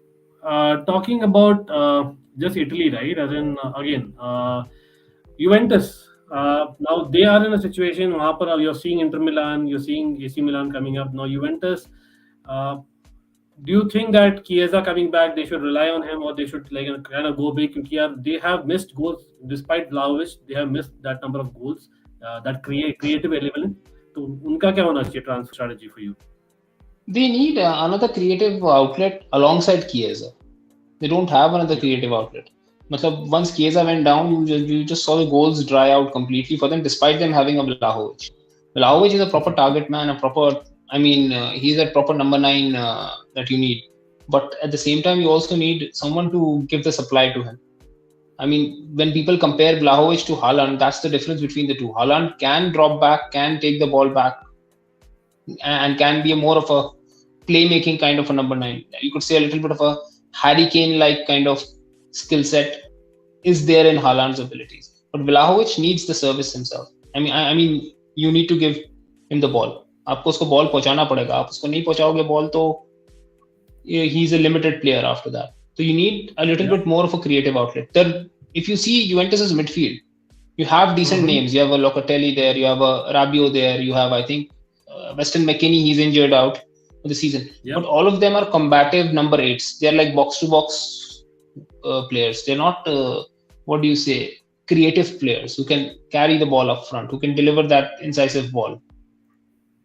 Speaker 1: talking about just Italy, right? As in again, Juventus. Now they are in a situation. वहाँ पर you're seeing Inter Milan, you're seeing AC Milan coming up. Now Juventus. Do you think that Chiesa coming back, they should rely on him, or they should kind of go big? Because they have missed goals despite Vlahovic. They have missed that number of goals. That creative element. तो उनका क्या होना चाहिए transfer strategy for you?
Speaker 5: They need another creative outlet alongside Chiesa. They don't have another creative outlet. मतलब once Chiesa went down, you just saw the goals dry out completely for them, despite them having a Vlahovic. Vlahovic is a proper target man, he's a proper number 9 that you need. But at the same time, you also need someone to give the supply to him. I mean, when people compare Vlahovic to Haaland, that's the difference between the two. Haaland can drop back, can take the ball back, and can be more of a playmaking kind of a number 9. You could say a little bit of a Harry Kane-like kind of skill set is there in Haaland's abilities. But Vlahovic needs the service himself. I mean, you need to give him the ball. आपको उसको ball पहुंचाना पड़ेगा. आप उसको नहीं पहुंचाओगे ball तो he's a limited player after that. So you need a little bit more of a creative outlet. Then, if you see Juventus's midfield, you have decent names. You have a Locatelli there, you have a Rabiot there, you have, I think, Weston McKennie, he's injured out for the season. Yep. But all of them are combative number 8s. They're like box-to-box players. They're not, creative players who can carry the ball up front, who can deliver that incisive ball.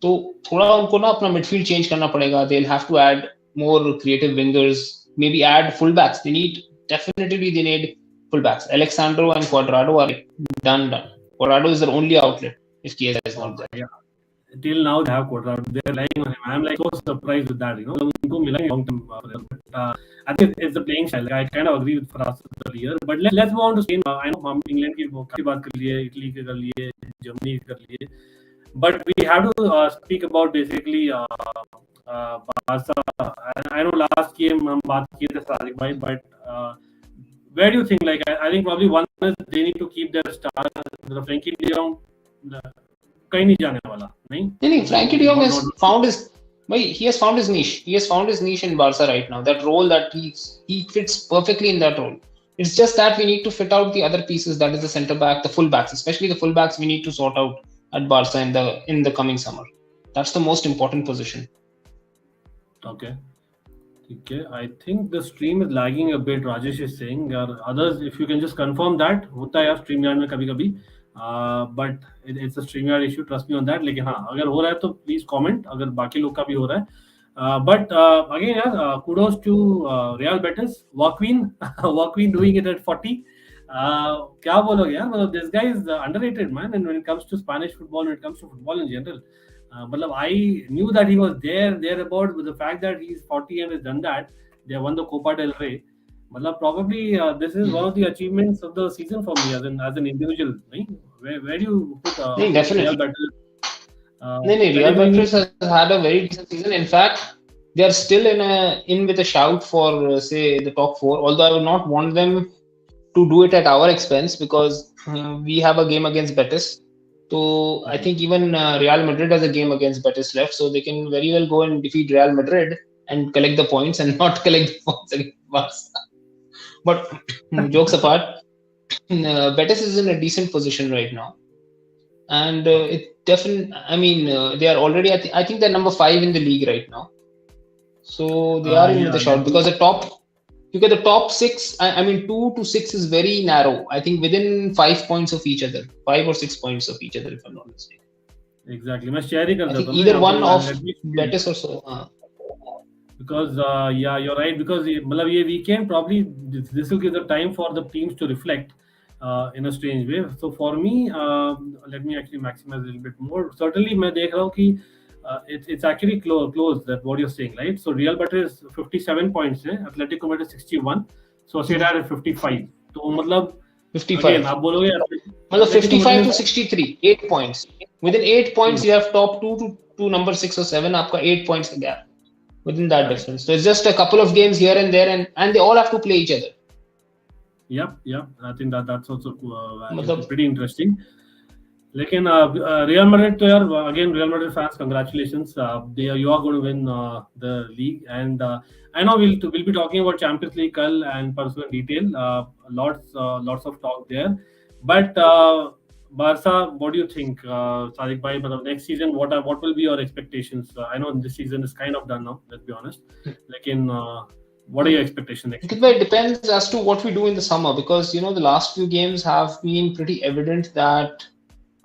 Speaker 5: तो थोड़ा उनको ना अपना midfield change करना पड़ेगा. They'll have to add more creative wingers, maybe add fullbacks. They need fullbacks. Alexandro and Cuadrado are done. Cuadrado is their only outlet if Chiesa is not there.
Speaker 1: Yeah. Till now they have Cuadrado. They're relying on him. I'm like so surprised with that. उनको मिला long term. But I think it's the playing style. I kind of agree with Faraz earlier. But let's move on to Spain. I know हम England की काफी बात कर लिए, Italy की कर लिए, Germany की कर लिए. But we have to speak about basically Barca. I know last game हम बात किए थे सादिक भाई, but where do you think? I think probably one is they need to keep their star, Frankie de Jong. कहीं नहीं जाने वाला. नहीं,
Speaker 5: Frankie de Jong has found his niche. He has found his niche in Barca right now. That role that he fits perfectly in that role. It's just that we need to fit out the other pieces. That is the centre back, the full backs, especially the full backs. We need to sort out at Barca in the coming summer. That's the most important position.
Speaker 1: Okay. I think the stream is lagging a bit. Rajesh is saying. Others, if you can just confirm that, होता है यार StreamYard में कभी-कभी. But it's a StreamYard issue. Trust me on that. लेकिन हाँ, अगर हो रहा है तो please comment. अगर बाकी लोग का भी हो रहा है. But again, यार, kudos to Real Betis, Joaquin doing it at 40. क्या बोलोगे यार? मतलब this guy is underrated, man. And when it comes to Spanish football, when it comes to football in general, मतलब I knew that he was thereabout, with the fact that he's 40 and has done that. They won the Copa del Rey. मतलब probably this is one of the achievements of the season for me as an individual. नहीं? Where do you put
Speaker 5: definitely.
Speaker 1: Real Betis?
Speaker 5: Real Betis has had a very decent season. In fact, they are still in with a shout for say the top 4. Although I would not want them to do it at our expense, because we have a game against Betis. So I think even Real Madrid has a game against Betis left, so they can very well go and defeat Real Madrid and collect the points and not collect the points against Barca. But jokes apart, Betis is in a decent position right now, and it definitely. I mean, they are already. I think they're number 5 in the league right now, so they are in the shot, because you get the top 6. I mean, 2 to 6 is very narrow. I think within 5 points of each other, 5 or 6 points of each other, if I'm not mistaken.
Speaker 1: Exactly. मैं share ही कर देता हूँ.
Speaker 5: Either one of Betis or so.
Speaker 1: Because yeah, you're right. Because मतलब ये weekend probably this will give the time for the teams to reflect in a strange way. So for me, let me actually maximize a little bit more. Certainly, मैं देख रहा हूँ कि it's actually close that what you're saying, right? So Real Betis 57 points है, Atletico Madrid 61, Sociedad at 55. तो मतलब
Speaker 5: 55.
Speaker 1: Again, आप बोलोगे
Speaker 5: मतलब 55 to 63, 8 points. Within 8 points, you have top 2 to number 6 or 7. आपका 8 points का gap within that difference. So it's just a couple of games here and there, and they all have to play each other.
Speaker 1: Yep. I think that's also pretty interesting. लेकिन Real Madrid तो यार, again Real Madrid fans, congratulations. You are going to win the league, and I know we'll be talking about Champions League कल and परसों in detail. Lots of talk there. But Barca, what do you think, Sadiq bhai? Next season, what will be your expectations? I know this season is kind of done now. Let's be honest. लेकिन what are your expectations next season?
Speaker 5: It depends as to what we do in the summer, because the last few games have been pretty evident that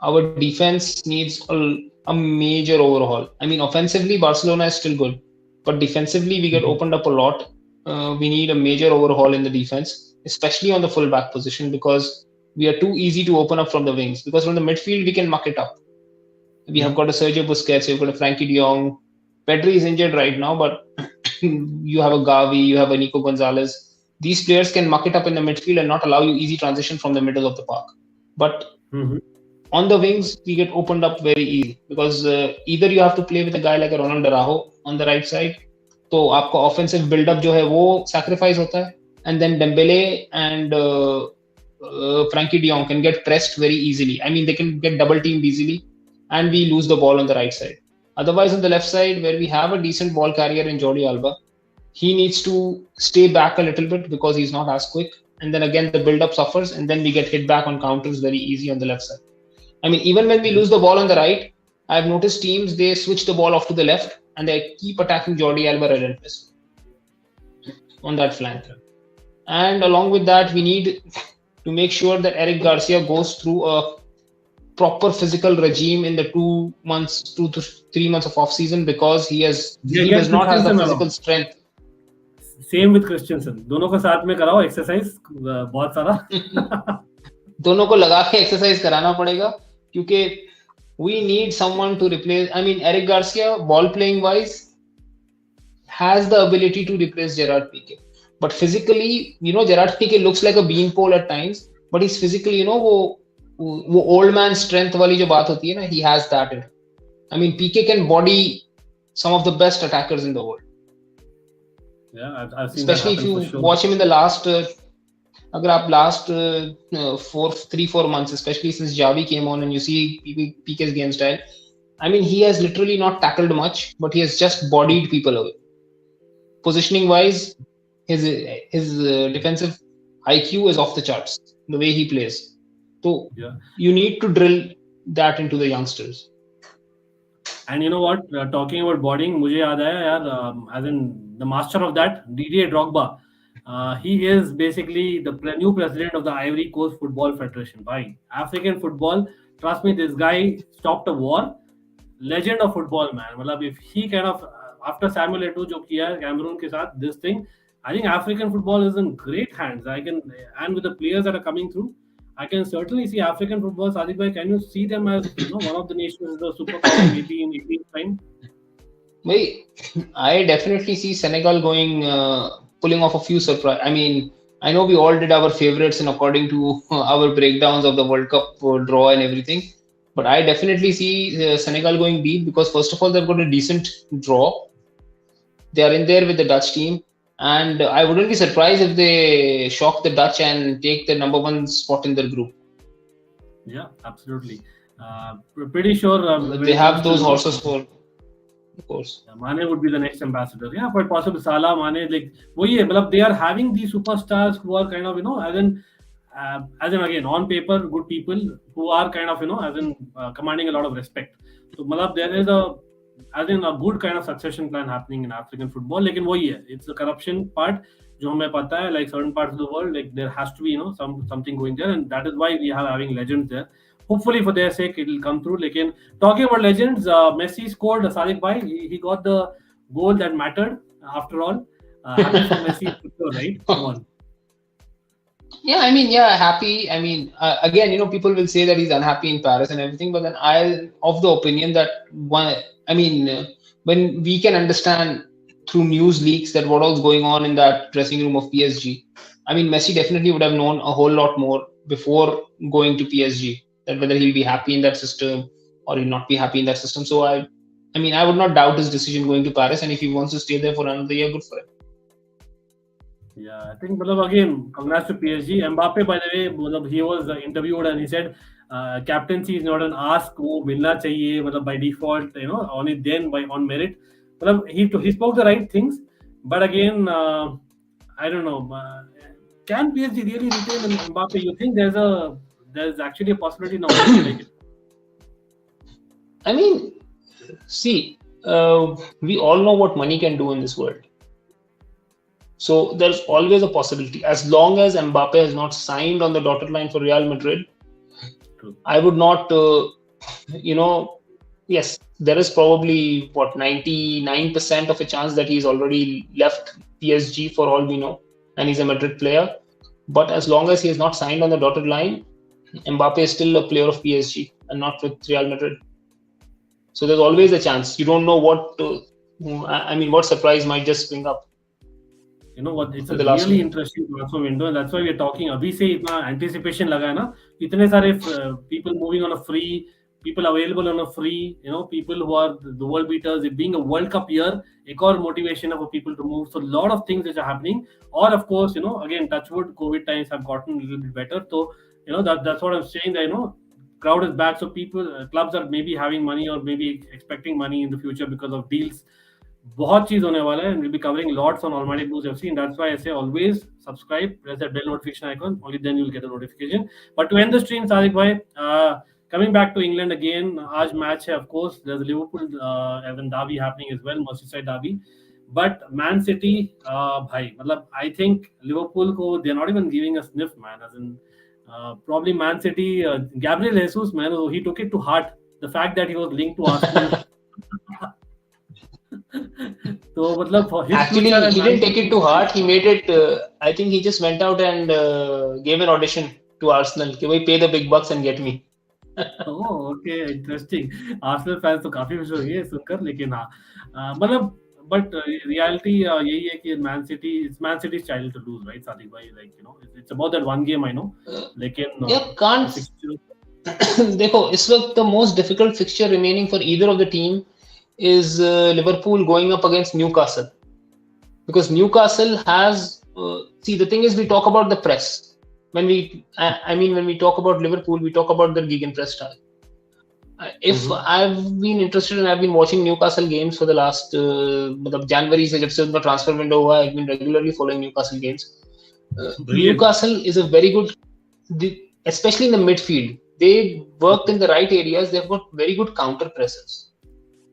Speaker 5: our defense needs a major overhaul. I mean, offensively, Barcelona is still good, but defensively, we get opened up a lot. We need a major overhaul in the defense, especially on the full-back position, because we are too easy to open up from the wings. Because from the midfield, we can muck it up. We have got a Sergio Busquets, we've got a Frankie de Jong. Pedri is injured right now, but you have a Gavi, you have a Nico Gonzalez. These players can muck it up in the midfield and not allow you easy transition from the middle of the park. But on the wings, we get opened up very easy, because either you have to play with a guy like a Ronaldo on the right side, तो आपका offensive build-up जो है वो sacrifice होता है, and then Dembele and Frankie de Jong can get pressed very easily. I mean, they can get double-teamed easily, and we lose the ball on the right side. Otherwise, on the left side, where we have a decent ball carrier in Jordi Alba, he needs to stay back a little bit because he's not as quick, and then again the build-up suffers, and then we get hit back on counters very easy on the left side. I mean, even when we lose the ball on the right, I've noticed teams, they switch the ball off to the left and they keep attacking Jordi Alba relentlessly on that flank. And along with that, we need to make sure that Eric Garcia goes through a proper physical regime in the 2 to 3 months of off-season, because he does not have the physical strength.
Speaker 1: Same with Christensen. दोनों को साथ में कराओ exercise बहुत सारा.
Speaker 5: दोनों को लगा के exercise कराना पड़ेगा, क्योंकि we need someone to replace. I mean, Eric Garcia, ball playing wise, has the ability to replace Gerard Piqué. But physically, Gerard Piqué looks like a beanpole at times, but he's physically, वो old man strength वाली जो बात होती है ना, he has that in him. I mean, Piqué can body some of the best attackers in the world.
Speaker 1: Yeah, I've seen
Speaker 5: especially
Speaker 1: that
Speaker 5: if you
Speaker 1: for sure.
Speaker 5: watch him in the last अगर आप last 3-4 months, especially since Javi came on, and you see PK's game style, I mean, he has literally not tackled much, but he has just bodied people away. Positioning wise, his defensive IQ is off the charts. The way he plays, so you need to drill that into the youngsters.
Speaker 1: And you know what? Talking about bodying, मुझे याद आया यार, as in the master of that, Didier Drogba. He is basically the new president of the Ivory Coast Football Federation. By African football, trust me, this guy stopped a war. Legend of football, man. मतलब if he kind of after Samuel Eto'o जो किया है Cameroon के साथ, this thing, I think African football is in great hands. And with the players that are coming through, I can certainly see African football. Sadiq bhai, can you see them as one of the nations, the superpower maybe in 18 time?
Speaker 5: I definitely see Senegal going pulling off a few surprise. I mean, I know we all did our favorites and according to our breakdowns of the World Cup draw and everything, but I definitely see Senegal going deep because first of all they've got a decent draw. They are in there with the Dutch team. And I wouldn't be surprised if they shock the Dutch and take the number 1 spot in their group.
Speaker 1: Yeah, absolutely. Pretty sure
Speaker 5: they have those horses for, of course.
Speaker 1: Mane would be the next ambassador. Yeah, quite possible. Salah, Mane, like, they are having these superstars who are kind of, as in again, on paper, good people who are kind of, commanding a lot of respect. So, there is a good kind of succession plan happening in African football. Like it's the corruption part. जो हमें पता है, like certain parts of the world, like there has to be something going there, and that is why we are having legends there. Hopefully for their sake it will come through. Like talking about legends, Messi scored. Sadiq bhai, he got the goal that mattered after all. Happy for Messi, right? Come on.
Speaker 5: Yeah, happy. I mean, again, people will say that he's unhappy in Paris and everything, but then I'm of the opinion that when we can understand through news leaks that what was going on in that dressing room of PSG, I mean, Messi definitely would have known a whole lot more before going to PSG, that whether he'll be happy in that system or he'll not be happy in that system. So I would not doubt his decision going to Paris, and if he wants to stay there for another year, good for him.
Speaker 1: Yeah, I think, again, congrats to PSG. Mbappe, by the way, he was interviewed and he said captaincy is not an ask, wo milna chahiye, by default, only then on merit. He spoke the right things, but again, I don't know. Can PSG really retain Mbappe? You think there's actually a possibility now?
Speaker 5: I mean, see, we all know what money can do in this world. So there's always a possibility. As long as Mbappe has not signed on the dotted line for Real Madrid, I would not, yes, there is probably 99% of a chance that he's already left PSG for all we know, and he's a Madrid player. But as long as he has not signed on the dotted line, Mbappe is still a player of PSG and not with Real Madrid. So there's always a chance. You don't know what surprise might just spring up.
Speaker 1: You know what? It's a really interesting transfer window, and that's why we're talking. Abhi se itna anticipation laga hai na. Itne sare people moving on a free, people available on a free. People who are the world beaters. It being a World Cup year, ek aur motivation for people to move. So a lot of things which are happening. Or of course, again, touch wood, COVID times have gotten a little bit better. So that's what I'm saying. That crowd is back. So clubs are maybe having money or maybe expecting money in the future because of deals. बहुत चीज होने वाला है, and we'll be covering lots on Almighty Blues FC, and that's why I say always subscribe, press that bell notification icon, only then you'll get a notification. But to end the stream, Sadiq bhai, coming back to England again, आज match है, of course, there's a Liverpool Everton derby happening as well, Merseyside derby, but Man City, bhai, I think Liverpool ko, they're not even giving a sniff, man, as in probably Man City, Gabriel Jesus, man, he took it to heart, the fact that he was linked to Arsenal. So,
Speaker 5: actually, he didn't take it to heart. He made it. I think he just went out and gave an audition to Arsenal. Can we pay the big bucks and get me?
Speaker 1: Oh, okay, interesting. Arsenal fans तो काफी खुश हो गए सुनकर, लेकिन हाँ, but reality यही है कि it's Man City's child to lose, right, Sadiq bhai? Like it's about that one game, I know. लेकिन
Speaker 5: can't. देखो, इस वक्त the most difficult fixture remaining for either of the team is Liverpool going up against Newcastle, because Newcastle has the thing is, we talk about the press. when we talk about Liverpool, we talk about their gegenpress style. If I've been interested and I've been watching Newcastle games for the last January से जब से उनका transfer window हुआ, I've been regularly following Newcastle games. Newcastle is a very good, especially in the midfield. They worked in the right areas. They've got very good counter presses.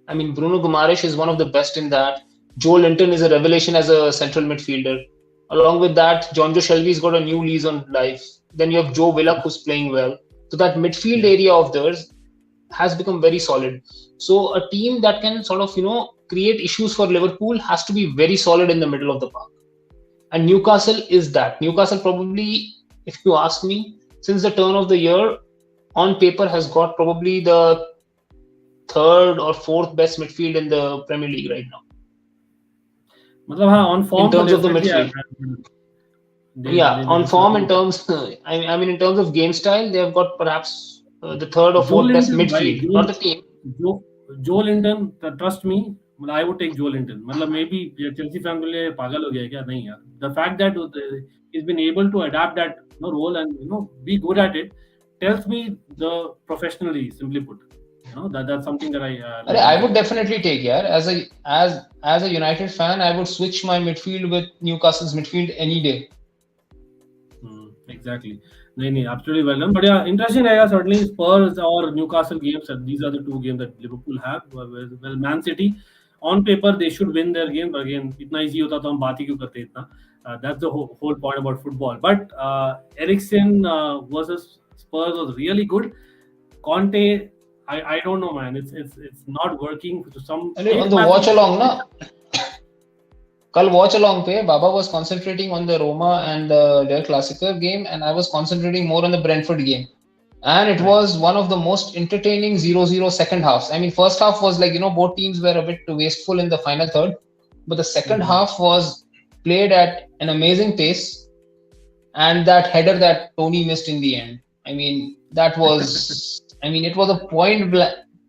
Speaker 5: I mean, Bruno Guimaraes is one of the best in that. Joe Linton is a revelation as a central midfielder. Along with that, John Joe Shelby's got a new lease on life. Then you have Joe Willock who's playing well. So that midfield area of theirs has become very solid. So a team that can sort of, create issues for Liverpool has to be very solid in the middle of the park. And Newcastle is that. Newcastle probably, if you ask me, since the turn of the year, on paper has got probably the third or fourth best midfield in the Premier League right now.
Speaker 1: On form
Speaker 5: in terms of the midfield. On form in terms, in terms of game style, they have got perhaps the third or fourth best midfield, not the team.
Speaker 1: Joe Linton, trust me, I would take Joe Linton. Maybe Chelsea fan के लिए पागल हो गया क्या? नहीं यार. The fact that he's been able to adapt that role and be good at it tells me the professionally, simply put. That's something that
Speaker 5: I would definitely take. As a United fan, I would switch my midfield with Newcastle's midfield any day.
Speaker 1: Exactly. No, absolutely well done. But yeah, interesting area certainly. Spurs or Newcastle games. These are the two games that Liverpool have. Well, Man City, on paper they should win their game. But again, itna easy hota to hum baat hi kyun karte itna. That's the whole point about football. But Eriksen versus Spurs was really good. Conte, I don't know, man. It's not working to some.
Speaker 5: On the watch along, na. Kal watch along pe Baba was concentrating on the Roma and their Classicer game, and I was concentrating more on the Brentford game. And it was one of the most entertaining 0-0 second halves. I mean, first half was like, both teams were a bit wasteful in the final third, but the second half was played at an amazing pace. And that header that Tony missed in the end, I mean, that was, it was a point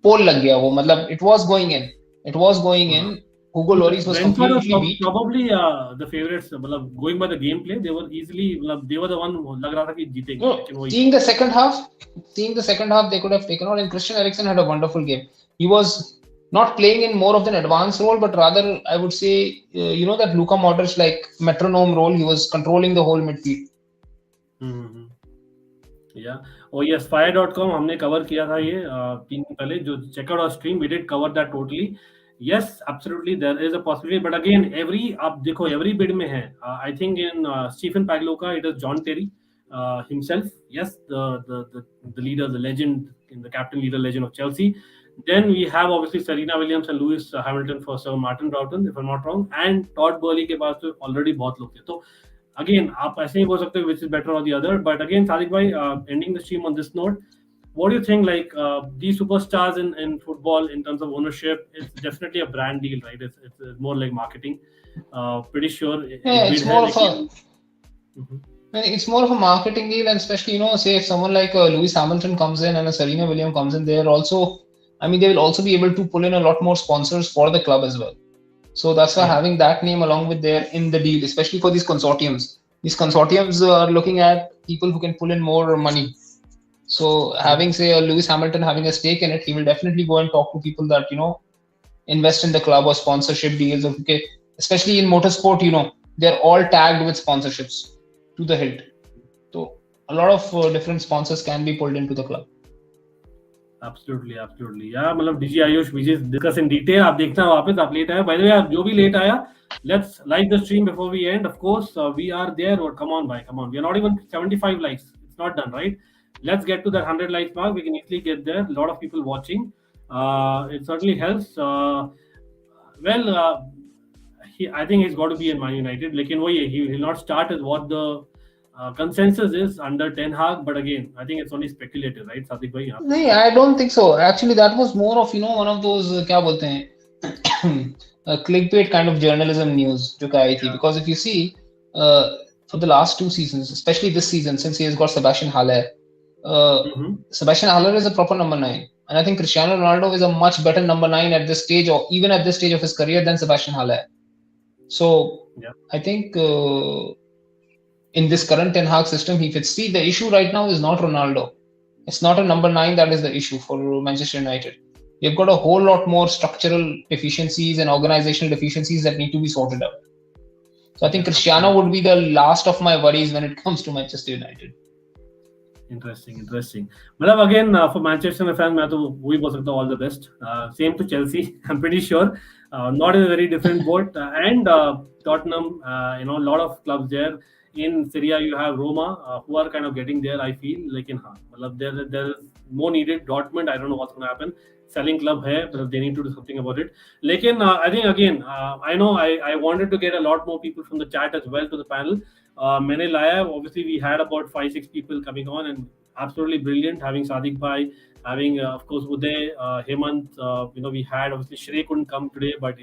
Speaker 5: pole lag gaya wo, it was going in. It was going in. Hugo Lloris was completely beat.
Speaker 1: Probably the favorites. Going by the gameplay, they were the one who lag raha tha ki jeetenge.
Speaker 5: No, seeing the second half, they could have taken out. And Christian Eriksen had a wonderful game. He was not playing in more of an advanced role, but rather, I would say, that Luka Modric like metronome role. He was controlling the whole midfield.
Speaker 1: Mm-hmm. Yeah. Oh yes, fire.com हमने cover किया था ये 3 दिन पहले. जो check out our stream, we did cover that totally. Yes, absolutely, there is a possibility. But again, every bid में है. I think in Stephen Pagloka, it is John Terry himself. Yes, the leader, the legend, the captain, leader, legend of Chelsea. Then we have obviously Serena Williams and Lewis Hamilton for Sir Martin Broughton, if I'm not wrong. And Todd Burley के पास तो already बहुत लोग थे. तो again, आप ऐसे नहीं बोल सकते which is better or the other. But again, Sadiq bhai, ending the stream on this note. What do you think, these superstars in football in terms of ownership, it's definitely a brand deal, right? It's more like marketing. Pretty sure.
Speaker 5: It's more of a... It's more of a marketing deal, and especially, say if someone like Lewis Hamilton comes in and a Serena Williams comes in, they will also be able to pull in a lot more sponsors for the club as well. So that's why having that name along with there in the deal, especially for these consortiums. These consortiums are looking at people who can pull in more money. So having, say, Lewis Hamilton having a stake in it, he will definitely go and talk to people that, invest in the club or sponsorship deals. Okay, especially in motorsport, they're all tagged with sponsorships to the hilt. So a lot of different sponsors can be pulled into the club.
Speaker 1: Absolutely. Yeah, DG Ayush, we just discuss in detail. आप देखना वापस आप late आया. By the way, आप जो भी late आया, let's like the stream before we end. Of course, we are there. Or come on. We are not even 75 likes. It's not done, right? Let's get to that 100 likes mark. We can easily get there. A lot of people watching. It certainly helps. I think he's got to be in Man United. He will not start as what the consensus is under Ten Hag. But again, I think it's only speculative, right, Sadiq bhai?
Speaker 5: No, I don't think so. Actually, that was more of, one of those, clickbait kind of journalism news. Because if you see, for the last 2 seasons, especially this season, since he has got Sebastian Haller, Sebastian Haller is a proper number 9, and I think Cristiano Ronaldo is a much better number 9 at this stage, or even at this stage of his career, than Sebastian Haller. So I think in this current Ten Hag system, he fits. See, the issue right now is not Ronaldo. It's not a number 9 that is the issue for Manchester United. You've got a whole lot more structural deficiencies and organizational deficiencies that need to be sorted out. So I think Cristiano would be the last of my worries when it comes to Manchester United.
Speaker 1: Interesting. मतलब again for Manchester fans, मैं तो वही बोल सकता हूँ all the best. Same to Chelsea, I'm pretty sure. Not in a very different boat. And Tottenham, a lot of clubs there. In Serie A, you have Roma, who are kind of getting there. I feel like there is more needed. Dortmund, I don't know what's going to happen. Selling club hai, but they need to do something about it. Lekin, I think again, I know I wanted to get a lot more people from the chat as well to the panel. मैंने लाया, obviously we had about 5-6 people coming on and absolutely brilliant, having Sadiq Bhai, having of course Uday, Hemant, we had obviously Shrey couldn't come today, but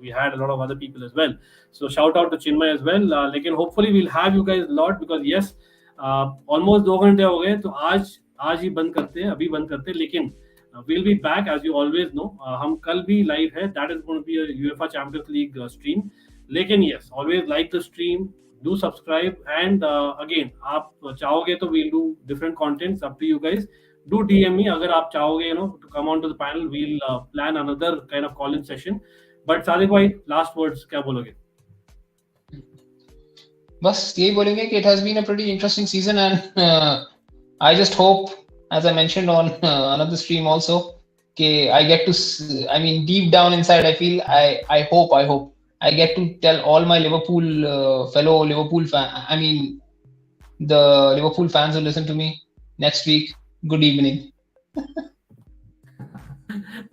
Speaker 1: we had a lot of other people as well. So shout out to Chinmay as well. Lekin hopefully we'll have you guys a lot because yes, almost 2 घंटे हो गए, तो आज ही बंद करते हैं, अभी बंद करते हैं, लेकिन we'll be back as you always know. हम कल भी live है, that is going to be a UEFA Champions League stream. लेकिन yes, always like the stream, do subscribe, and again, आप चाहोगे तो we'll do different contents, up to you guys. Do DM me अगर आप चाहोगे to come on to the panel. We'll plan another kind of call-in session. But Sadiq bhai, last words क्या बोलोगे?
Speaker 5: बस यही बोलेंगे कि it has been a pretty interesting season, and I just hope, as I mentioned on another stream also, I get to, I mean, deep down inside, I feel, I hope I get to tell all my Liverpool, fellow Liverpool the Liverpool fans who listen to me next week, good evening.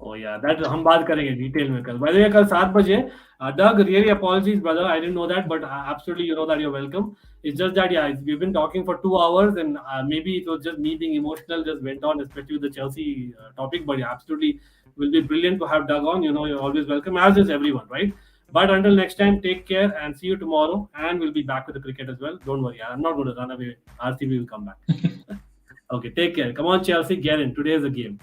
Speaker 1: Oh yeah, that हम बात करेंगे detail में कल. By the way, कल 7 बजे. Doug, really apologies, brother. I didn't know that, but absolutely, you know that you're welcome. It's just that, yeah, we've been talking for 2 hours, and maybe it was just me being emotional, just went on, especially with the Chelsea topic. But yeah, absolutely, will be brilliant to have Doug on. You're always welcome, as is everyone, right? But until next time, take care and see you tomorrow. And we'll be back with the cricket as well. Don't worry, I'm not going to run away. RCB will come back. Okay, take care. Come on, Chelsea, get in. Today is a game.